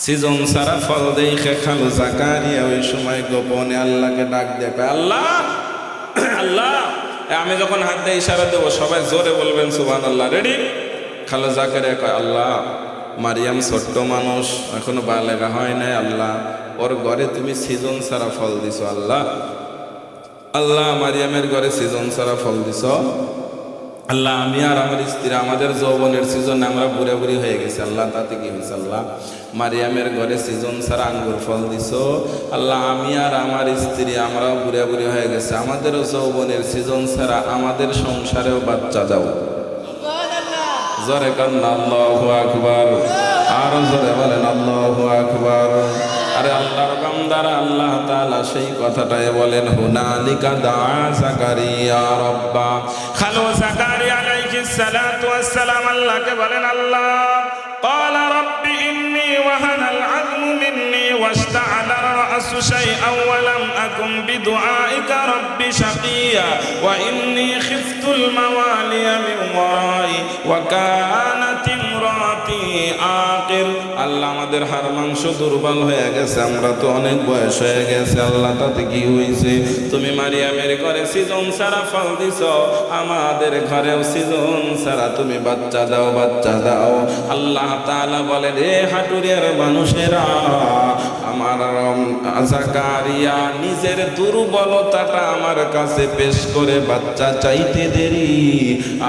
সিজন সারা ফল দেখে খালু জাকারিয়া ওই সময় গোপনে আল্লাহকে ডাক দেবে, আল্লাহ আল্লাহ। আমি যখন হাত দিয়ে ইশারা দেবো সবাই জোরে বলবেন সুবহানাল্লাহ। রেডি? খালু জাকারিয়া কয়, আল্লাহ, মারিয়াম ছোট্ট মানুষ, এখনো বালেগা হয় নাই, আল্লাহ ওর ঘরে তুমি সিজন সারা ফল দিছো, আল্লাহ আল্লাহ মারিয়ামের ঘরে সিজন সারা ফল দিছ, আল্লাহ আমি আর আমার স্ত্রী আমাদের যৌবনের সিজনে আমরা বুড়ে বুড়ি হয়ে গেছি, আল্লাহ তাতে কি হয়েছে? আল্লাহ মারিয়ামের ঘরে সিজন ছাড়া আঙ্গুর ফল দিছ, আল্লাহ আমি আর আমার স্ত্রী আমরাও বুড়ে বুড়ি হয়ে গেছে, আমাদেরও যৌবনের সিজন ছাড়া আমাদের সংসারেও বাচ্চা দাও। জোরে কান্না আল্লাহু আকবার, আরো জোরে বলেন আল্লাহু আকবার। আরে আল্লাহর বান্দারা, আল্লাহ তাআলা সেই কথাটাই বলেন, হুনালিকা দা জাকারিয়া রাব্বা। খালু জাকারিয়া আলাইহিস সালাতু ওয়াস সালাম আল্লাহকে বলেন, আল্লাহ ক্বালা রাব্বি ইন্নী ওয়াহানাল আযমু মিন্নী ওয়াশতাআলা রা'সু শাইআন ওয়া লাম আকুম বিদুআইকা রাব্বি শাকিয়া ওয়া ইন্নী খিফতুল মাওয়ালিয়া মিন ওয়ারাই ওয়া কানাত ইমরাতি আকির। আল্লাহ আমাদের হাড় মাংস দুর্বল হয়ে গেছে, আমরা তো অনেক বয়স হয়ে গেছে, আল্লাহ তাতে কি হয়েছে? তুমি মারিয়ামের ঘরে সিজন ছাড়া ফল দিছ, আমাদের ঘরেও সিজন ছাড়া তুমি বাচ্চা দাও, বাচ্চা দাও। আল্লাহ তাআলা বলে, রে হাটুরিয়ার মানুষেরা, আমার জাকারিয়া নিজের দুর্বলতাটা আমার কাছে পেশ করে বাচ্চা চাইতে দেরি,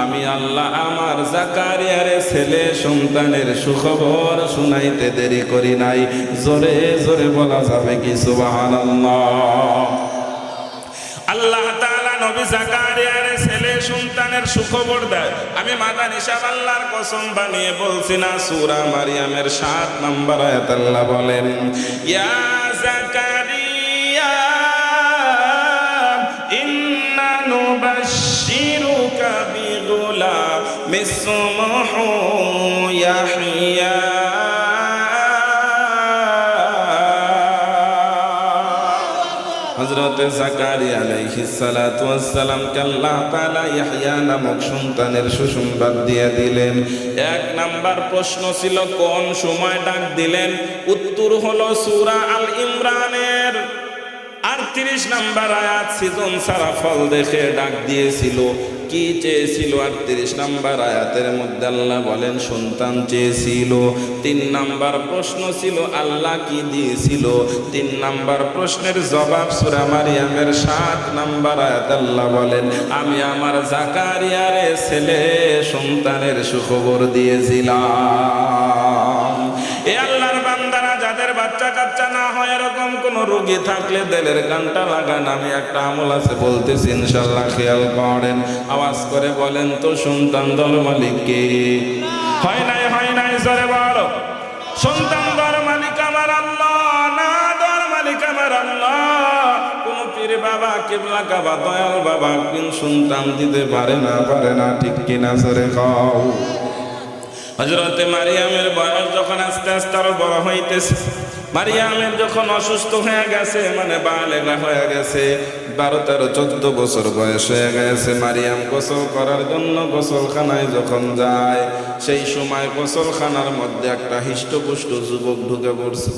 আমি আল্লাহ আমার জাকারিয়ারে ছেলে সন্তানের সুখবর শুনাইতে দেরি করি নাই। জোরে জোরে বলা যাবে কি সুবহানাল্লাহ? আল্লাহ তাআলা নবী জাকারিয়ার ছেলে সন্তানের সুখবর দেয়। আমি মাদানী সাহেব আল্লাহর কসম বানিয়ে বলছি না, সূরা মারিয়ামের 7 নম্বর আয়াত আল্লাহ বলেন, ইয়া জাকারিয়া ইন্না নুবাশশিরুকা বিগুলাম ইসমুহু ইয়াহইয়া। জাকারিয়া আলাইহিস সালাতু ওয়াস সালামকে আল্লাহ তাআলা ইয়াহইয়া নামক সন্তানের সুসংবাদ দিয়ে দিলেন। এক নাম্বার প্রশ্ন ছিল কোন সময় ডাক দিলেন? উত্তর হলো সূরা আল ইমরানের 38 নাম্বার আয়াত। সিজন সারা ফল দেখে ডাক দিয়েছিল। কি চেয়েছিল? 38 নাম্বার আয়াতের মধ্যে আল্লাহ বলেন সন্তান চেয়েছিল। 3 নাম্বার প্রশ্ন ছিল আল্লাহ কি দিয়েছিল? 3 নাম্বার প্রশ্নের জবাব সূরা মারিয়ামের 7 নাম্বার আয়াত আল্লাহ বলেন আমি আমার জাকারিয়ারে ছেলে সন্তানের সুখবর দিয়েছিলাম। এ আল্লাহর বান্দারা, যাদের বাচ্চা কাচ্চা না হয় এরকম কোন রোগী থাকলে দিলের গানটা লাগান। আমি একটা আমল আছে বলতেছি, ইনশাআল্লাহ খেয়াল করেন। আওয়াজ করে বলেন তো সন্তান দর মালিক কে? হয় নাই জোরে বলো। সন্তান দর মালিক আমার আল্লাহ, না দর মালিক আমার আল্লাহ। কোন পীর বাবা, কিবলা কাবা, দয়াল বাবা কোন সন্তান দিতে পারে না, ঠিক কিনা জোরে কও। হযরতে মারিয়ামের বয়স যখন আস্তে আস্তে আরো বড় হইতেছে, মারিয়ামের যখন অসুস্থ হয়ে গেছে, মানে বালেগা হয়ে গেছে, 12, 13, 14 বছর বয়স হয়ে গেছে, মারিয়াম গোসল করার জন্য গোসলখানায় যখন যায়, সেই সময় গোসলখানার মধ্যে একটা হিষ্টপুষ্ট যুবক ঢুকে পড়ছে।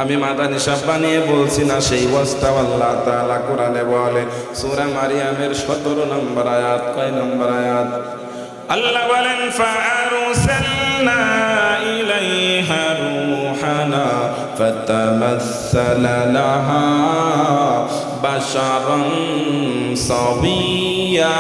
আমি মাদানী সাহেব বানিয়ে বলছি না, সেই ওয়াজটা আল্লাহ তাআলা কোরআনে বলে সূরা মারিয়ামের 17 নম্বর আয়াত। কয় নম্বর আয়াত? আল্লাহ বলেন ফাআরসালনা ইলাইহা রূহানা ফাতামাসসালা লাহা বাশারান সাবিয়্যা।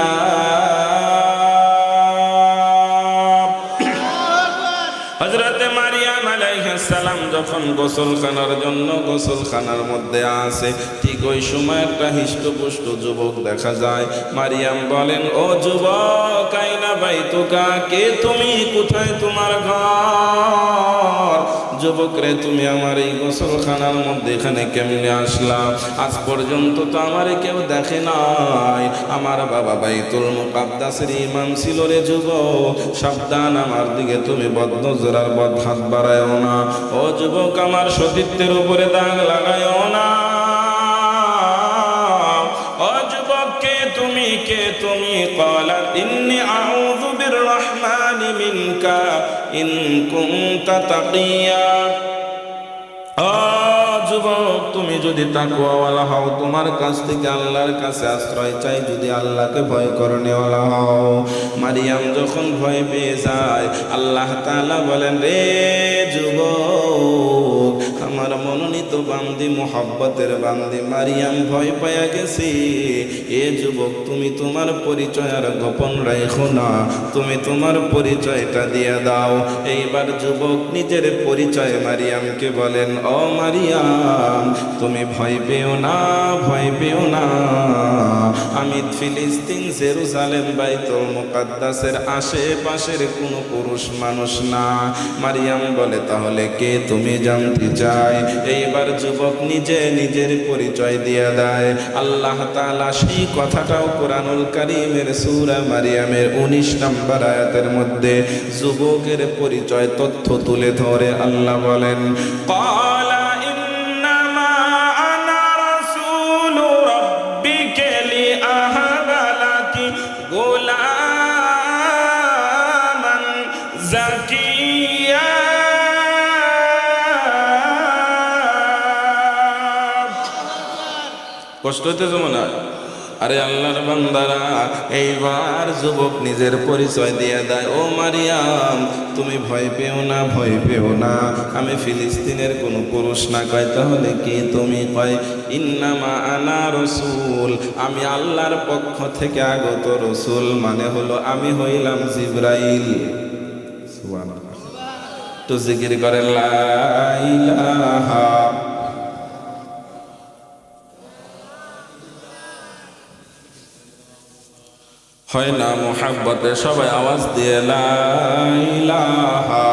হযরতে মারিয়াম আলাইহিস সালাম যখন গোসলখানার জন্য গোসলখানার মধ্যে আসে, ঠিক ওই সময় একটা হিষ্টপুষ্ট যুবক দেখা যায়। মারিয়াম বলেন ও যুবক, আইনা বাইতুকা, কে তুমি? কোথায় তোমার ঘর? যুবক রে, তুমি আমার এই গোসলখানার মধ্যে এখানে কেমনে আসলা? আজ পর্যন্ত তো আমারে কেউ দেখে নাই। আমার বাবা বাইতুল মুকাদ্দাসের ইমাম ছিল রে যুবক। সাবধান, আমার দিকে তুমি বদনজরার বদ হাত বাড়ায়ও না। ও যুবক, আমার সতীত্বের উপরে দাগ লাগায়ও না। ও যুবক, কে তুমি? ক্বালাত ইন্নী আউযু বিররহমানি মিনকা ইন কুনতা তাকিয়া। যুবক, তুমি যদি তাকওয়াওয়ালা হও, তোমার কাছ থেকে আল্লাহর কাছে আশ্রয় চাই, যদি আল্লাহকে ভয় করনেওয়ালা হও। মারিয়াম যখন ভয় পেয়ে যায়, আল্লাহ তাআলা বলেন রে যুবক, আমার মনোনীত বান্দি, মোহাব্বতের বান্দি মারিয়াম ভয় পাইয়া গেছে। এ যুবক, তুমি তোমার পরিচয় আর গোপন রাখো না, তুমি তোমার পরিচয়টা দিয়ে দাও। এইবার যুবক নিজের পরিচয় মারিয়ামকে বলেন ও মারিয়াম, তুমি ভয় পেও না, আমি ফিলিস্তিন, জেরুজালেম, বাইতুল মুকাদ্দাসের আশেপাশের কোনো পুরুষ মানুষ না। মারিয়াম বলে তাহলে কে তুমি? জানতে চাই। এইবার যুবক নিজের পরিচয় দিয়ে দেয়। আল্লাহ তাআলা সেই কথাটাও কোরআনুল কারীমের সূরা মারিয়ামের 19 নম্বর আয়াতের মধ্যে যুবকের পরিচয় তথ্য তুলে ধরে আল্লাহ বলেন ক্বালা ইন্নামা আনা রাসূলু রাব্বিকা লিআহাবা লাকি গোলামান যাকিয়া। কষ্ট হইতেছে মনে হয়? আরে আল্লাহর বান্দারা, এইবার যুবক নিজের পরিচয় দিয়ে দেয়। ও মারিয়াম, তুমি ভয় পেও না, আমি ফিলিস্তিনের কোনো পুরুষ না। কয় তাহলে কি তুমি? কয় ইন্নামা আনা রাসূল, আমি আল্লাহর পক্ষ থেকে আগত রাসূল, মানে হলো আমি হইলাম জিবরাইল। সুবহানাল্লাহ। তো জিকির করেন লা ইলাহা। হয় না মুহাব্বতে সবাই আওয়াজ দিয়ে লা ইলাহা।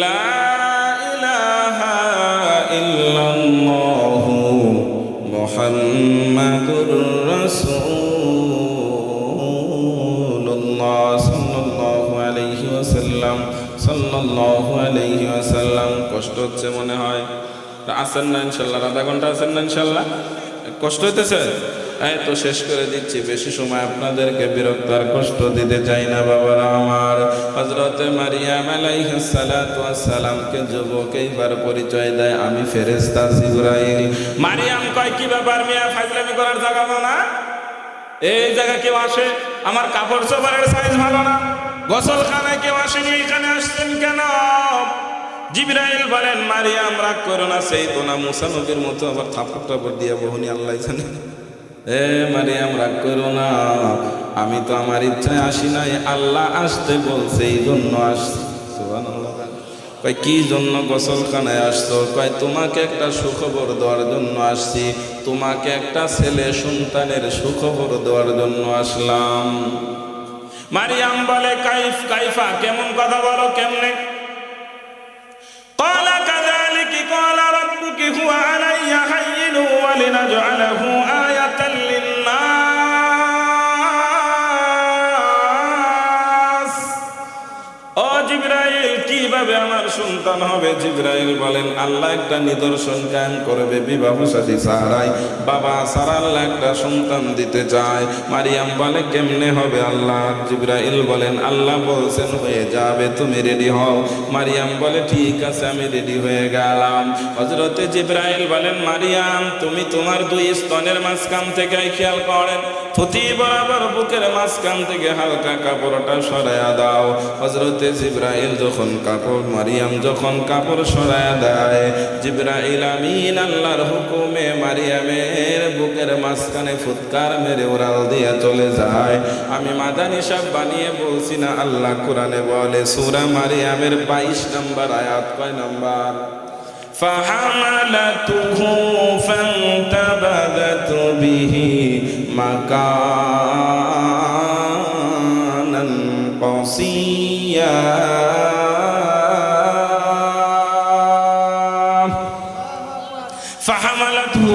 লা ইলাহা আছেন না ইনশাল্লাহ? আধা ঘন্টা আছেন না ইনশাল্লাহ? কষ্ট হইতেছে? এই তো শেষ করে দিচ্ছি, বেশি সময় আপনাদেরকে বিরক্ত আর কষ্ট দিতে চাই না বাবারা আমার। হযরতে মারিয়াম আলাইহিস সালাতু ওয়াস সালামকে যুবক এইবার পরিচয় দেয়, আমি ফেরেশতা জিবরাইল। মারিয়াম কয়, কি ব্যাপার মিয়া, ফাজলামি করার জায়গা না, এই জায়গা কেউ আসে? আমার কাপড় চোপড়ের সাইজ ভালো না, গোসলখানায় কেউ আসেনি, এখানে আসছেন কেন? জিবরাইল বলেন, মারিয়াম রাগ করো না, সেই তো না মুসা নবীর মতো আবার থাপড় টাপড় দিয়ে বহুনি, আল্লাহ জানে। এ মারিয়াম রাগ করো না, আমি তো আমার ইচ্ছায় আসি নাই, আল্লাহ আসতে বলছে এই জন্য আসছি। সুবহানাল্লাহ। কয় কি জন্য গোসলখানায় আসছো? কয় তোমাকে একটা সুখবর দেওয়ার জন্য আসছি, তোমাকে একটা ছেলে সন্তানের সুখবর দেওয়ার জন্য আসলাম। মারিয়াম বলে, কাইফা, কেমন কথা বলো, কেমনে? قال كذلك قال ربك هو علي هين ولنجعله آية للناس। ও জিবরাইল, কিভাবে আমার সন্তান হবে? জিবরাইল বলেন, আল্লাহ একটা নিদর্শন কায়েম করবে, বিবাহ শাদী ছাড়াই, বাবা ছাড়া আল্লাহ একটা সন্তান দিতে চায়। মারিয়াম বলে, কেমনে হবে আল্লাহ? জিবরাইল বলেন, আল্লাহ বলছেন হয়ে যাবে, তুমি রেডি হও। মারিয়াম বলে, ঠিক আছে, আমি রেডি হয়ে গেলাম। হযরতে জিবরাইল বলেন, মারিয়াম তুমি তোমার দুই স্তনের মাঝখান থেকে খেয়াল করেন, থুতি বরাবর বুকের মাঝখান থেকে হালকা কাপড়টা সরাইয়া দাও। হযরতে জিবরাইল যখন মারিয়াম যখন কাপড় সরাইয়া দেয়, জিবরাইল আমিন আল্লাহর হুকুমে মারিয়ামের বুকের মাঝখানে ফুৎকার মেরে উড়াল দিয়ে চলে যায়। আমি মাদানী সাহেব বানিয়ে বলছি না, আল্লাহ কোরআনে বলে, সূরা মারিয়ামের 22 নম্বর আয়াত, কয় নম্বর? فحملته فانتبذت به مكانا قصيا। فحملته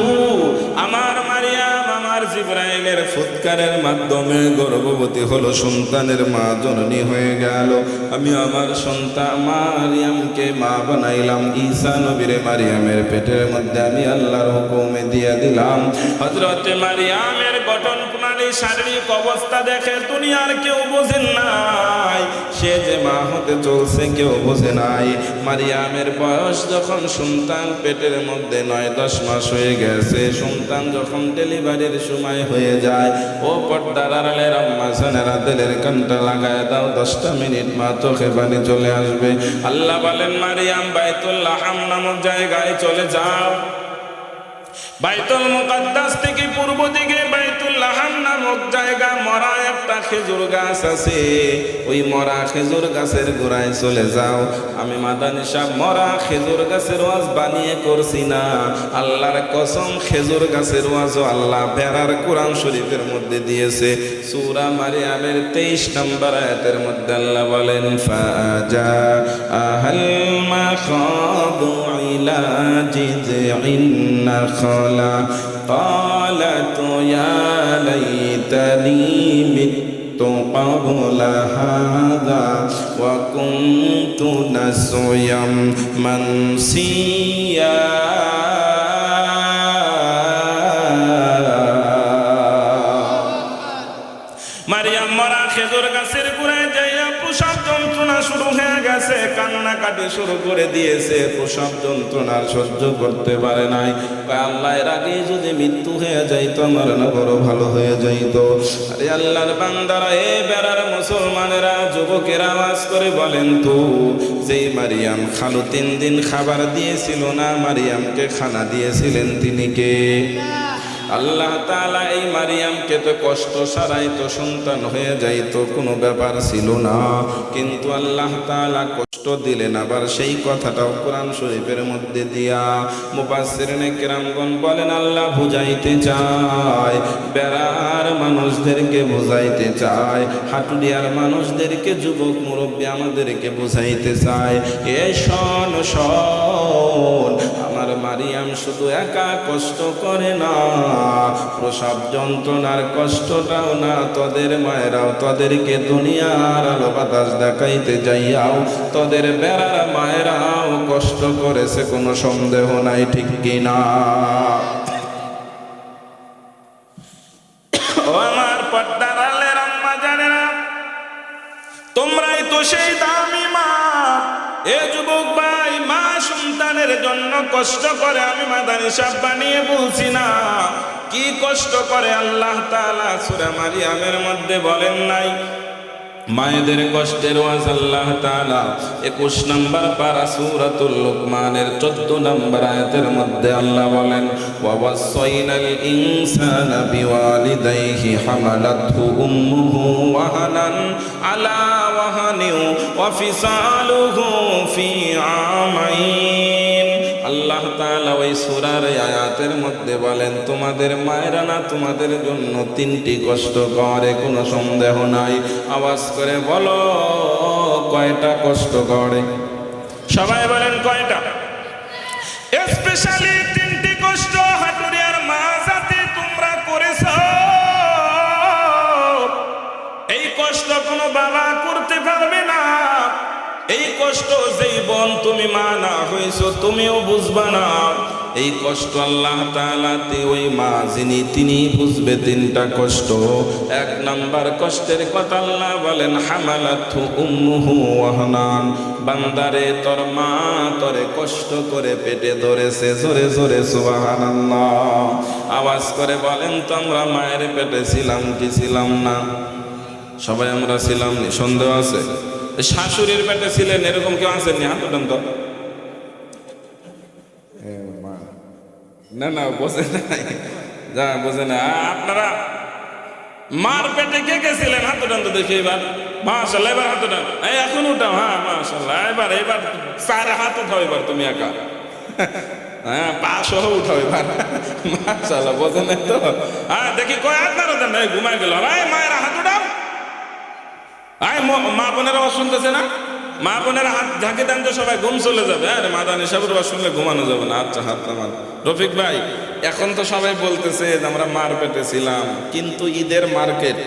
আমার মারিয়াম আমার জিবরাইলের ফুৎকারের মাধ্যমে গর্ভবতী হলো, সন্তানের মা জননী হয়ে গেল। আমি আমার সন্তান মারিয়ামকে মা বানাইলাম, ঈসা নবীরে মারিয়ামের পেটের মধ্যে আমি আল্লাহর হুকুমে দিয়ে দিলাম। হযরতে মারিয়ামের গঠন প্রণালী, শারীরিক অবস্থা দেখে দুনিয়ার কেউ বোঝেন নাই, সে যে মা হতে চলছে কেউ বোঝে নাই। মারিয়ামের বয়স যখন সন্তান পেটের মধ্যে 9-10 মাস হয়ে গেছে, সন্তান যখন ডেলিভারির সময় হয়ে যায়, ও পর্দার আড়ালের আম্মা জানেরা দিলের কানটা লাগায় দাও, 10টা মিনিট মা চোখে পানি চলে আসবে। আল্লাহ বলেন, মারিয়াম বাইতুল লাহাম নামক জায়গায় চলে যাও। বাইতুল মুকাদ্দাস থেকে পূর্ব দিকে বাইতুল লাহাম নামক জায়গা, মরা একটা খেজুর গাছ আছে, ওই মরা খেজুর গাছের গোড়ায় চলে যাও। আমি মাদানী সাহেব মরা খেজুর গাছের ওয়াজ বানিয়ে করছি না, আল্লাহর কসম, খেজুর গাছের ওয়াজও আল্লাহ বেড়ার কোরআন শরীফের মধ্যে দিয়েছে। সূরা মারিয়ামের 23 নম্বর আয়াতের মধ্যে আল্লাহ বলেন, ফাজা আহাল মাখাদু ইলা জিযইন নাখলা قالت يا ليتني مت قبل هذا وكنت نسيا منسيا। মারিয়াম মরা খেজুর গাছের গোড়ায় যাইয়া প্রসব যন্ত্রণা শুরু হয়ে গেছে, কান্নাকাটি শুরু করে দিয়েছে, প্রসব যন্ত্রণার সহ্য করতে পারে নাই। আল্লাহ, এর আগে যদি মৃত্যু হয়ে যাইতো আমার না বড় ভালো হয়ে যাইতো। আরে আল্লাহর বান্দারা, এ বেড়ার মুসলমানেরা, যুবকেরা আওয়াজ করে বলেন তো, যেই মারিয়াম খালু 3 দিন খাবার দিয়েছিল না, মারিয়ামকে খানা দিয়েছিলেন তিনি কে? আল্লাহ তাআলা। এই মারিয়ামকে তো কষ্ট ছাড়াই তো সন্তান হয়ে যাইতো, কোনো ব্যাপার ছিল না, কিন্তু আল্লাহ তাআলা কষ্ট দিলেন। আবার সেই কথাটাও কোরআন শরীফের মধ্যে দিয়া মুফাসসিরিনে কেরামগণ বলেন, আল্লাহ বুঝাইতে চায়, বেড়ার মানুষদেরকে বুঝাইতে চায়, হাটুরিয়ার মানুষদেরকে, যুবক মুরব্বী আমাদেরকে বুঝাইতে চায়, এ শোন শোন, আমার মারিয়াম শুধু একা কষ্ট করে না, প্রসব যন্ত্রণার কষ্টটাও না, তোদের মায়েরাও তোদেরকে দুনিয়ার আলো বাতাস দেখাইতে যাইয়াও তোদের বেড়ার মায়েরাও কষ্ট করেছে, কোনো সন্দেহ নাই, ঠিক কিনা? ও আমার পর্দার আলের আম্মা জানেরা, তোমরাই তো সেই দামি মা। এ যুবক ভাই, মা সন্তানের জন্য কষ্ট করে, আমি মাদানী সাহেব বানিয়ে বলছি না, কি কষ্ট করে আল্লাহ তাআলা সূরা মারিয়ামের মধ্যে বলেন নাই? মায়েদের কষ্টের ওয়াজ আল্লাহ তাআলা 21 নম্বর পারা সূরাতুল লুকমানের 14 নম্বর আয়াতের মধ্যে আল্লাহ বলেন, ওয়াসাইনাল ইনসানা বিওয়ালিদাইহি হামালাতহু উম্মুহু ওয়াহানান আলা ওয়াহানিন ওয়া ফিসালুহু ফি আমাইন। আল্লাহ তাআলা ওই সূরার আয়াতের মধ্যে বলেন, তোমাদের মায়েরা না তোমাদের জন্য 3টি কষ্ট করে, কোনো সন্দেহ নাই। আওয়াজ করে বলো, কয়টা কষ্ট করে? সবাই বলেন কয়টা? স্পেশালি 3টি কষ্ট হাটুরিয়ার মা জাতি তোমরা করেছো। এই কষ্ট কোনো বাবা করতে পারবে না। এই কষ্ট যেই বোন তুমি মা না হইছো তুমিও বুঝবা না। এই কষ্ট আল্লাহ তাআলা ওই মা যিনি তিনি বুঝবে 3টা কষ্ট। 1 নাম্বার কষ্টের কথা আল্লাহ বলেন, হামালাতহু উম্মুহু ওয়াহনান। বান্দারে, তোর মা তোরে কষ্ট করে পেটে ধরেছে। জোরে জোরে সুবহানাল্লাহ। আওয়াজ করে বলেন তো, আমরা মায়ের পেটে ছিলাম কি ছিলাম না? সবাই আমরা ছিলাম, সন্দেহ আছে? শাশুড়ির পেটে ছিলেন এরকম কেউ আছেন? হাত উঠান তো। না না, বোঝে নাই, যা বোঝে না। আপনারা মার পেটে কে কে ছিলেন? হাত উঠান তো দেখি এবার। মাশাআল্লাহ, এবার হাত উঠান। এখন উঠাও। হ্যাঁ মাশাআল্লাহ। এবার 4 হাত উঠাও। এবার তুমি একা, হ্যাঁ, পা সহ উঠাও এবার। মাশাআল্লাহ, বোঝে নাই তো? হ্যাঁ, দেখি কয় হাত নাড়ো দেন। ঘুমাই গেল। মায়েরা হাত উঠাও। মা বোনেরা আওয়াজ শুনতেছে না? মা বোনেরা হাত ঝাঁকি দেন তো, সবাই ঘুম চলে যাবে। আরে মাদানী সাহেবের আওয়াজ শুনলে ঘুমানো যাবে না। আচ্ছা, হাত নামান। রফিক ভাই, এখন তো সবাই বলতেছে যে আমরা মার পেটে ছিলাম, কিন্তু ঈদের মার্কেট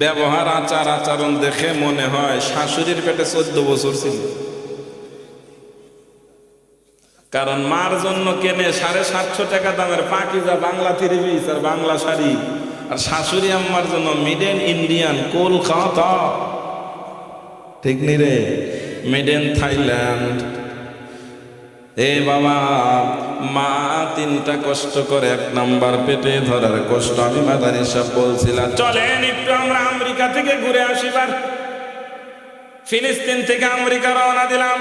ব্যবহার আচার আচরণ দেখে মনে হয় শাশুড়ির পেটে 14 বছর ছিল। কারণ মার জন্য কেনে 750 টাকা দামের পাকিজা বাংলা 3 পিস আর বাংলা শাড়ি, আর শাশুড়ি আম্মার জন্য মেড ইন ইন্ডিয়ান কলকাতা, ঠিক নি রে, মেড ইন থাইল্যান্ড। এ বাবা, মা 3টা কষ্ট করে। 1 নাম্বার পেটে ধরার কষ্ট। আমি মাদানী সাহেব বলছিলাম, চলেন একটু আমরা আমেরিকা থেকে ঘুরে আসিবার। ফিলিস্তিন থেকে আমেরিকা রওনা দিলাম।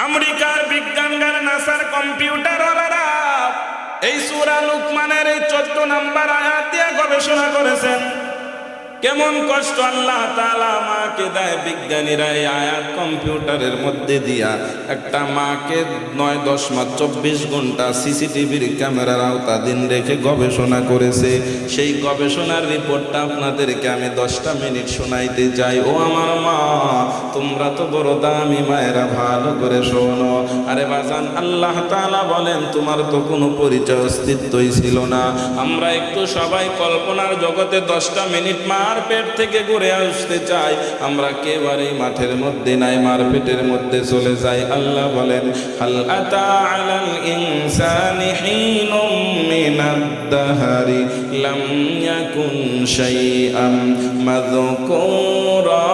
আমেরিকার বিজ্ঞানগার নাসার কম্পিউটার ওয়ালারা এই সূরা লুকমানের এই 14 নম্বর আয়াত দিয়ে গবেষণা করেছেন কেমন কষ্ট আল্লাহ তাআলা মাকে দেয়। বিজ্ঞানীরা এই আয়াত কম্পিউটারের মধ্যে দিয়া একটা মাকে 9-10 মাস 24 ঘন্টা সিসিটিভির ক্যামেরার আওতাধীন রেখে গবেষণা করেছে। সেই গবেষণার রিপোর্টটা আপনাদেরকে আমি 10টা মিনিট শোনাইতে চাই। ও আমার মা, তোমরা তো বড় দামি মায়েরা, ভালো করে শোনো। আরে বাজান, আল্লাহ তাআলা বলেন তোমার তো কোনো পরিচয় অস্তিত্বই ছিল না। আমরা একটু সবাই কল্পনার জগতে 10টা মিনিট মার পেট থেকে ঘুরে আসতে চাই। আমরা কেবারে মাঠের মধ্যে নাই, মার পেটের মধ্যে চলে যাই। আল্লাহ বলেন, হাল আতা আলাল ইনসানি হিনুম মিনাদ দাহরি লাম ইয়াকুন শাইআম মাযকুরা।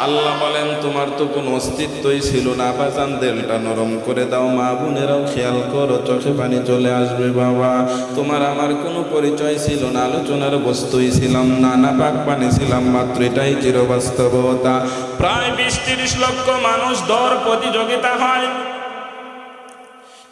আল্লাহ বলেন তোমার তো কোনো অস্তিত্বই ছিল না। বাজান, দিলটা নরম করে দাও। মা বোনেরাও খেয়াল করো, চোখে পানি চলে আসবে। বাবা, তোমার আমার কোনো পরিচয় ছিল না, আলোচনার বস্তুই ছিলাম না, না পাক পানি ছিলাম মাত্র। এটাই চিরবাস্তবতা। প্রায় 20-30 লক্ষ মানুষ দৌড় প্রতিযোগিতা হয়।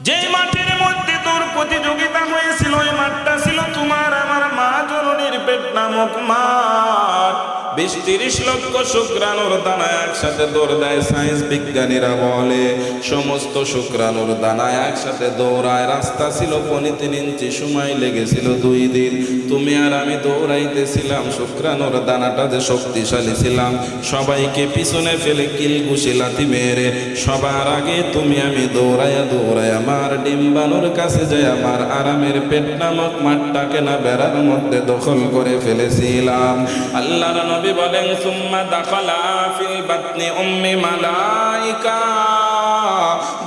যেই মাঠের মধ্যে দৌড় প্রতিযোগিতা হয়েছিল, ওই মাঠটা ছিল তোমার আমার মা জননীর পেট নামক মাঠ। 20-30 লক্ষ শুক্রাণুর দানা একসাথে দৌড় দেয়। সায়েন্স বিজ্ঞানীরা বলে সমস্ত শুক্রাণুর দানা একসাথে দৌড়ায়। রাস্তা ছিল 3 ইঞ্চি, সময় লেগেছিল 2 দিন। তুমি আর আমি দৌড়াইতেছিলাম, শুক্রাণুর দানাটা যে শক্তিশালী ছিলাম, সবাইকে পিছনে ফেলে কিল ঘুষি লাথি মেরে সবার আগে তুমি আমি দৌড়াইয়া দৌড়াইয়া আমার ডিম্বাণুর কাছে যাই আমার আরামের পেট নামক মাঠটাকে না বেড়ার মধ্যে দখল করে ফেলেছিলাম। আল্লাহর নবী বলেন সুম্মা দাখালা ফিল বাতনি উম্মি মালাইকা।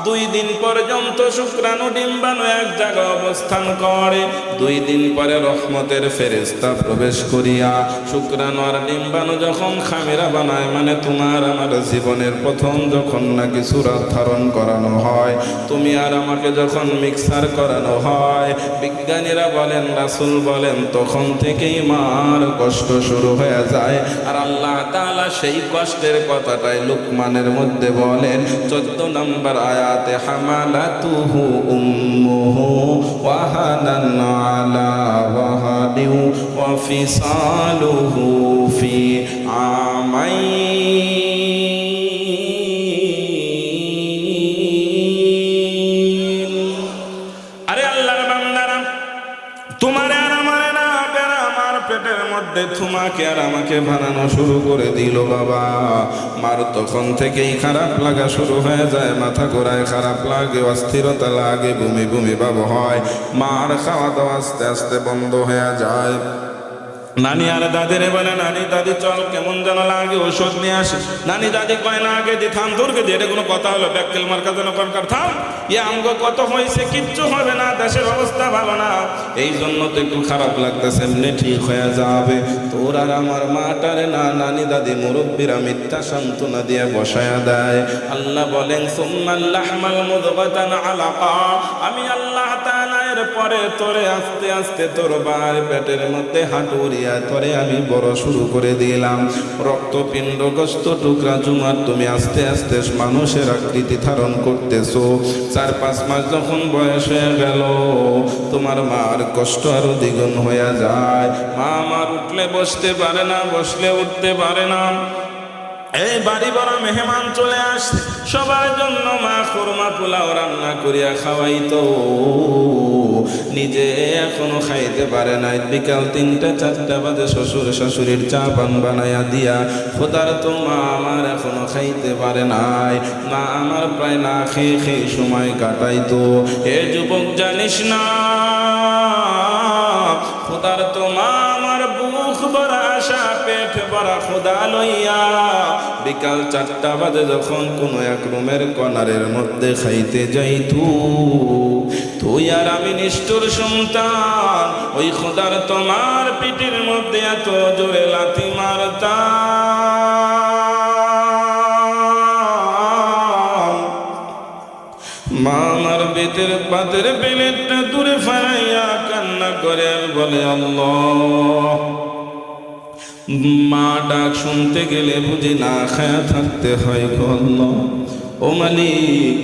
2 দিন পর্যন্ত শুক্রাণু ডিম্বাণু এক জায়গায় অবস্থান করে। 2 দিন পরে রহমতের ফেরেশতা প্রবেশ করিয়া শুক্রাণু আর ডিম্বাণু যখন খামিরা বানায়, মানে তোমার আমার জীবনের প্রথম যখন নাকি সূরত ধারণ করানো হয়, তুমি আর আমাকে যখন মিক্সার করানো হয়, বিজ্ঞানীরা বলেন, রাসূল বলেন, তখন থেকেই মার কষ্ট শুরু হয়ে যায়। আর আল্লাহ তাআলা সেই কষ্টের কথাটাই লুকমানের মধ্যে বলেন 14 নম্বর আয়াতে, হামালাতুহু উম্মুহু ওয়াহানান আলা ওয়াহাদিন ওয়া ফিসালুহু ফি আমাইন। আরে আল্লাহর বান্দারা, তোমার আর আমার না বেড়া আমার পেটের মধ্যে তোমাকে আর আমাকে বানানো শুরু করে দিল বাবা। মার তখন থেকেই খারাপ লাগা শুরু হয়ে যায়, মাথা ঘোরায়, খারাপ লাগে, অস্থিরতা লাগে, বমি বমি ভাব হয়। মার খাওয়া দাওয়া আস্তে আস্তে বন্ধ হয়ে যায়। নানি আর দাদিরে বলে, নানি দাদি চল, কেমন যেন লাগে, ওষুধ নিয়ে আসে। নানি দাদি কয় না, আগে দি থাম, তোর দিয়ে এটা কোনো কথা হলো, ব্যাককেল মার্কা যেন কনকার থাম, ইয়ে আমগো কত হয়েছে, কিচ্ছু হবে না, দেশের অবস্থা ভালো না, এই জন্য তো একটু খারাপ লাগতেছে, এমনি ঠিক হয়ে যাবে। তোর আর আমার মাটারে না নানি দাদি মুরব্বীরা মিথ্যা সান্ত্বনা দিয়ে বসায়া দেয়। আল্লাহ বলেন সুম্মাল লাহমাল মুদগাতান আলাকা, আমি আল্লাহ তাআলা এর পরে তোরে আস্তে আস্তে তোর বার পেটের মধ্যে হাঁটুরিয়া তোরে আমি বড় শুরু করে দিলাম। রক্তপিণ্ড গোস্ত টুকরা জুমার তুমি আস্তে আস্তে মানুষের আকৃতি ধারণ করতেছো। 4-5 মাস যখন বয়স হয়ে গেল, তোমার মার কষ্ট আরো দ্বিগুণ হয়ে যায়। মা আমার উঠলে বসতে পারে না, বসলে উঠতে পারে না। এই বাড়ি বড় মেহমান চলে আসে, সবার জন্য মা খুরমা পোলাও রান্না করিয়া খাওয়াইতো, নিজে এখনো খাইতে পারে নাই। বিকাল 3টা-4টা বাজে শ্বশুর শাশুড়ির চা পান বানাইয়া দিয়া, খোদার তো মা আমার এখনো খাইতে পারে নাই। মা আমার প্রায় না খেয়ে খেয়ে সময় কাটাইতো। এ যুবক জানিস না, খোদার তো মা আমার বুক ভরা আশা, পেট ভরা খোদা লইয়া বিকাল 4টা বাজে যখন কোনো এক রুমের কর্নারের মধ্যে খাইতে যাইতু, তুই আর আমি নিষ্ঠুর সন্তান ওই খোদার তোমার পিঠের মধ্যে এত জোরে লাথি মারতাম। মা আমার পেটের পাতের প্লেটটা দূরে ফেলাইয়া কান্না করে বলে, আল্লাহ। মা ডাক শুনতে গেলে বুঝি না খায়া থাকতে হয় গো আল্লাহ। ও মালিক,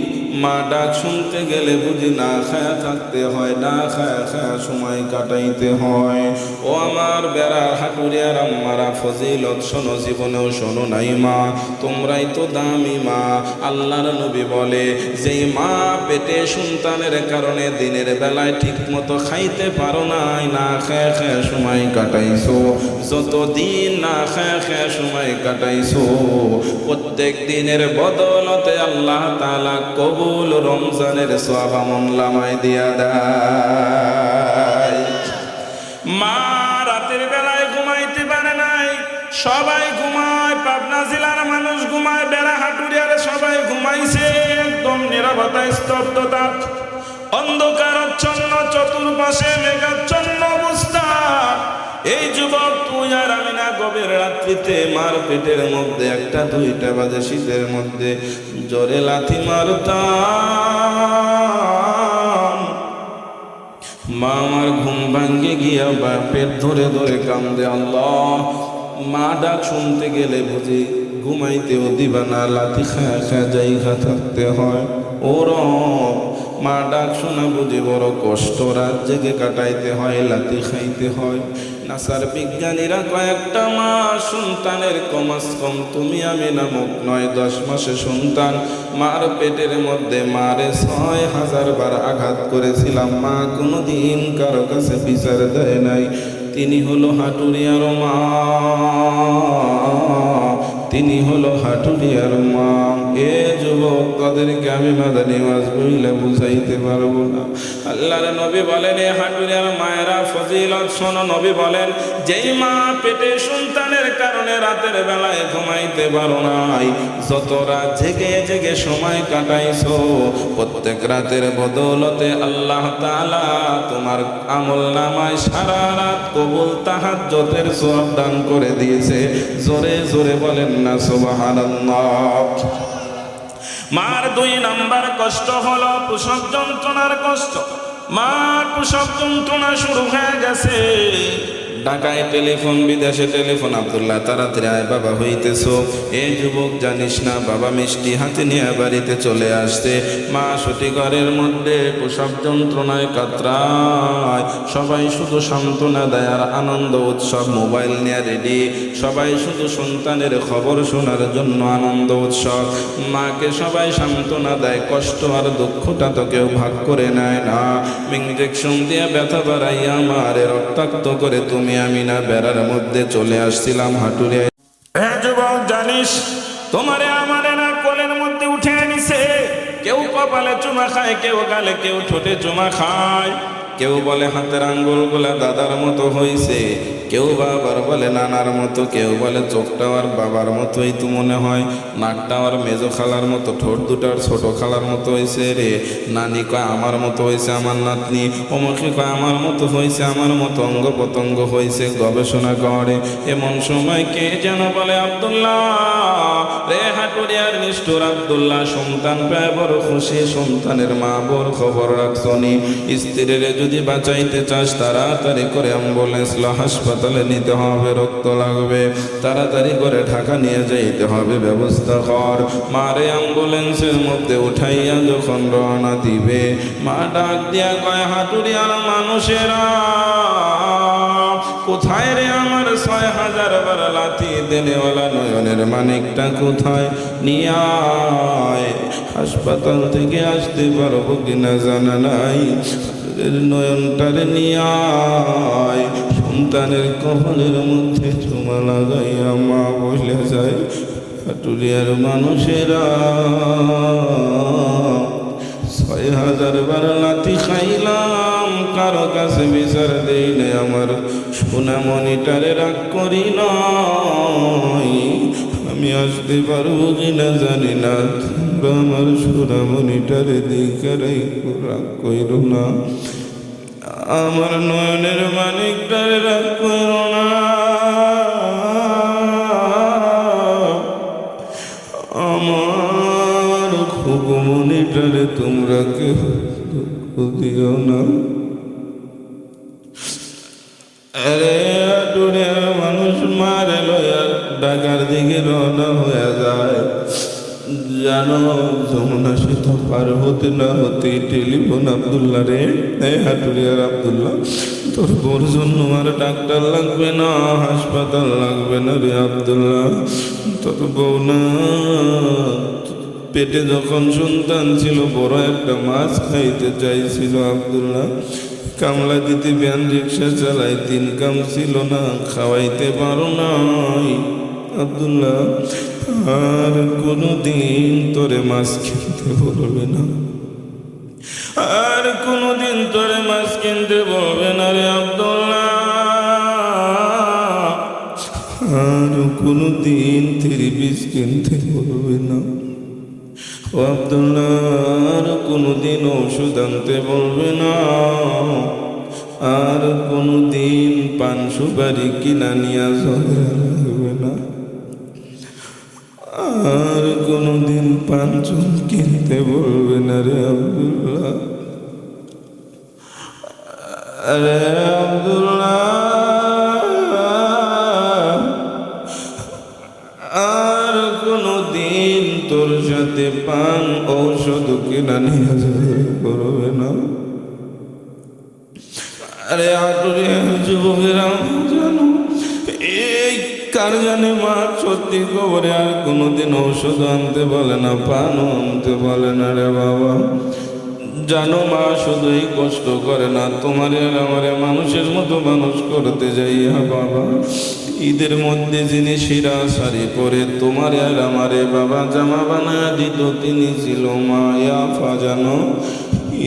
মা ডাক শুনতে গেলে বুঝি না খায়া থাকতে হয়, না খায়া খায়া সময় কাটাইতে হয়। ও আমার বেড়ার হাটুরিয়ার আম্মারা, ফজিলত শোনো, জীবনেও শোনো নাই মা, তোমরাই তো দামি মা। আল্লাহর নবী বলে, যেই মা পেটে সন্তানের কারণে দিনের বেলায় ঠিক মতো খাইতে পারো নাই, না খায়া খায়া সময় কাটাইছো, যতদিন না খায়া খায়া সময় কাটাইছো, প্রত্যেক দিনের বদলতে আল্লাহ তাআলা কবুল রমজানের সওয়াব আমলনামায় দিয়া দেয়। মা রাতের বেলায় ঘুমাইতে পারে নাই, সবাই ঘুমায়, পাবনা জেলার মানুষ ঘুমায়, বেড়া হাটুরিয়ারে সবাই ঘুমাইছে, একদম নীরবতা, স্তব্ধতা, অন্ধকারাচ্ছন্ন, চতুর্পাশে মেঘাচ্ছন্ন অবস্থা। এই যুবক তুই আর আমি না, গভীর রাত্রিতে মার পেটের মধ্যে 1টা-2টা বাজে শীতের মধ্যে জোরে লাথি মারতাম। মা আমার ঘুম ভাঙ্গে গিয়া পেট ধরে ধরে কান্দে, আল্লাহ। মা ডাক শুনতে গেলে বুঝি ঘুমাইতেও দিবা না, লাথি খায়া খায়া জায়গা থাকতে হয়। ওর মা ডাক শোনা বুঝি বড় কষ্ট, রাত জেগে কাটাইতে হয়, লাথি খাইতে হয়। নাসার বিজ্ঞানীরা কয়েকটা মাস সন্তানের কমাস কম তুমি আমি নামক 9-10 মাসে সন্তান মার পেটের মধ্যে মারে 6000 বার আঘাত করেছিলাম, মা কোনোদিন কারো কাছে বিচার দেয় নাই। তিনি হলো হাটুরিয়ার মা, তিনি হলো হাটুরিয়ার মা। এ যুবক, তাদেরকে আমি মাদানী ওয়াজ বইলে বুঝাইতে পারবো না। আল্লাহর নবী বলেন, এ হাটুরিয়ার মায়েরা ফজিলত শোনো। নবী বলেন, যেই মা পেটে সন্তানের কারণে রাতের বেলায় ঘুমাইতে পারো নাই, যত রাত জেগে জেগে সময় কাটাইছো, প্রত্যেক রাতের বদৌলতে আল্লাহ তাআলা তোমার আমলনামায় সারা রাত কবুল তাহাজ্জুদের সওয়াব দান করে দিয়েছে। জোরে জোরে বলেন না সুবহানাল্লাহ। মার 2 নাম্বার কষ্ট হলো প্রসব যন্ত্রণার কষ্ট। মার প্রসব যন্ত্রণা শুরু হয়ে গেছে। ঢাকায় টেলিফোন, বিদেশে টেলিফোন, আব্দুল্লাহ তাড়াতাড়ি আয়, বাবা হইতেছো। এই যুবক জানিস না, বাবা মিষ্টি হাতে নিয়ে বাড়িতে চলে আসছে। মা সতী ঘরের মধ্যে প্রসব যন্ত্রণায় কাতরায়। সবাই শুধু সান্ত্বনা দেয় আর আনন্দ উৎসব, মোবাইল নিয়ে রেডি। সবাই শুধু সন্তানের খবর শোনার জন্য আনন্দ উৎসব। মাকে সবাই সান্ত্বনা দেয়, কষ্ট আর দুঃখটা তো কেউ ভাগ করে নেয় না। ইঞ্জেকশন দিয়ে ব্যথা বাড়াইয়া মারে রক্তাক্ত করে তুমি আমি না বেড়ার মধ্যে চলে আসছিলাম হাটুরিয়ায়। হ্যাঁ যুবক, জানিস তোমারে আমারে না কোলের মধ্যে উঠে নিছে। কেউ কপালে চুমা খায়, কেউ গালে, কেউ ঠোঁটে চুমা খায়। কেউ বলে হাতের আঙ্গুলগুলা দাদার মতো হয়েছে, কেউ বাবার বলে নানার মতো, কেউ বলে চোখটাও আর বাবার মতোই তো মনে হয়, নাকটাও আর মেজো খালার মতো, ঠোঁট দুটার ছোট খালার মতো হয়েছে রে। নানি কয় আমার মতো হয়েছে আমার নাতনি, অমুকে কয় আমার মতো হয়েছে আমার মতো, অঙ্গ প্রত্যঙ্গ হয়েছে। গবেষণা করে এমন সময় কে যেন বলে, আব্দুল্লাহ রে হাটুরিয়ার নিষ্ঠুর আব্দুল্লাহ, সন্তান পেয়ে বড় খুশি, সন্তানের মা বড় খবর রাখছনি। স্ত্রীরে যদি বাঁচাইতে চাস তাড়াতাড়ি করে অ্যাম্বুলেন্স ল, হাসপাতালে নিতে হবে, রক্ত লাগবে, তাড়াতাড়ি করে ঢাকা নিয়ে যাইতে হবে, ব্যবস্থা কর। মারে অ্যাম্বুলেন্সের মধ্যে উঠাইয়া যখন রওনা দিবে, মা ডাক দিয়া কয়, হাটুরিয়ার মানুষেরা কোথায় রে আমার 6000 বার লাথি দেনেওয়ালা নয়নের মানিকটা কোথায়? নিয়ে আয়। হাসপাতাল থেকে আসতে পারবো কিনা জানা নাই, নয়নটারে নিয়ে আয়। সন্তানের কপালের মধ্যে চুমা লাগাইয়া মা বলে যায়, হাটুরিয়ার মানুষেরা 6000 বার লাথি খাইলাম, কারো কাছে বিচার দেই না, আমার সোনামণিটারে রাগ করি নাই। আমি আসতে পারবো কিনা জানি না, তোমরা আমার সোনামণিটারে দেখে রাগ কইর না, আমার নয়নের মানিকটারে রাগ কইর না। আমার খুবমণিটারে তোমরা কেউ দুঃখ দিও না। আরে হাটুরিয়ার মানুষ মারে লইয়া ঢাকার দিকে রওনা হয়ে যায়। জানো যমুনা সেতু পার হতে না হতে টেলিফোন, আব্দুল্লাহ রে, এই হাটুরিয়ার আব্দুল্লাহ, তোর বোর জন্য আর ডাক্তার লাগবে না, হাসপাতাল লাগবে না রে আব্দুল্লাহ, তোর বউ না পেটে যখন সন্তান ছিল বড় একটা মাছ খাইতে চাইছিল আব্দুল্লাহ, কামলা দিতে ভ্যান রিক্সা চালাই, 3 কাম ছিল না, খাওয়াইতে পারো নাই আব্দুল্লাহ। আর কোনোদিন তোরে মাছ কিনতে বলবে না, আর কোনোদিন তোরে মাছ কিনতে বলবে না রে আব্দুল্লাহ, আর কোনোদিন 3 পিস কিনতে বলবে না ও আব্দুল্লাহ, আর কোনোদিন ওষুধ আনতে বলবে না, আর কোনোদিন পান সুপারি কিনা নিয়ে ঝগড়া লাগবে না, আর কোনোদিন পাঞ্চন কিনতে বলবে না রে আব্দুল্লাহ। আরে আব্দুল্লাহ, আর কোনোদিন তোর সাথে পান ঔষধ কিনা নিয়ে করবে না। আরে হাটুরিয়ার যুবকেরা কার জানে মা সত্যি খবরে আর কোনোদিন ঔষধ আনতে বলে না, পানও আনতে বলে না রে বাবা। জানো মা শুধুই কষ্ট করে না, তোমারে আর আমারে মানুষের মতো মানুষ করতে যাইয়া বাবা ঈদের মধ্যে যিনি শিরা শাড়ি পরে তোমারে আর আমারে বাবা জামা বানায় দিত তিনি ছিল মা ইয়াফা। জানো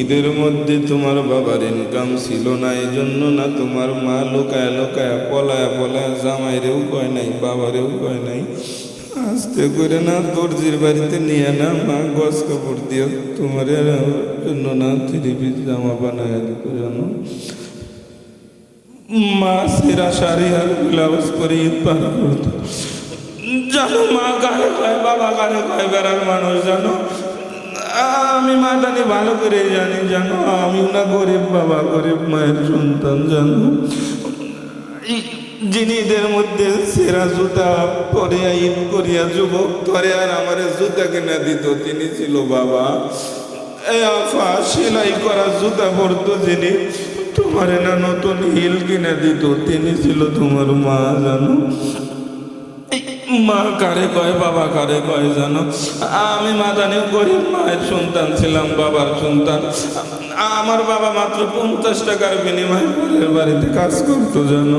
ঈদের মধ্যে তোমার বাবার ইনকাম ছিল না, এই জন্য না তোমার মা লুকায় লুকায় পলায় পলায় জামাইরেও কয় নাই বাবারেও কয় নাই, আস্তে করে না দর্জির বাড়িতে নিয়ে না মা গছ কাপড় দিয়ে তোমার জন্য না 3 পিস জামা বানায় দিত। জানো মা সেরা শাড়ি আর ব্লাউজ পরে ঈদ পার করতো। জানো মা গায়ে কয় বাবা গায়ে কয় বেড়ার মানুষ। জানো আমি মাদানি ভালো করে জানি, জানো আমি না গরিব বাবা গরিব মায়ের সন্তান। জানো যিনি ঈদের মধ্যে সেরা জুতা পরে ঈদ করিয়া যুবক ধরে আর আমার জুতা কিনা দিত তিনি ছিল বাবা। এই আফা সেলাই করা জুতা পরতো যিনি, তোমার না নতুন হিল কিনে দিত তিনি ছিল তোমার মা। জানো মা কারে কয় বাবা কারে কয়। জানো আমি মাদানি গরিব মায়ের সন্তান ছিলাম, বাবার সন্তান। আমার বাবা মাত্র 50 টাকার বিনিময়ে পরের বাড়িতে কাজ করতো। জানো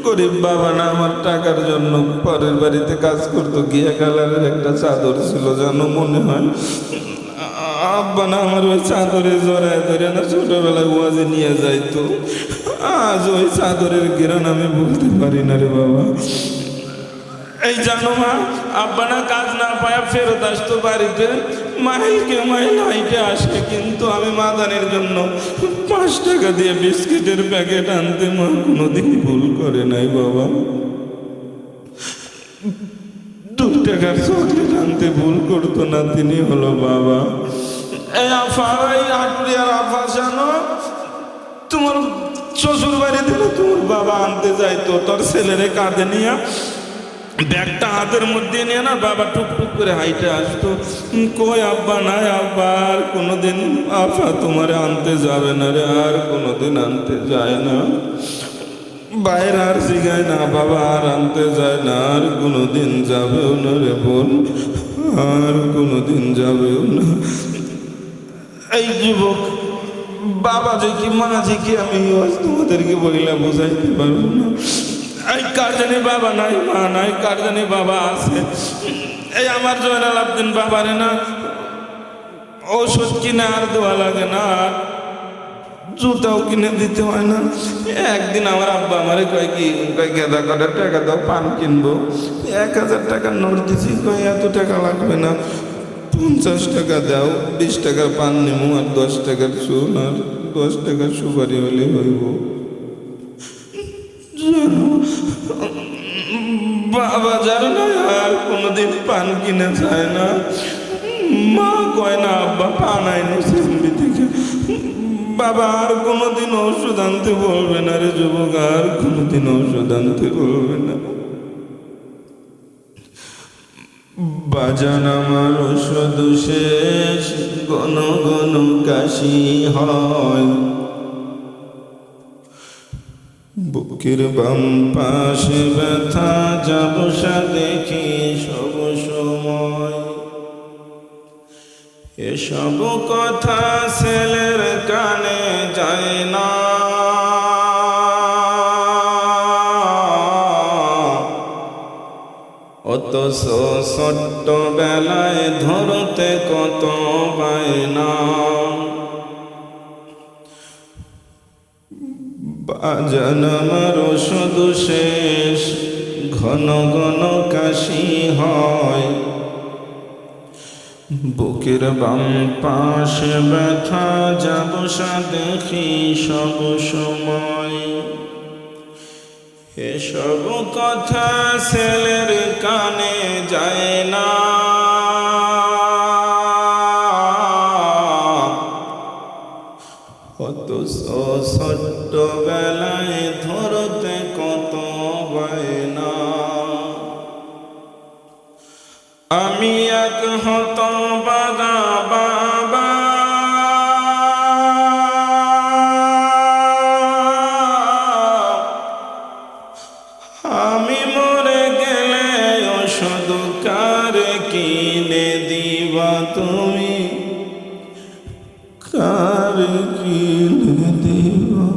গরিব বাবা না, আমার টাকার জন্য পরের বাড়িতে কাজ করতো। গিয়া কালারের একটা চাদর ছিল, জানো মনে হয় আব্বা না আমার ওই চাদরে জড়ায় ধরে না ছোটবেলায় ওয়াজে নিয়ে যাইতো। আজ ওই চাদরের গিরান আমি বলতে পারি না রে বাবা। এই জানো মা আব্বা না কাজ না পায় ফেরত আসতো বাড়িতে, মাইলকে মাইল হাইটে আসে, কিন্তু আমি মাদানের জন্য 5 টাকা দিয়ে বিস্কিটের প্যাকেট আনতে মা কোনোদিন ভুল করে নাই বাবা। 2 টাকার চকলেট আনতে ভুল করতো না, তিনি হলো বাবা। এই আফা এই আটুরিয়ার আফা জানো তোমার শ্বশুর বাড়িতে তোমার বাবা আনতে যাইতো, তোর ছেলেরে কাঁধে নিয়ে ব্যাগটা হাতের মধ্যে নিয়ে না বাবা টুকটুক করে হাইটে আসতো। কই আব্বা নাই, আব্বা আর কোনোদিন আফা তোমারে আনতে যাবে না রে, আর কোনোদিন আনতে যায় না। বাইরে আর জিগায় না বাবা আর আনতে যায় না, আর কোনোদিন যাবেও না রে বোন, আর কোনোদিন যাবেও না। এই যুবক বাবা যে কি মা যে কি আমি তোমাদেরকে বলিলা বোঝাইতে পারবো না। এই কার জানি বাবা নাই মা নাই, কার জানি বাবা আছে। এই আমার জয়নাল আবদিন বাবারে না ওষুধ কিনে আর দেওয়া লাগে না, আর জুতাও কিনে দিতে হয় না। একদিন আমার আব্বা আমারে কয় কি গেদা কটার টাকা দাও পান কিনবো, 1000 টাকার নোট দিছি, কয় এত টাকা লাগবে না, 50 টাকা দাও, 20 টাকার পান নেবো আর 10 টাকার চুন আর 10 টাকার সুপারি হলে হইব। বাবা জানো না আর কোনোদিন পান কিনে যায় না। মা কয় না আব্বা পান আইনো সিম্বি থেকে, বাবা আর কোনোদিন ওষুধ আনতে বলবে না রে যুবক, আর কোনোদিন ওষুধ আনতে বলবে না। বাজান আমার ওষুধ শেষ, ঘন ঘন কাশি হয়, বুকের বাম পাশে ব্যথা যাবসা দেখি সব সময়। এসব কথা ছেলের কানে যায় না, অথচ ছোট্ট বেলায় ধরতে কত বায়না। বাজান আমার ওষুধ শেষ, ঘন ঘন কাশি হয়, বুকের বাম পাশে ব্যথা যাবসা দেখি সব সময়। এসব কথা ছেলের কানে যায় না, অথচ ছোট্ট বেলায় ধরতে কত বায়না। আমি এক হতভাগা বাবা, আমি কিনে দিবা তুমি, কার কিনে দিবা?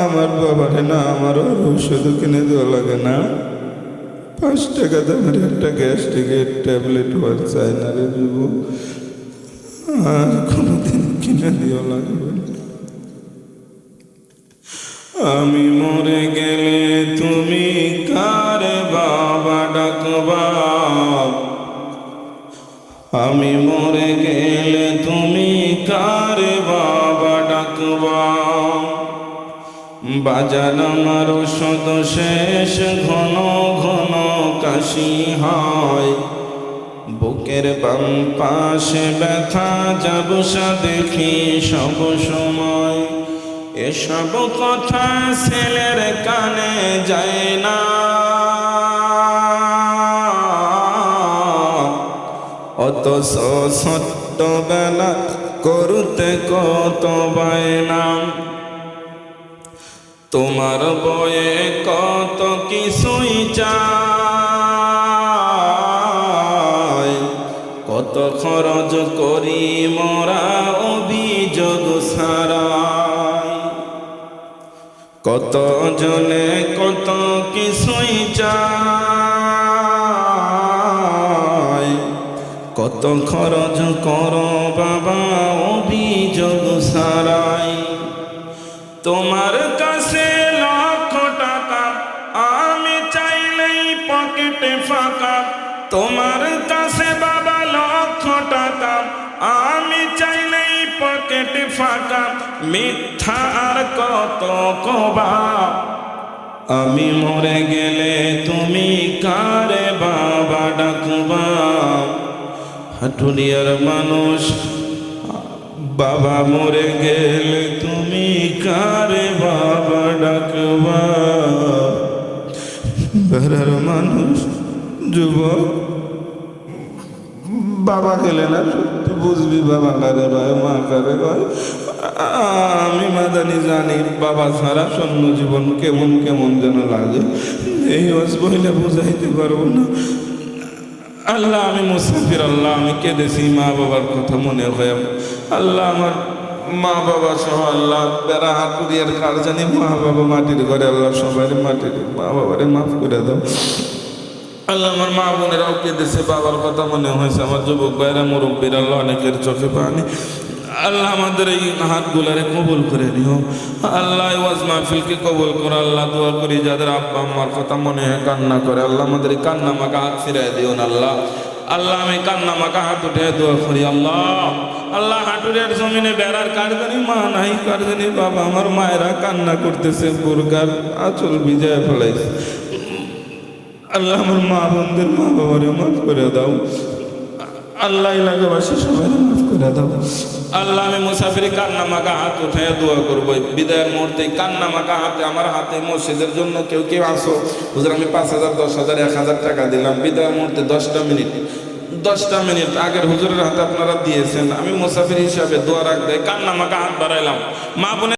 আমার বাবারে না আমার ওষুধ কিনে দেওয়া লাগে না, 5 টাকা দামের একটা গ্যাস্ট্রিকের ট্যাবলেট হওয়ার চাই না রে যুবক, আর কোনোদিন কিনে দেওয়া লাগবে না। আমি মরে গেলে তুমি কারে বাবা ডাকবা, আমি মরে গেলে তুমি কারে বাবা ডাকবা? বাজার আমার ওষুধ শেষ, ঘন ঘন কাশি হয়, বুকের বাম পাশে ব্যথা জাবসা দেখি সব সময়। এসব কথা ছেলের কানে যায় না, অথচ ছোট্টবেলা করতে কত বায়না। তোমার বয়ে কত কিছুই চাই, কত খরচ করি মোরা অভিযোগ ছাড়াই, কত জনে কত কিছুই চাই, কত খরচ করো বাবা অভিযোগ ছাড়াই। তোমার কাছে লক্ষ টাকা আমি চাইলেই পকেটে ফাঁকা, তোমার কাছে বাবা লক্ষ টাকা আমি চাইলেই পকেটে ফাঁকা, মিথ্যা আর কত কবা? আমি মরে গেলে তুমি কারে বাবা ডাকবা? হাটুরিয়ার মানুষ বাবা মরে গেলে তুমি কারে বাবা ডাকবা? বেড়ার মানুষ যুবক বাবা গেলে না সত্যি বুঝবি বাবা কারে ভাই মা কারে ভাই। আমি মাদানি জানি বাবা ছাড়া শূন্য জীবন কেমন কেমন যেন লাগে, এই ওয়াজ বইলে বুঝাইতে পারবো না। আল্লাহ আমি মুসাফির, আল্লাহ আমি কেঁদেছি মা বাবার কথা মনে হয়। আল্লাহ আমার মা বাবা সহ আল্লাহ বেড়া হাটুরিয়ার কার জানি মা বাবা মাটির ঘরে, আল্লাহ সবাই মাটির মা বাবারে মাফ করে দাও। আল্লাহ আমার মা বোনেরাও কেঁদেছে, বাবার কথা মনে হয়েছে। আমার যুবক ভাইরা মুরব্বীর আল্লাহ অনেকের চোখে পানি, আল্লাহ আমাদের এই হাতগুলারে কবুল করে নিও। আল্লাহ ওয়াজ মাহফিলকে কবুল করো। আল্লাহ দোয়া করি যাদের আব্বা আম্মার কথা মনে হয় কান্না করে, আল্লাহ আমাদের এই কান্না মাখা হাত ফিরাই দিও না আল্লাহ। আল্লাহ আমি কান্না মাখা হাত উঠে দোয়া করি আল্লাহ। আল্লাহ হাটুরিয়ার জমিনে বেড়ার কারজানি মা নাই, কারজানি বাবা, আমার মায়েরা কান্না করতেছে, বুরকার আঁচল ভিজায় ফেলাইছে। আল্লাহ আমার মা বোনদের মা বাবারে মাফ করে দাও আল্লাহ, এলাকাবাসী সবাই মাফ করে দাও আল্লাহ। আমি মুসাফির কান্না মাখা হাত উঠে দোয়া করবো বিদায়ের মুহূর্তে। কান্না মাখা হাতে আমার হাতে মসজিদের জন্য কেউ কেউ আসো, হুজুর আমি 5,000 10,000 1,000 টাকা দিলাম। বিদায়ের মুহূর্তে 10টা মিনিট আগের হুজুরের হাতে আপনারা দিয়েছেন, আমি মুসাফির হিসাবে দোয়া রাখ দেয় কান্না মাখা হাত বাড়াইলাম। মা বোনের